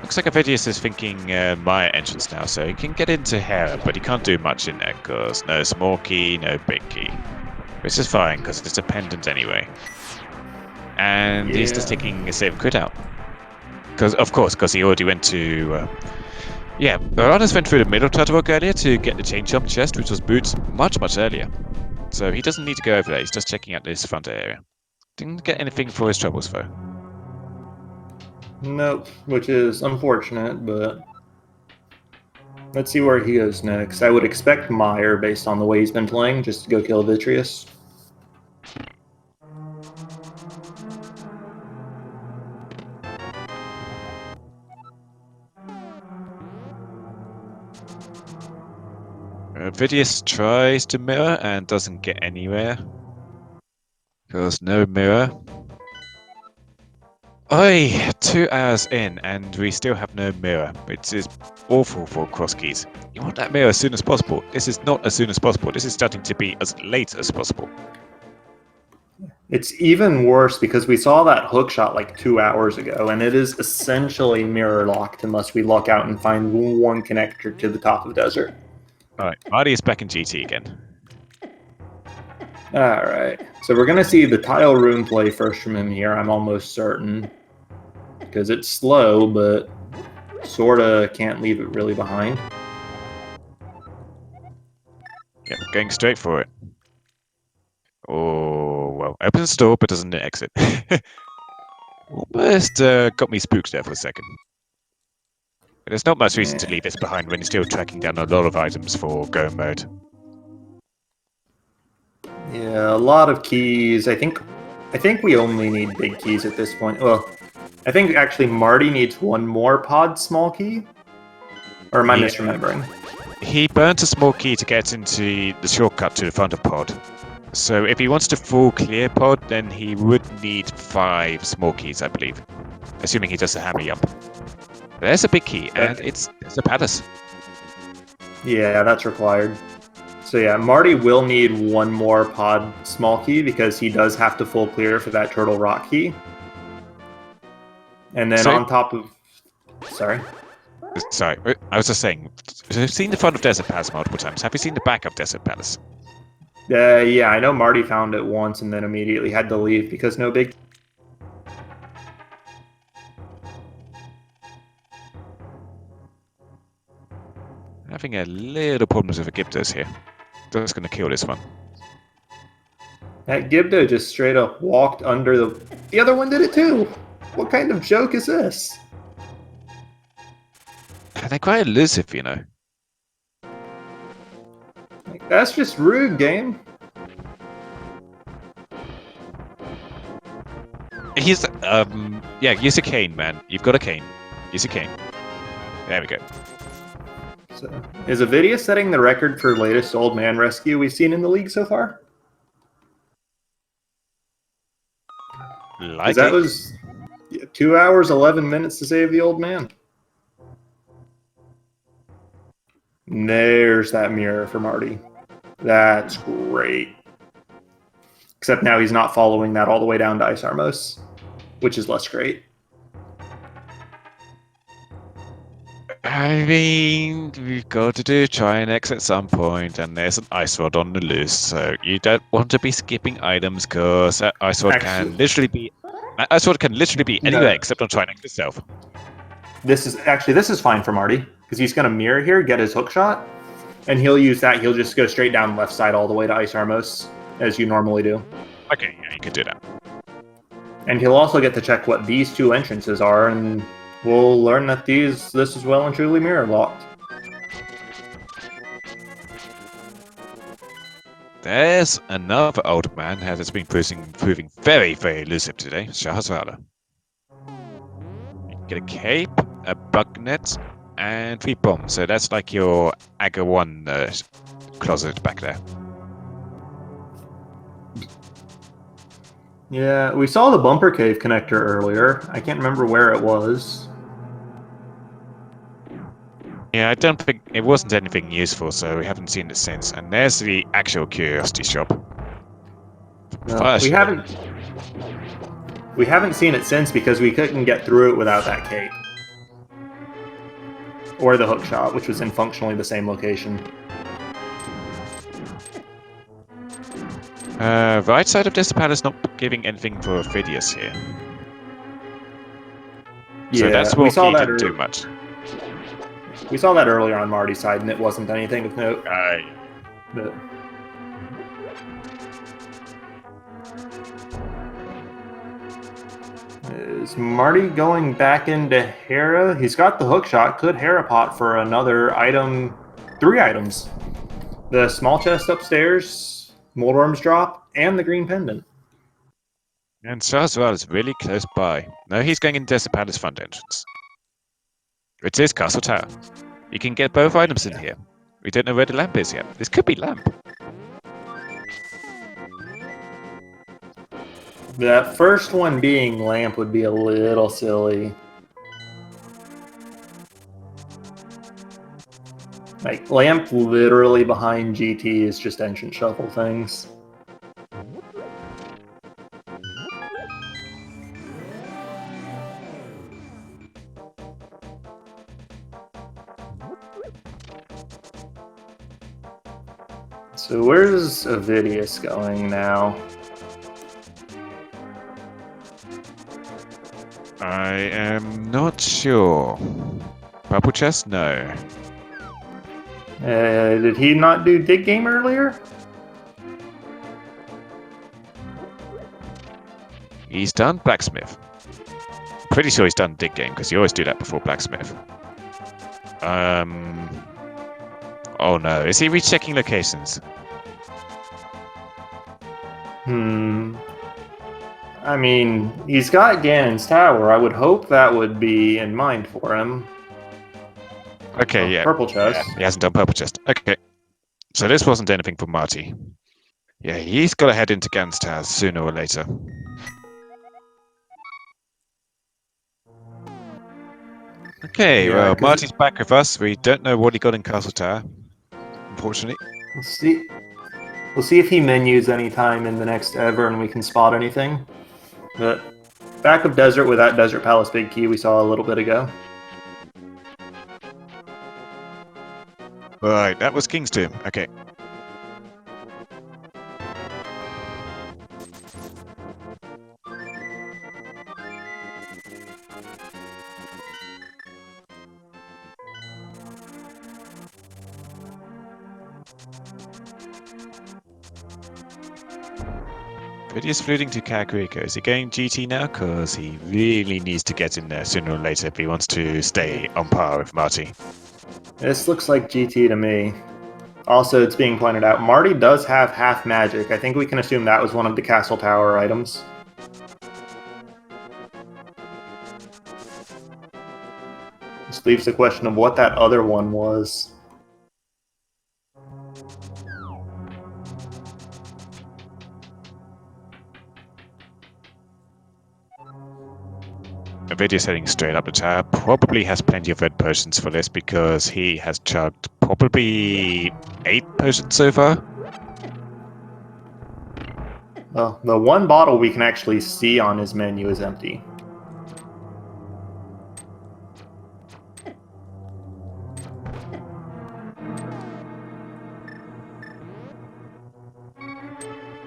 Looks like Ovidius is thinking Maya entrance now, so he can get into Hera, but he can't do much in there, because no small key, no big key. Which is fine, because it's a pendant anyway. And he's just taking a save crit out. Because he already went to... Baranus went through the middle Turtle Rock earlier to get the chain jump chest, which was boots much earlier. So he doesn't need to go over there, he's just checking out this front area. Didn't get anything for his troubles, though. Nope, which is unfortunate, but let's see where he goes next. I would expect Meyer, based on the way he's been playing, just to go kill Vitreous. Ovidius tries to mirror and doesn't get anywhere. Because no mirror. Oi! 2 hours in and we still have no mirror, which is awful for cross keys. You want that mirror as soon as possible. This is not as soon as possible. This is starting to be as late as possible. It's even worse because we saw that hook shot like 2 hours ago, and it is essentially mirror locked unless we luck out and find one connector to the top of the desert. Alright, Marty is back in GT again. Alright, so we're going to see the Tile Room play first from him here, I'm almost certain. Because it's slow, but sorta can't leave it really behind. Yep, going straight for it. Oh, well, opens the door but doesn't exit. Almost got me spooked there for a second. But there's not much reason to leave this behind when you're still tracking down a lot of items for go mode. Yeah, a lot of keys. I think we only need big keys at this point. Well, I think actually Marty needs one more pod small key. Or am I misremembering? He burnt a small key to get into the shortcut to the front of pod. So if he wants to full clear pod, then he would need 5 small keys, I believe. Assuming he does a hammer jump. There's a big key, and it's a palace. Yeah, that's required. So yeah, Marty will need one more pod small key because he does have to full clear for that Turtle Rock key. And then on top of... Sorry, I was just saying, I've seen the front of Desert Palace multiple times. Have you seen the back of Desert Palace? Yeah, I know Marty found it once and then immediately had to leave because no big... Having a little problems with the Gibdos here. Just gonna kill this one. That Gibdo just straight up walked under the... The other one did it too! What kind of joke is this? And they're quite elusive, you know. Like, that's just rude, game. He's, yeah, use a cane, man. You've got a cane. Use a cane. There we go. So, is Ovidius setting the record for latest old man rescue we've seen in the league so far? Because that was 2 hours, 11 minutes to save the old man. And there's that mirror for Marty. That's great. Except now he's not following that all the way down to Ice Armos, which is less great. I mean, we've got to do try and X at some point, and there's an ice rod on the loose, so you don't want to be skipping items because that ice rod can literally be anywhere except on Trinex itself. This is fine for Marty because he's going to mirror here, get his hook shot, and he'll use that. He'll just go straight down left side all the way to Ice Armos as you normally do. Okay, yeah, you could do that. And he'll also get to check what these two entrances are, and we'll learn that this is well and truly mirror locked. There's another old man that has been proving very, very elusive today, Shahrazada. You can get a cape, a bug net, and 3 bombs. So that's like your Aga 1 closet back there. Yeah, we saw the bumper cave connector earlier. I can't remember where it was. Yeah, I don't think it wasn't anything useful, so we haven't seen it since. And there's the actual curiosity shop. No, we haven't seen it since because we couldn't get through it without that cape. Or the hook shot, which was in functionally the same location. Right side of this pad is not giving anything for Ovidius here. Yeah, so that's what he didn't do much. We saw that earlier on Marty's side, and it wasn't anything of note. But... Is Marty going back into Hera? He's got the hook shot. Could Hera pot for another item, 3 items. The small chest upstairs, Moldworm's drop, and the green pendant. And Shahrazad is really close by. No, he's going in Desert Palace front entrance. It is Castle Tower. You can get both items in here. We don't know where the lamp is yet. This could be lamp. That first one being lamp would be a little silly. Like, lamp literally behind GT is just entrance shuffle things. So where's Ovidius going now? I am not sure. Purple chest? No. Did he not do dig game earlier? He's done blacksmith. Pretty sure he's done dig game because you always do that before blacksmith. Oh no, is he rechecking locations? I mean, he's got Ganon's tower. I would hope that would be in mind for him. Okay, yeah. Purple chest. Yeah, he hasn't done purple chest. Okay. So this wasn't anything for Marty. Yeah, he's got to head into Ganon's tower sooner or later. Okay, Yeah, well, Marty's back with us. We don't know what he got in Castle Tower, unfortunately. We'll see if he menus anytime in the next ever and we can spot anything. But back of desert with that Desert Palace big key we saw a little bit ago. Right, that was King's Tomb. Okay. Ovidius fluting to Kakariko. Is he going GT now? Because he really needs to get in there sooner or later if he wants to stay on par with Marty. This looks like GT to me. Also, it's being pointed out, Marty does have half magic. I think we can assume that was one of the castle tower items. This leaves the question of what that other one was. Ovidius heading straight up the tower. Probably has plenty of red potions for this because he has chugged probably 8 potions so far. Well, the one bottle we can actually see on his menu is empty.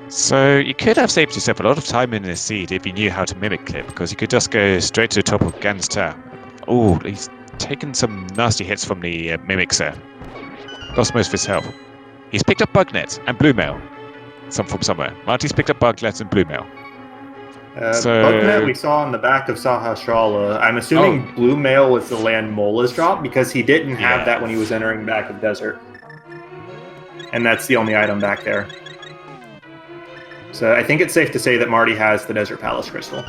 So you could have saved yourself a lot of time in this seed if you knew how to mimic clip, because you could just go straight to the top of Gan's tower. Oh, he's taken some nasty hits from the mimics there. Lost most of his health. He's picked up Bugnet and Blue Mail. From somewhere. Marty's picked up Bugnet and Blue Mail. Bugnet we saw on the back of Sahasrahla. I'm assuming Blue Mail was the land Mola's drop because he didn't have that when he was entering back of desert. And that's the only item back there. So I think it's safe to say that Marty has the Desert Palace Crystal.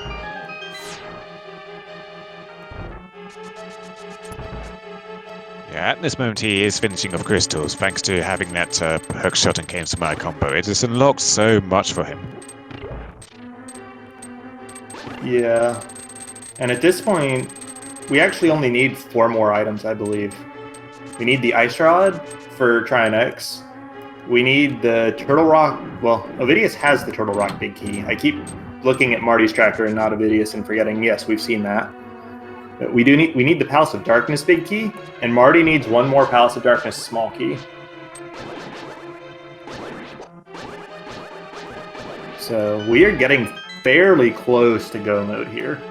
Yeah, at this moment he is finishing off crystals, thanks to having that hook shot and Cane Smile combo. It has unlocked so much for him. Yeah. And at this point, we actually only need 4 more items, I believe. We need the Ice Rod for Tryon X. We need the Turtle Rock. Well, Ovidius has the Turtle Rock Big Key. I keep looking at Marty's tracker and not Ovidius and forgetting, yes, we've seen that. But we need the Palace of Darkness Big Key, and Marty needs 1 more Palace of Darkness Small Key. So we are getting fairly close to go mode here.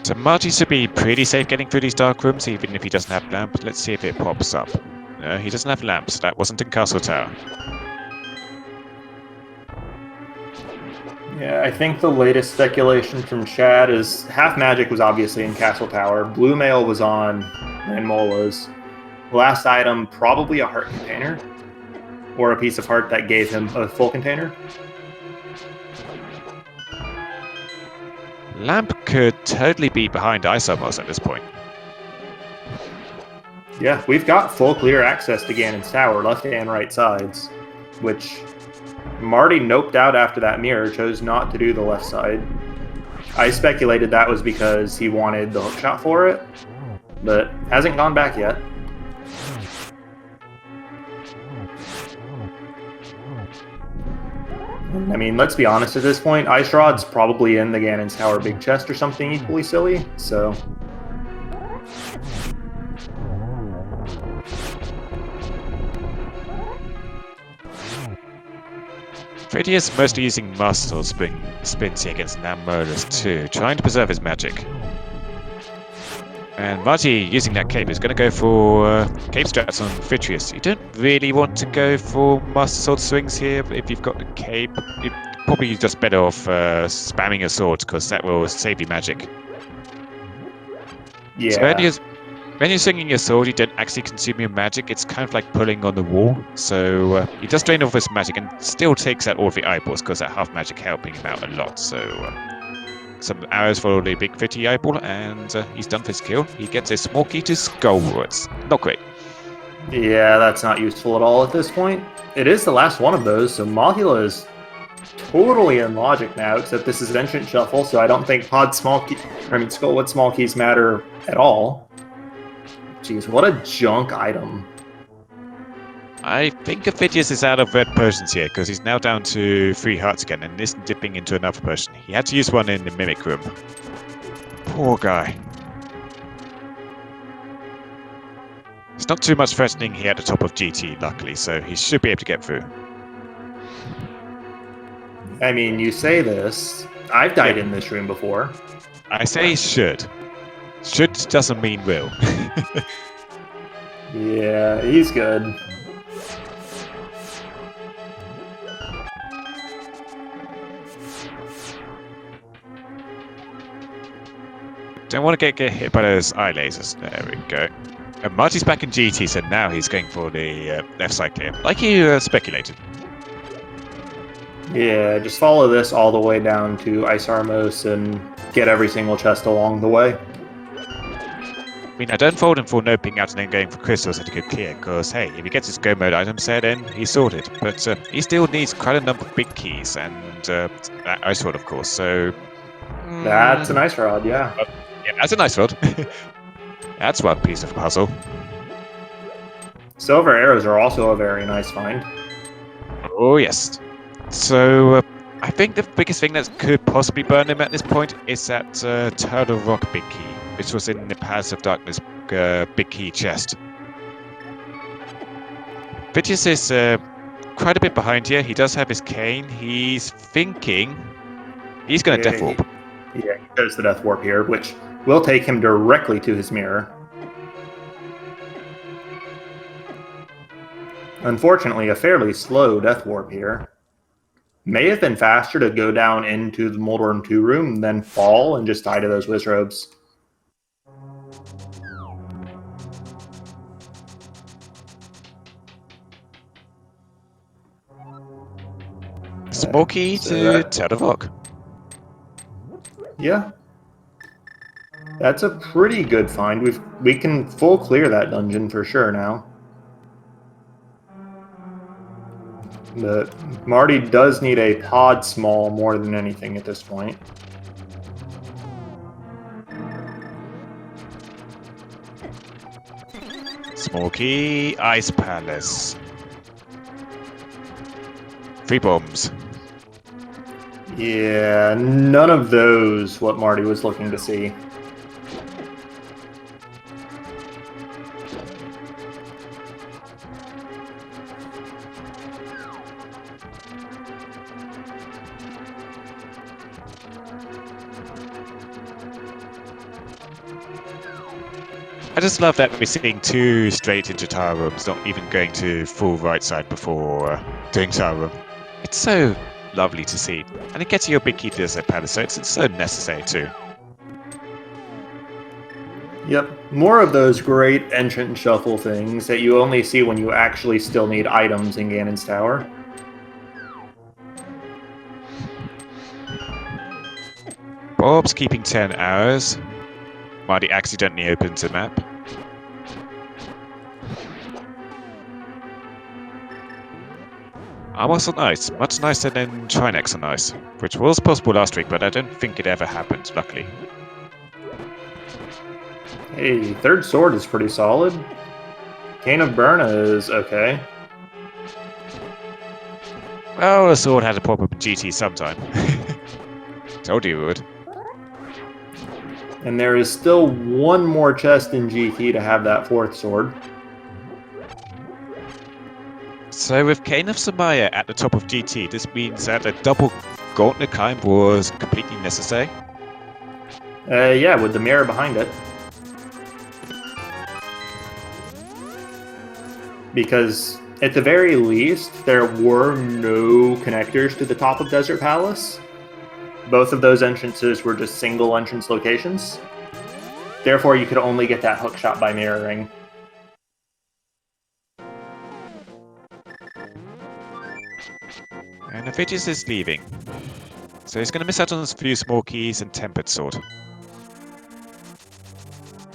So Marty should be pretty safe getting through these dark rooms, even if he doesn't have lamp. Let's see if it pops up. No, he doesn't have lamps. That wasn't in Castle Tower. Yeah, I think the latest speculation from Chad is half magic was obviously in Castle Tower. Blue Mail was on Mola's. Last item, probably a heart container. Or a piece of heart that gave him a full container. Lamp could totally be behind Isomos at this point. Yeah, we've got full clear access to Ganon's tower, left and right sides, which Marty noped out after that mirror, chose not to do the left side. I speculated that was because he wanted the hookshot for it, but hasn't gone back yet. I mean, let's be honest at this point, Ice Rod's probably in the Ganon's Tower Big Chest or something equally silly, so... Ovidius mostly using Master Sword spins here against Namolus too, trying to preserve his magic. And Marty, using that cape, is going to go for cape strats on Vitrius. You don't really want to go for Master Sword swings here if you've got the cape. You're probably just better off spamming your swords, because that will save you magic. Yeah. So when you're swinging your sword, you don't actually consume your magic. It's kind of like pulling on the wall. So he does drain off his magic and still takes out all of the eyeballs, because that half magic helping him out a lot. So some arrows for the big 50 eyeball, and he's done for his kill. He gets a small key to Skullwards. Not great. Yeah, that's not useful at all at this point. It is the last one of those, so Mahila is totally in logic now, except this is Ancient Shuffle, so I don't think Skullwood small keys matter at all. Jeez, what a junk item. I think Ovidius is out of red potions here, because he's now down to 3 hearts again and isn't dipping into another potion. He had to use one in the Mimic Room. Poor guy. It's not too much threatening here at the top of GT, luckily, so he should be able to get through. I mean, you say this. I've died in this room before. I say should. Should doesn't mean will. Yeah, he's good. Don't want to get hit by those eye lasers. There we go. And Marty's back in GT, so now he's going for the left side clear, like you speculated. Yeah, just follow this all the way down to Ice Armos and get every single chest along the way. I mean, I don't fold him for no ping out and then going for crystals at a good clear, because hey, if he gets his go mode items there, then he's sorted. But he still needs quite a number of big keys and Ice Rod, of course. So That's a nice rod, yeah. Yeah, that's a nice rod. That's one piece of puzzle. Silver arrows are also a very nice find. Oh yes. So I think the biggest thing that could possibly burn him at this point is that Turtle Rock big key, which was in the Palace of Darkness big key chest. Vitius is quite a bit behind here. He does have his cane. He's thinking he's going to Death Warp. Yeah, he goes the Death Warp here, which will take him directly to his mirror. Unfortunately, a fairly slow Death Warp here. May have been faster to go down into the Moldorm 2 room, then fall and just die to those Wizrobes. Smoky to Turtle Rock. Yeah. That's a pretty good find. We can full clear that dungeon for sure now. But Marty does need a pod small more than anything at this point. Smoky Ice Palace. 3 bombs. Yeah, none of those what Marty was looking to see. I just love that we're seeing 2 straight into tower rooms, not even going to full right side before doing tower room. It's so lovely to see, and it gets you your big key to the palace, so it's so necessary too. Yep, more of those great entrant shuffle things that you only see when you actually still need items in Ganon's Tower. Bob's keeping 10 hours. Marty accidentally opens a map. Amos on ice, much nicer than Trinex on ice, which was possible last week, but I don't think it ever happened, luckily. Hey, third sword is pretty solid. Cane of Burna is okay. Well, the sword had a pop up in GT sometime. Told you it would. And there is still one more chest in GT to have that 4th sword. So with Cane of Samaya at the top of GT, this means that a double gauntlet climb was completely necessary. Yeah, with the mirror behind it. Because at the very least, there were no connectors to the top of Desert Palace. Both of those entrances were just single entrance locations. Therefore, you could only get that hook shot by mirroring. And Ophidius is leaving. So he's going to miss out on his few small keys and Tempered Sword.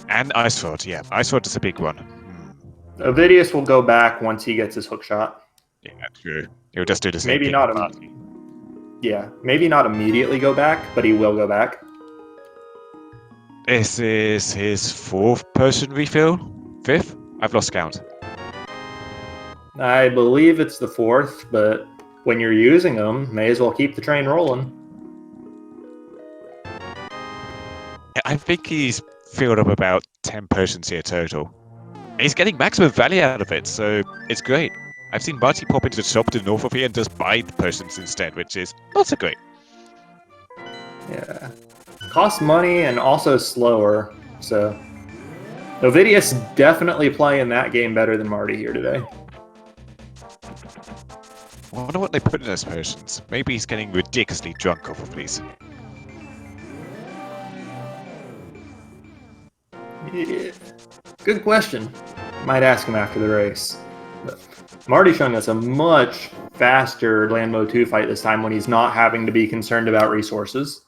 And Ice Sword, yeah. Ice Sword is a big one. Ovidius will go back once he gets his hook shot. Yeah, true. He'll just do the same Maybe thing. not. Yeah, maybe not immediately go back, but he will go back. This is his 4th potion refill? 5th? I've lost count. I believe it's the 4th, but when you're using them, may as well keep the train rolling. I think he's filled up about 10 potions here total. He's getting maximum value out of it, so it's great. I've seen Marty pop into the shop to the north of here and just buy the potions instead, which is not so great. Yeah. Costs money and also slower, so... Ovidius definitely playing that game better than Marty here today. I wonder what they put in those potions. Maybe he's getting ridiculously drunk off of these. Yeah. Good question. Might ask him after the race. But Marty's showing us a much faster Land Mode 2 fight this time when he's not having to be concerned about resources.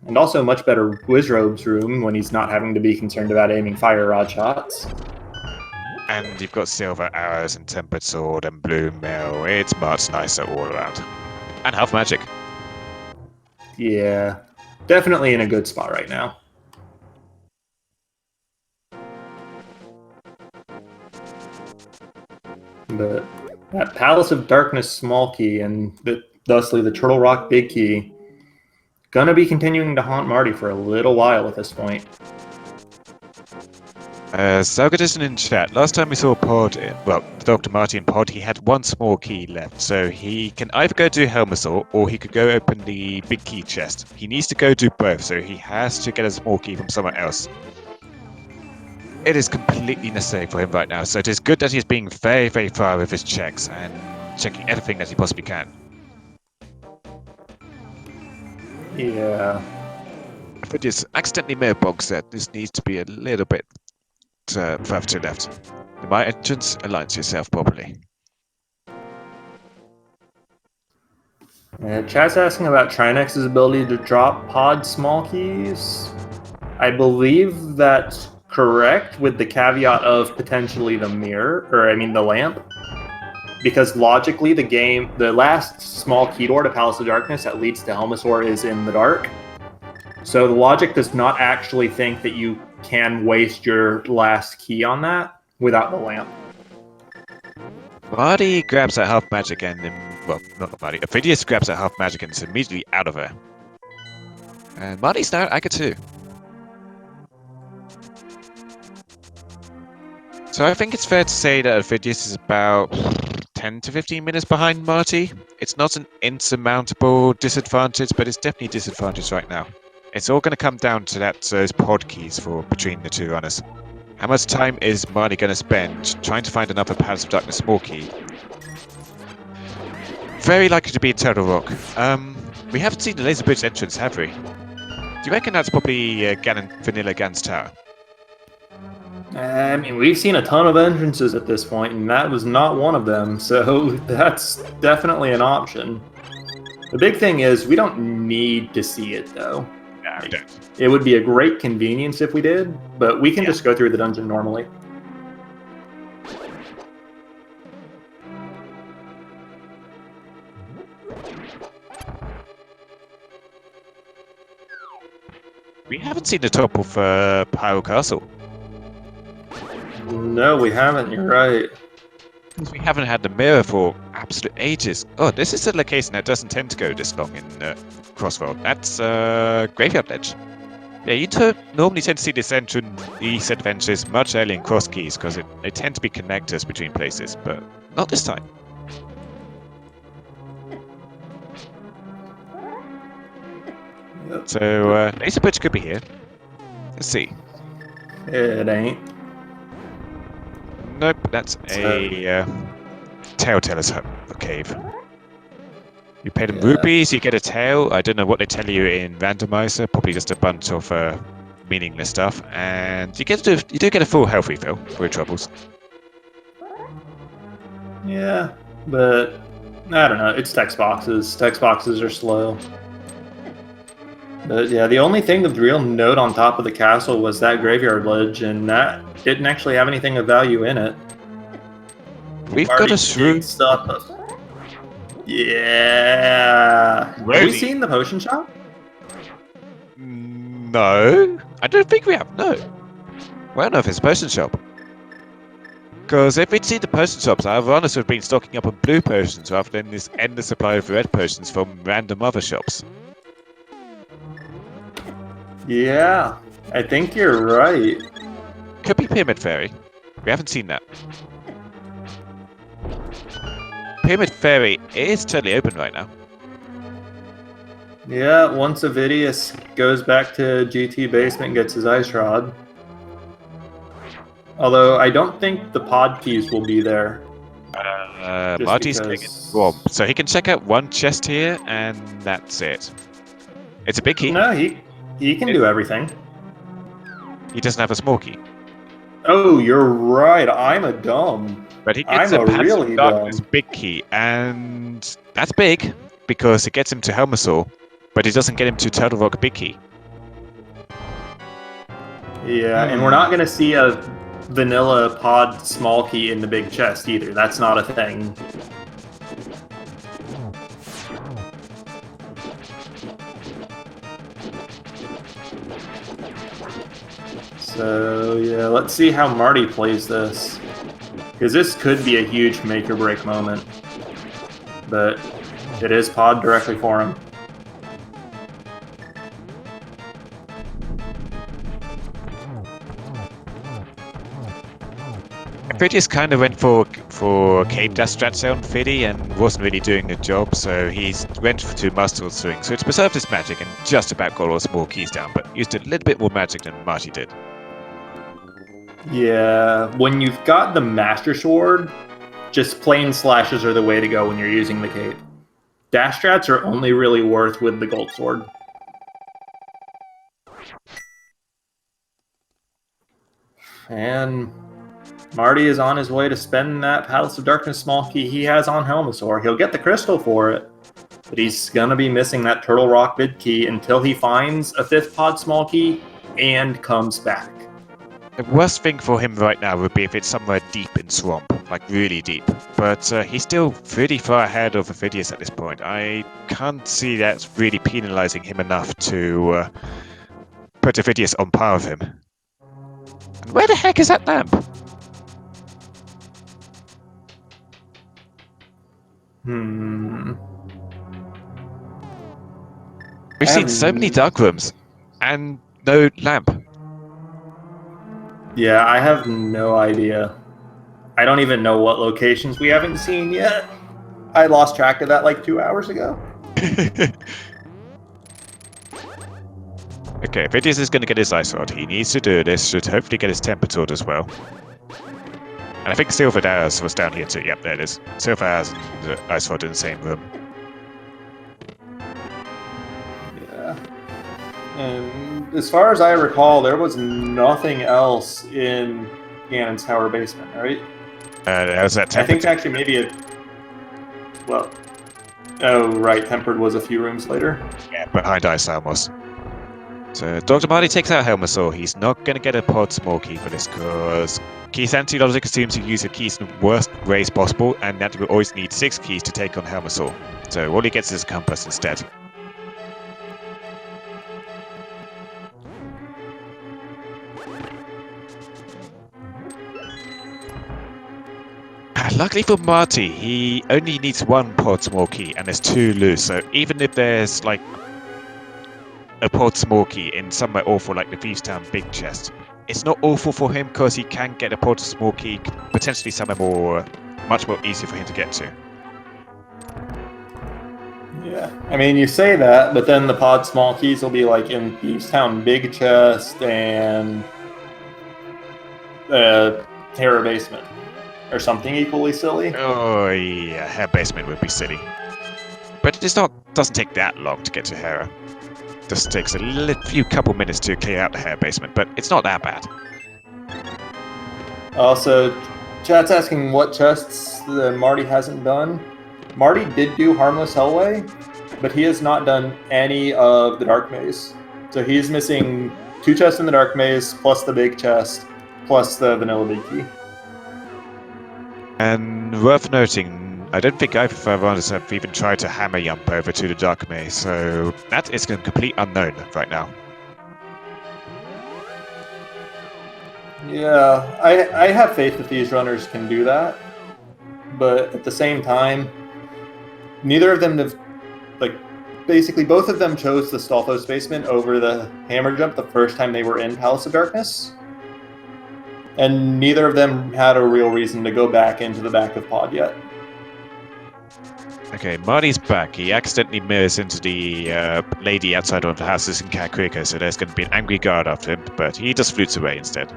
And also much better Wizrobe's room when he's not having to be concerned about aiming fire rod shots. And you've got Silver Arrows and Tempered Sword and Blue Mill. It's much nicer all around. And Half Magic. Yeah, definitely in a good spot right now. But that Palace of Darkness small key and thusly the Turtle Rock big key gonna be continuing to haunt Marty for a little while at this point. Salgadisson in chat. Last time we saw Pod, Dr. Marty and Pod, he had one small key left. So he can either go do Helmasaur or he could go open the big key chest. He needs to go do both, so he has to get a small key from someone else. It is completely necessary for him right now, so it is good that he's being very, very thorough with his checks and checking everything that he possibly can. Yeah. If it is accidentally mailbox set, this needs to be a little bit further to the left. In my entrance, aligns yourself properly. Chat's asking about Trinex's ability to drop pod small keys. I believe that's correct, with the caveat of potentially the mirror, the lamp. Because logically, the last small key door to Palace of Darkness that leads to Helmasaur is in the dark. So the logic does not actually think that you can waste your last key on that without the lamp. Marty grabs that half magic and then, well, not Marty, Ovidius grabs that half magic and is immediately out of her. And Marty's now at Aga 2. So I think it's fair to say that Ovidius is about 10 to 15 minutes behind Marty. It's not an insurmountable disadvantage, but it's definitely a disadvantage right now. It's all going to come down to those pod keys for between the two runners. How much time is Marty going to spend trying to find another Palace of Darkness small key? Very likely to be a Turtle Rock. We haven't seen the Laser Bridge entrance, have we? Do you reckon that's probably Vanilla Gan's Tower? We've seen a ton of entrances at this point, and that was not one of them, so that's definitely an option. The big thing is, we don't need to see it, though. No, we don't. It would be a great convenience if we did, but we can just go through the dungeon normally. We haven't seen the top of Pyro Castle. No, we haven't, you're right. We haven't had the mirror for absolute ages. Oh, this is a location that doesn't tend to go this long in Crossroad. That's Graveyard Ledge. Yeah, you normally tend to see these adventures much earlier in Cross Keys because they tend to be connectors between places, but not this time. Yep. So, Laser Bridge could be here. Let's see. It ain't. Nope, that's a Telltale's cave. You pay them rupees, you get a tail. I don't know what they tell you in Randomizer. Probably just a bunch of meaningless stuff, and you do get a full health refill for your troubles. Yeah, but I don't know. It's text boxes. Text boxes are slow. But yeah, the only thing of real note on top of the castle was that graveyard ledge, and that didn't actually have anything of value in it. We've got a shrew. Stuff. Yeah. Have we seen the potion shop? No, I don't think we have. No. Well, no, if it's a potion shop. Because if we'd seen the potion shops, our runners would have been stocking up on blue potions rather than this endless supply of red potions from random other shops. Yeah, I think you're right. Could be Pyramid Fairy. We haven't seen that. Pyramid Fairy is totally open right now. Yeah, once Ovidius goes back to GT basement and gets his ice rod. Although I don't think the pod keys will be there. Marty's getting warm, so he can check out one chest here, and that's it. It's a big key. No, he can do everything. He doesn't have a small key. Oh, you're right. I'm a dumb. But he I'm gets a a Palace of really Darkness dumb. big key, and that's big because it gets him to Helmasaur, but it doesn't get him to Turtle Rock big key. Yeah, and we're not going to see a vanilla pod small key in the big chest either. That's not a thing. So, yeah, let's see how Marty plays this. Because this could be a huge make or break moment. But it is pod directly for him. Ophidius kind of went for Cave Dash strats on Fiddy and wasn't really doing a job, so he went to Muscle Swing. So it's preserved his magic and just about got all small keys down, but used a little bit more magic than Marty did. Yeah, when you've got the Master Sword, just plain slashes are the way to go when you're using the cape. Dash strats are only really worth with the Gold Sword. And Marty is on his way to spend that Palace of Darkness small key he has on Helmasaur. He'll get the crystal for it, but he's gonna be missing that Turtle Rock big key until he finds a 5th pod small key and comes back. The worst thing for him right now would be if it's somewhere deep in Swamp, like really deep. But he's still pretty far ahead of Ophidius at this point. I can't see that's really penalizing him enough to put Ophidius on par with him. And where the heck is that lamp? We've seen so many dark rooms and no lamp. Yeah, I have no idea. I don't even know what locations we haven't seen yet. I lost track of that like 2 hours ago. Okay, Ophidius is going to get his Ice Rod. He needs to do this, should hopefully get his Temper Sword as well. And I think Silver Dowers was down here too. Yep, there it is. Silver Dowers and Ice Rod in the same room. Yeah. And as far as I recall, there was nothing else in Ganon's Tower basement, right? There's that I Temper think actually maybe it... Well... Oh, right. Tempered was a few rooms later. Yeah, behind Ice Almos. So Dr. Marty takes out Helmasaur. He's not going to get a pod small key for this because Keith's anti-logic assumes you use the keys in the worst ways possible, and that you always need 6 keys to take on Helmasaur. So all he gets is a compass instead. Luckily for Marty, he only needs 1 pod small key, and there's 2 loose. So even if there's like a pod small key in somewhere awful like the Thieves' Town big chest, it's not awful for him because he can get a pod small key potentially somewhere much more easy for him to get to. Yeah, I mean, you say that, but then the pod small keys will be like in Thieves' Town big chest and Terror basement or something equally silly. Oh yeah, Hair basement would be silly, but doesn't take that long to get to Hera. Just takes a few couple minutes to clear out the Hair basement, but it's not that bad. Also, chat's asking what chests that Marty hasn't done. Marty did do Harmless Hellway, but he has not done any of the Dark Maze. So he's missing 2 chests in the Dark Maze, plus the big chest, plus the Vanilla Big Key. And worth noting, I don't think either of us have even tried to hammer jump over to the Dark Maze, so that is a complete unknown right now. Yeah, I have faith that these runners can do that, but at the same time, neither of them have, like, basically both of them chose the Stalfos basement over the hammer jump the first time they were in Palace of Darkness, and neither of them had a real reason to go back into the back of pod yet. Okay, Marty's back. He accidentally mirrors into the lady outside one of the houses in Kakriko, so there's going to be an angry guard after him, but he just flutes away instead.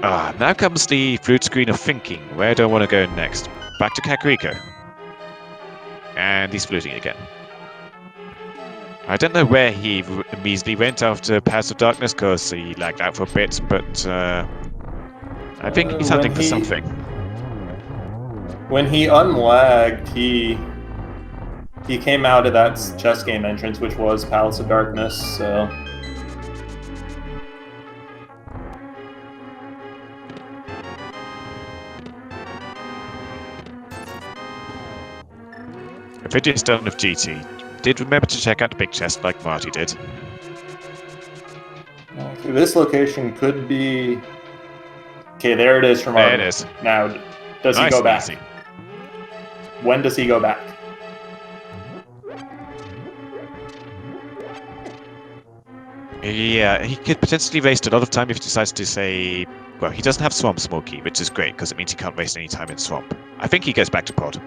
Now comes the flute screen of thinking. Where do I want to go next? Back to Kakriko. And he's fluting again. I don't know where he immediately went after Pass of Darkness because he lagged out for a bit, but I think he's hunting for something. When he unlagged, he came out of that chess game entrance, which was Palace of Darkness, so... Ovidius done with GT. Did remember to check out the big chest like Marty did. Okay, this location could be... Okay, there it is from There Marty. it is. Now, does he Nice go and back? easy. When does he go back? Yeah, he could potentially waste a lot of time if he decides to say... Well, he doesn't have Swamp Smoky, which is great, because it means he can't waste any time in Swamp. I think he goes back to Pod.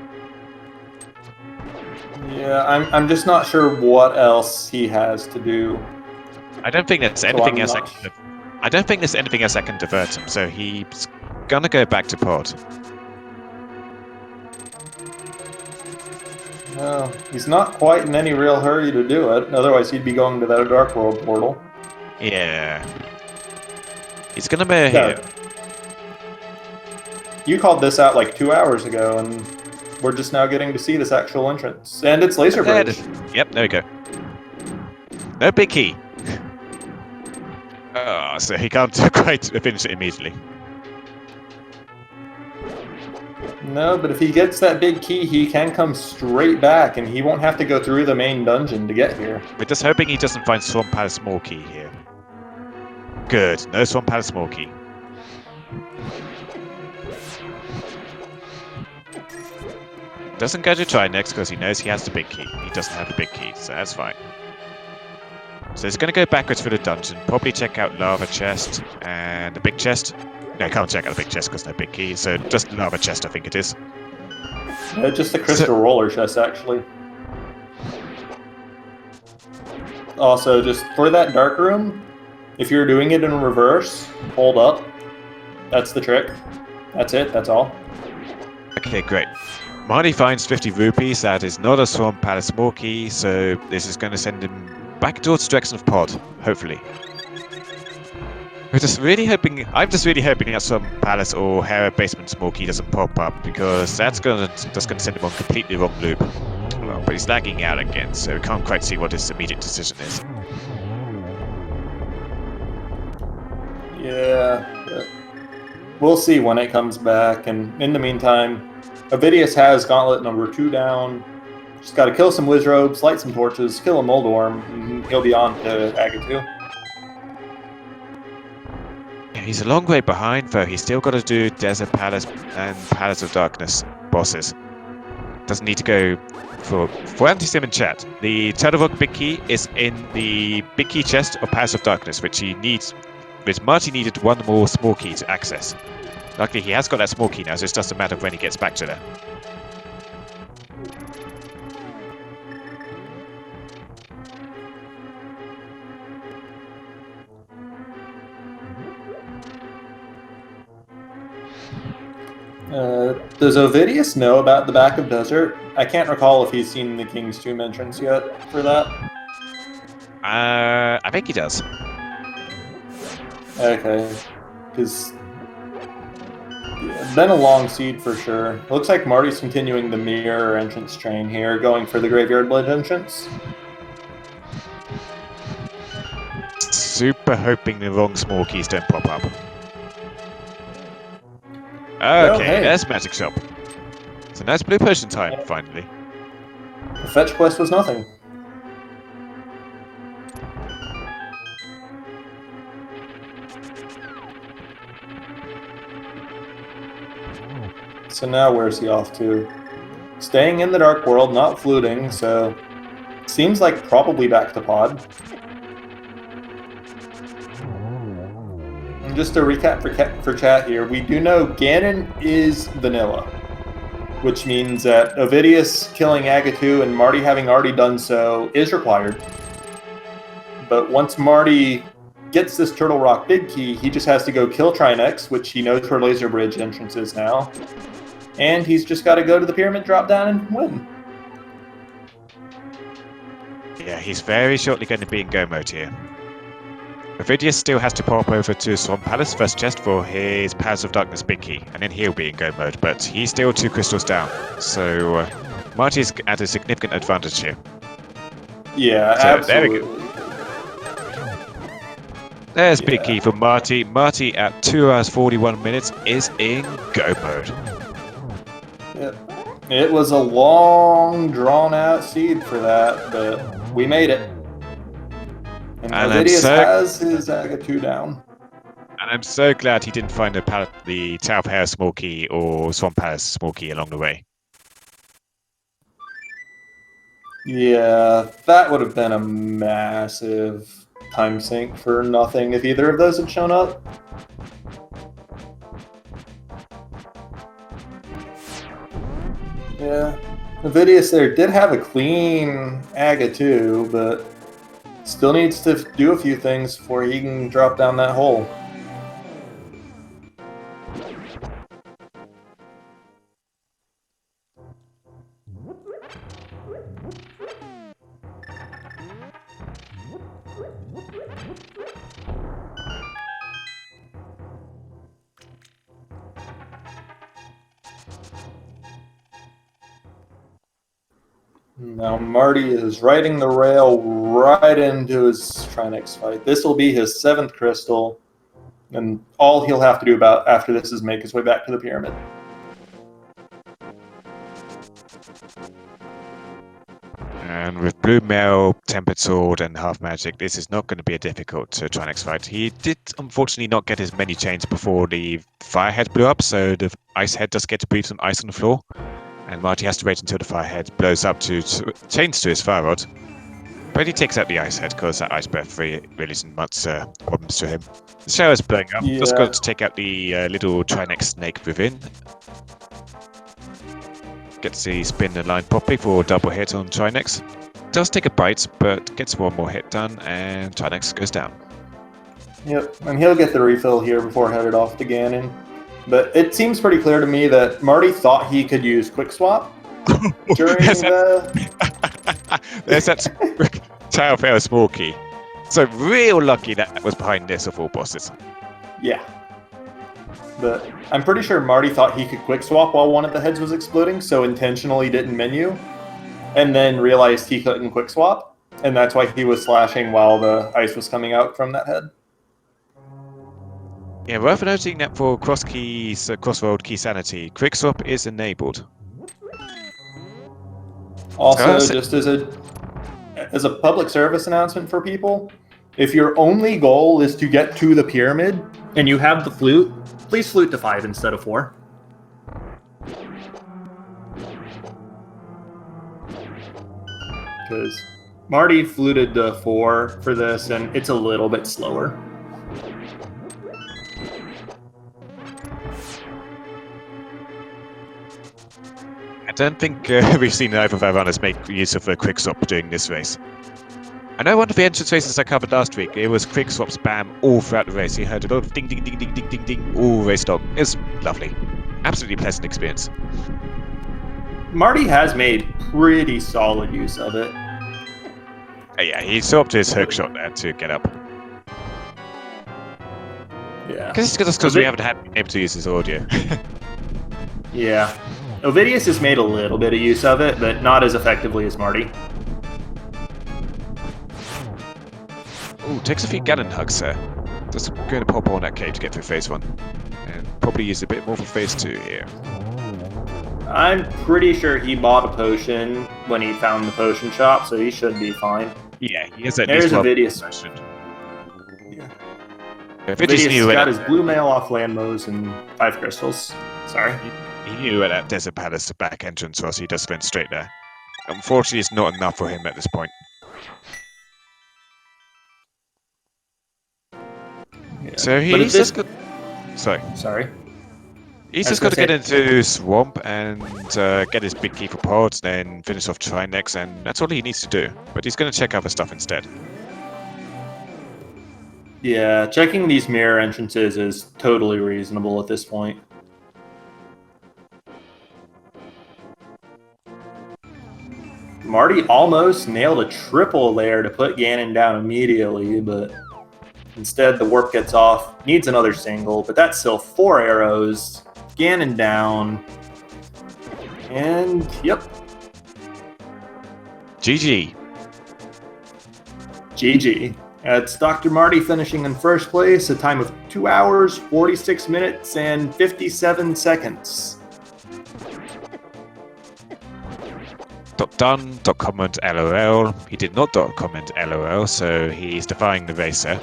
Yeah, I'm just not sure what else he has to do. I don't think there's anything else I don't think there's anything else that can divert him, so he's gonna go back to Pod. No, he's not quite in any real hurry to do it, otherwise he'd be going to that Dark World portal. Yeah. He's gonna be here. You called this out like 2 hours ago, and we're just now getting to see this actual entrance. And it's Laser Bridge. Yep, there we go. No big key. Oh, so he can't quite finish it immediately. No, but if he gets that big key, he can come straight back, and he won't have to go through the main dungeon to get here. We're just hoping he doesn't find Swamp Palace Small Key here. Good, no Swamp Palace Small Key. Doesn't go to try next because he knows he has the big key. He doesn't have the big key, so that's fine. So he's going to go backwards for the dungeon, probably check out Lava Chest and the big chest. No, can't check out the big chest because no big key, so just Lava Chest I think it is. Just the crystal roller chest, actually. Also, just for that dark room, if you're doing it in reverse, hold up. That's the trick. That's it, that's all. Okay, great. Marty finds 50 rupees, that is not a Swamp Palace Small Key, so this is going to send him back towards the direction of Pod, hopefully. I'm just really hoping that Swamp Palace or Hera Basement Small Key doesn't pop up, because that's gonna send him on completely wrong loop. Well, but he's lagging out again, so we can't quite see what his immediate decision is. Yeah, but we'll see when it comes back, and in the meantime, Ovidius has Gauntlet number 2 down. Just gotta kill some Wizrobes, light some torches, kill a Moldorm, and he'll be on to Agatu. Yeah, he's a long way behind, though. He's still got to do Desert Palace and Palace of Darkness bosses. Doesn't need to go for anti-sim in chat. The Tadavok big key is in the big key chest of Palace of Darkness, which Marty needed one more small key to access. Luckily, he has got that small key now, so it's just a matter of when he gets back to there. Does Ovidius know about the back of Desert? I can't recall if he's seen the King's Tomb entrance yet for that. I think he does. Okay, because been a long seed for sure. Looks like Marty's continuing the mirror entrance train here, going for the Graveyard Blade entrance. Super hoping the wrong small keys don't pop up. Okay, hey. There's Magic Shop. So now it's Blue Potion time, finally. The fetch quest was nothing. So now where's he off to? Staying in the Dark World, not fluting, so seems like probably back to Pod. And just to recap for chat here, we do know Ganon is vanilla, which means that Ovidius killing Agatu and Marty having already done so is required. But once Marty gets this Turtle Rock big key, he just has to go kill Trinex, which he knows where Laser Bridge entrance is now. And he's just got to go to the pyramid, drop down, and win. Yeah, yeah, he's very shortly going to be in go mode here. Ovidius still has to pop over to Swamp Palace first chest for his Powers of Darkness big key, and then he'll be in go mode, but he's still 2 crystals down. So Marty's at a significant advantage here. Yeah, So, absolutely. there we go. There's big key for Marty. Marty at 2 hours 41 minutes is in go mode. Yep. It was a long, drawn-out seed for that, but we made it. And Ovidius has his Aga 2 down. And I'm so glad he didn't find the Tau Pair small key or Swamp Palace small key along the way. Yeah, that would have been a massive time sink for nothing if either of those had shown up. Yeah, Ovidius there did have a clean Aga 2, but still needs to do a few things before he can drop down that hole. Now Marty is riding the rail right into his Trinex fight. This will be his 7th crystal, and all he'll have to do after this is make his way back to the pyramid. And with Blue Mail, Tempered Sword, and Half Magic, this is not going to be a difficult Trinex fight. He did unfortunately not get as many chains before the Firehead blew up, so the Ice Head does get to breathe some ice on the floor. And Marty has to wait until the Firehead blows up to chains to his Fire Rod. But he takes out the Ice Head because that Ice Breath really isn't much problems to him. The shower's blowing up. Yeah. Just got to take out the little Trinex snake within. Gets the spin the line properly for a double hit on Trinex. Does take a bite, but gets one more hit done, and Trinex goes down. Yep, and he'll get the refill here before headed off to Ganon. But it seems pretty clear to me that Marty thought he could use Quick Swap during There's that Tau Fair small key. So real lucky that was behind this of all bosses. Yeah. But I'm pretty sure Marty thought he could Quick Swap while one of the heads was exploding, so intentionally didn't menu, and then realized he couldn't Quick Swap, and that's why he was slashing while the ice was coming out from that head. Yeah, worth noting that for Crossroad Key Sanity, Quick Swap is enabled. Also, just as a public service announcement for people, if your only goal is to get to the pyramid and you have the flute, please flute to 5 instead of 4. Because Marty fluted to 4 for this, and it's a little bit slower. I don't think we've seen either of our runners make use of a quick swap during this race. I know one of the entrance races I covered last week, it was quick swap spam all throughout the race. You heard a lot of ding, ding, ding, ding, ding, ding, ding, all race long. It was lovely. Absolutely pleasant experience. Marty has made pretty solid use of it. Yeah, he swapped his hook shot there to get up. Yeah. Because we haven't been able to use his audio. Yeah. Ovidius has made a little bit of use of it, but not as effectively as Marty. Ooh, takes a few Ganon hugs there. Just going to pop on that cave to get through phase 1. And probably use a bit more for phase 2 here. I'm pretty sure he bought a potion when he found the potion shop, so he should be fine. Yeah, he has at There's least one Ovidius. potion. Yeah. Ovidius got his blue mail off Landmos and 5 crystals. Sorry. He knew where that Desert Palace back entrance was, he just went straight there. Unfortunately, it's not enough for him at this point. Yeah. So he's just got... Sorry. He's just got to get into Swamp and get his big key for pods, then finish off Trinex, and that's all he needs to do. But he's going to check other stuff instead. Yeah, checking these mirror entrances is totally reasonable at this point. Marty almost nailed a triple there to put Ganon down immediately, but instead the warp gets off. Needs another single, but that's still 4 arrows. Ganon down. And, yep. GG. GG. It's Dr. Marty finishing in first place, a time of 2 hours, 46 minutes, and 57 seconds. Done, comment LOL. He did not comment LOL, so he's defying the racer.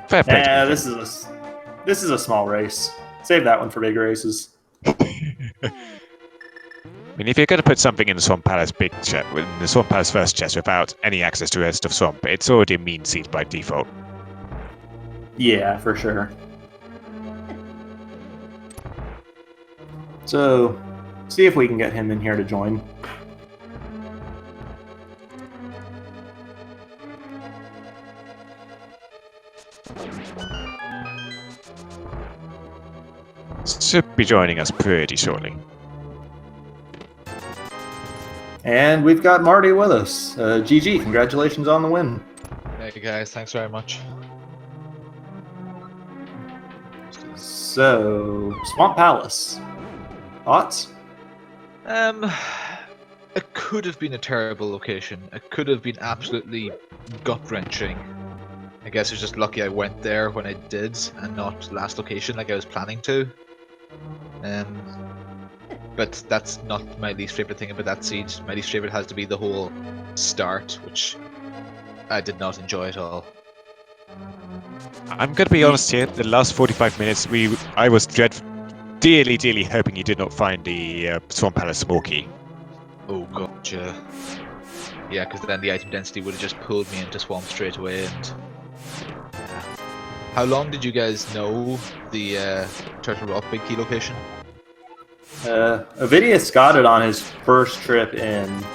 Fair play. Yeah, this is a small race. Save that one for big races. I mean, if you're going to put something in the Swamp Palace big chest, in the Swamp Palace first chest without any access to the rest of Swamp, it's already a mean seed by default. Yeah, for sure. So, see if we can get him in here to join. Should be joining us pretty shortly. And we've got Marty with us. GG, congratulations on the win. Hey guys, thanks very much. So, Swamp Palace. Thoughts? It could have been a terrible location. It could have been absolutely gut-wrenching. I guess it's just lucky I went there when I did, and not last location like I was planning to. But that's not my least favorite thing about that seed. My least favorite has to be the whole start, which I did not enjoy at all. I'm going to be honest here. The last 45 minutes, I was dearly hoping you did not find the Swamp Palace small key. Oh god, yeah, because then the item density would have just pulled me into Swamp straight away. And how long did you guys know the Turtle Rock big key location? Ovidius got it on his first trip in.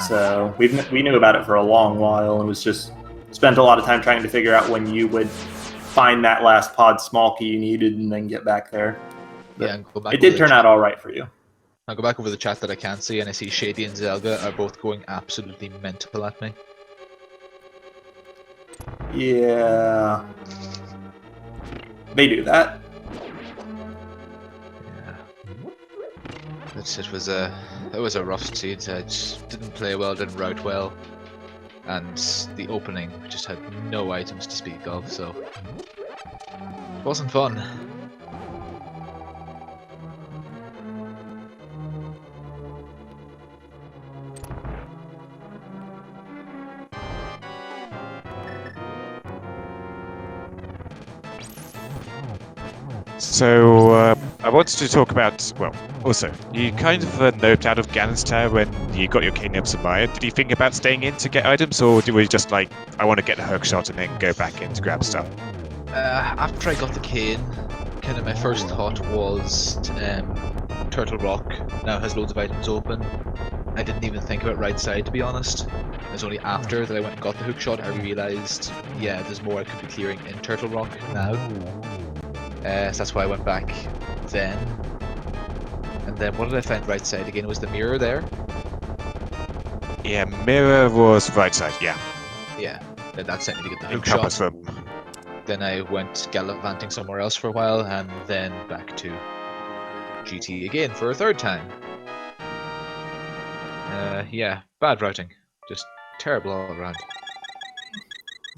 So we knew about it for a long while, and was just spent a lot of time trying to figure out when you would find that last pod small key you needed and then get back there. But Yeah, and go back it did turn out all right for you. I'll go back over the chat that I can't see, and I see Shady and Zelda are both going absolutely mental at me. Yeah. They do that. It was a rough seed. I just didn't play well, didn't route well, and the opening just had no items to speak of, so it wasn't fun. So, I wanted to talk about, well, also, you kind of noped out of Ganon's Tower when you got your King of Samaya. Did you think about staying in to get items, or were you just like, I want to get a hook shot and then go back in to grab stuff? After I got the cane, kind of my first thought was Turtle Rock now has loads of items open. I didn't even think about right side, to be honest. It was only after that I went and got the hook shot I realised, yeah, there's more I could be clearing in Turtle Rock now. So that's why I went back then. And then what did I find right side again? Was the mirror there? Yeah, mirror was right side, yeah. Yeah, then that sent me to get the In hook shot. compass room. Then I went gallivanting somewhere else for a while, and then back to GT again for a third time. Yeah, bad routing. Just terrible all around.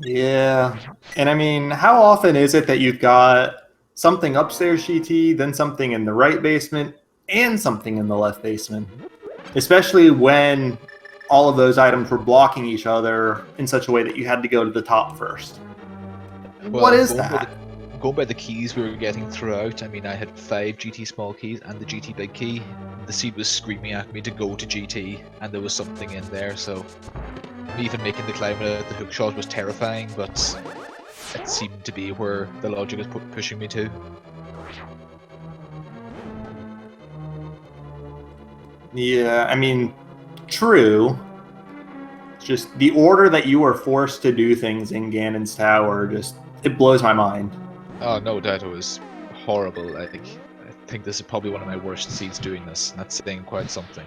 Yeah. And I mean, how often is it that you've got something upstairs GT, then something in the right basement, and something in the left basement? Especially when all of those items were blocking each other in such a way that you had to go to the top first. Well, What is going by that? Going by the keys we were getting throughout, I mean, I had 5 GT small keys and the GT big key. The seed was screaming at me to go to GT, and there was something in there, so me even making the climb at the hook shot was terrifying, but it seemed to be where the logic was pushing me to. Yeah, I mean, true. Just the order that you were forced to do things in Ganon's Tower, just, it blows my mind. Oh, no doubt it was horrible. I think this is probably one of my worst seeds doing this, and that's saying quite something.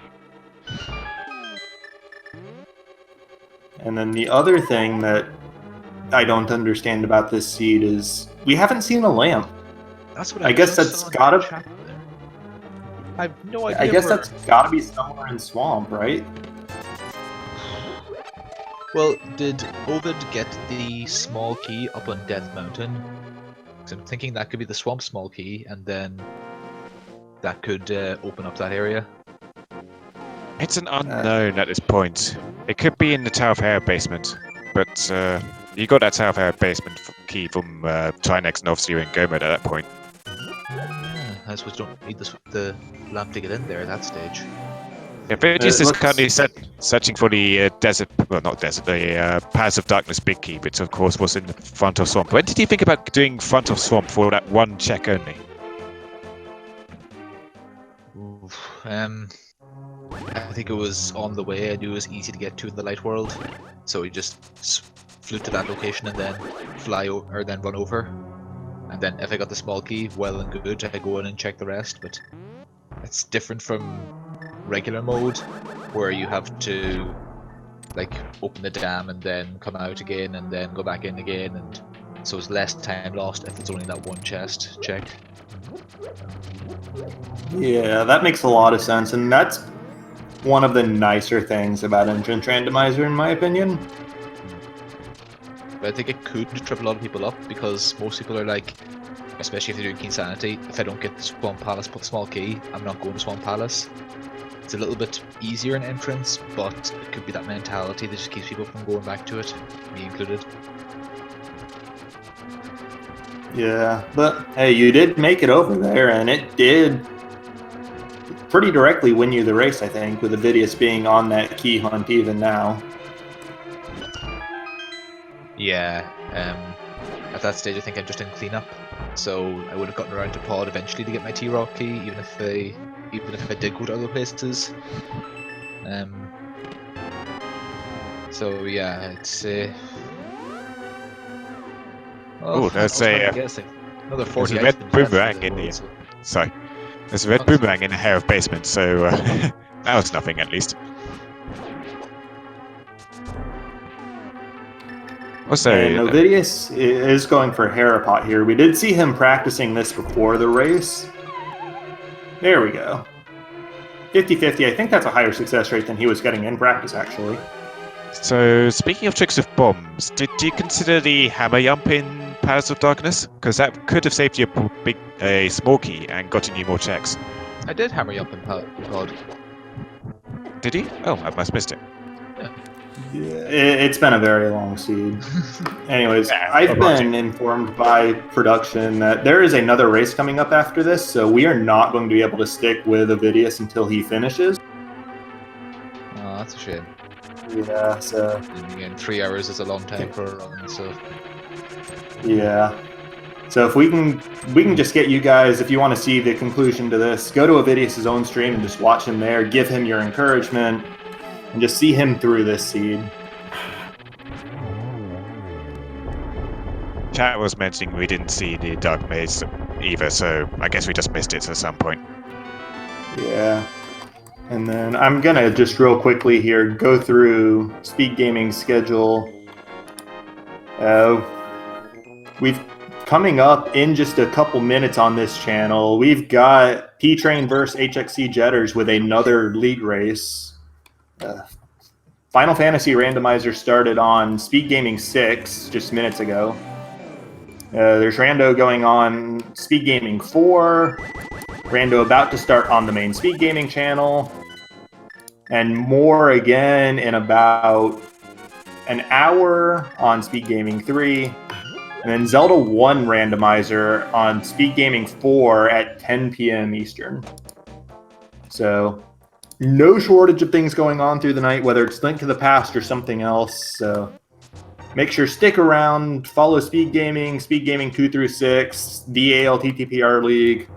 And then the other thing that I don't understand about this seed is we haven't seen a lamp. That's what I guess just that's saw in gotta- the chat there. I have no idea. I guess where- that's gotta be somewhere in Swamp, right? Well, did Ovid get the small key up on Death Mountain? Because I'm thinking that could be the Swamp small key, and then that could open up that area. It's an unknown at this point. It could be in the Tower of Hera basement, but you got that Tower of Hera basement key from Trinex and obviously in Gomad at that point. Yeah, I suppose you don't need the lamp to get in there at that stage. Yeah, Ovidius is let's- currently searching for the desert, well not desert, the Paths of Darkness big key, which of course was in the front of Swamp. When did you think about doing front of Swamp for that one check only? Oof, I think it was on the way. I knew it was easy to get to in the light world, so we just flew to that location and then or then run over. And then if I got the small key, well and good, I go in and check the rest. But it's different from regular mode, where you have to like open the dam and then come out again and then go back in again, and so it's less time lost if it's only that one chest checked. Yeah, that makes a lot of sense, and that's one of the nicer things about Entrance Randomizer, in my opinion. But I think it could trip a lot of people up, because most people are like, especially if they're doing Keen Sanity, if I don't get the Swamp Palace small key, I'm not going to Swamp Palace. It's a little bit easier in Entrance, but it could be that mentality that just keeps people from going back to it, me included. Yeah, but hey, you did make it over there, and it did pretty directly win you the race, I think, with Ovidius being on that key hunt even now. Yeah, at that stage I think I'm just in cleanup, so I would have gotten around to Pod eventually to get my T-Rock key, even if I did go to other places. So yeah, it's Oh, there's a another 40 there's a red items left boomerang for the in world, here. so- Sorry. There's a red boomerang in the Hair of basement, so that was nothing at least. Also, And Ovidius is going for Harapot here. We did see him practicing this before the race. There we go. 50-50. I think that's a higher success rate than he was getting in practice, actually. so speaking of tricks with bombs, did you consider the hammer jump in Palace of Darkness? Because that could have saved you a small key and gotten you more checks. I did hammer you up in Pod. Did you? Oh, I must have missed it. Yeah, it's been a very long seed. Anyways, Yeah, I've roger. been informed by production that there is another race coming up after this, so we are not going to be able to stick with Ovidius until he finishes. Oh, that's a shame. Yeah, so And again, 3 hours is a long time for a run, so yeah. So if we can just get you guys, if you want to see the conclusion to this, go to Ovidius' own stream and just watch him there, give him your encouragement, and just see him through this seed. Chat was mentioning we didn't see the Dark Maze either, so I guess we just missed it at some point. Yeah. And then I'm going to just real quickly here go through Speed Gaming's schedule. We've coming up in just a couple minutes on this channel, we've got P-Train versus HXC Jetters with another league race. Final Fantasy Randomizer started on Speed Gaming 6 just minutes ago. There's Rando going on Speed Gaming 4. Rando about to start on the main Speed Gaming channel. And more again in about an hour on Speed Gaming 3. And then Zelda 1 Randomizer on Speed Gaming 4 at 10 p.m. Eastern. So no shortage of things going on through the night, whether it's Link to the Past or something else. So make sure stick around, follow Speed Gaming 2 through 6, the ALTTPR League,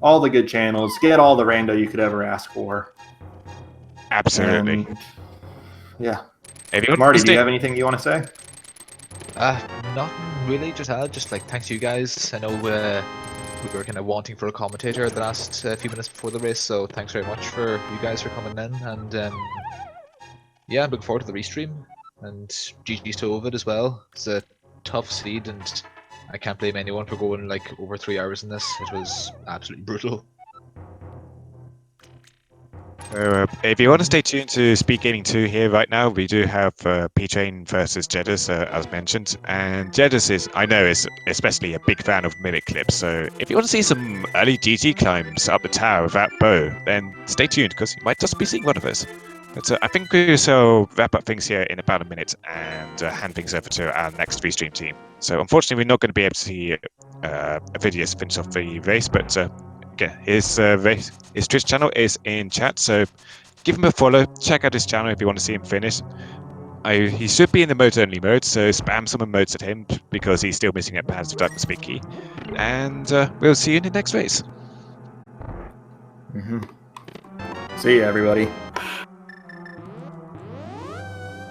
all the good channels. Get all the rando you could ever ask for. Absolutely. And, yeah. Anyone Marty, missed do you it? have anything you want to say? nothing really. Just like thanks to you guys. I know we were kind of wanting for a commentator the last few minutes before the race. So thanks very much for you guys for coming in, and yeah, I'm looking forward to the restream. And GG's to Ovid as well. It's a tough seed, and I can't blame anyone for going like over 3 hours in this. It was absolutely brutal. So, if you want to stay tuned to Speed Gaming 2 here right now, we do have P-Train versus Jedis, as mentioned. And Jedis is especially a big fan of minute clips. So if you want to see some early GT climbs up the tower with that bow, then stay tuned, because you might just be seeing one of us. But I think we shall wrap up things here in about a minute and hand things over to our next restream team. So unfortunately, we're not going to be able to see Ovidius finish off the race, but yeah, his Twitch channel is in chat, so give him a follow. Check out his channel if you want to see him finish. He should be in the emote-only mode, so spam some emotes at him because he's still missing that Paths of Darkness big key. And we'll see you in the next race. See ya, everybody.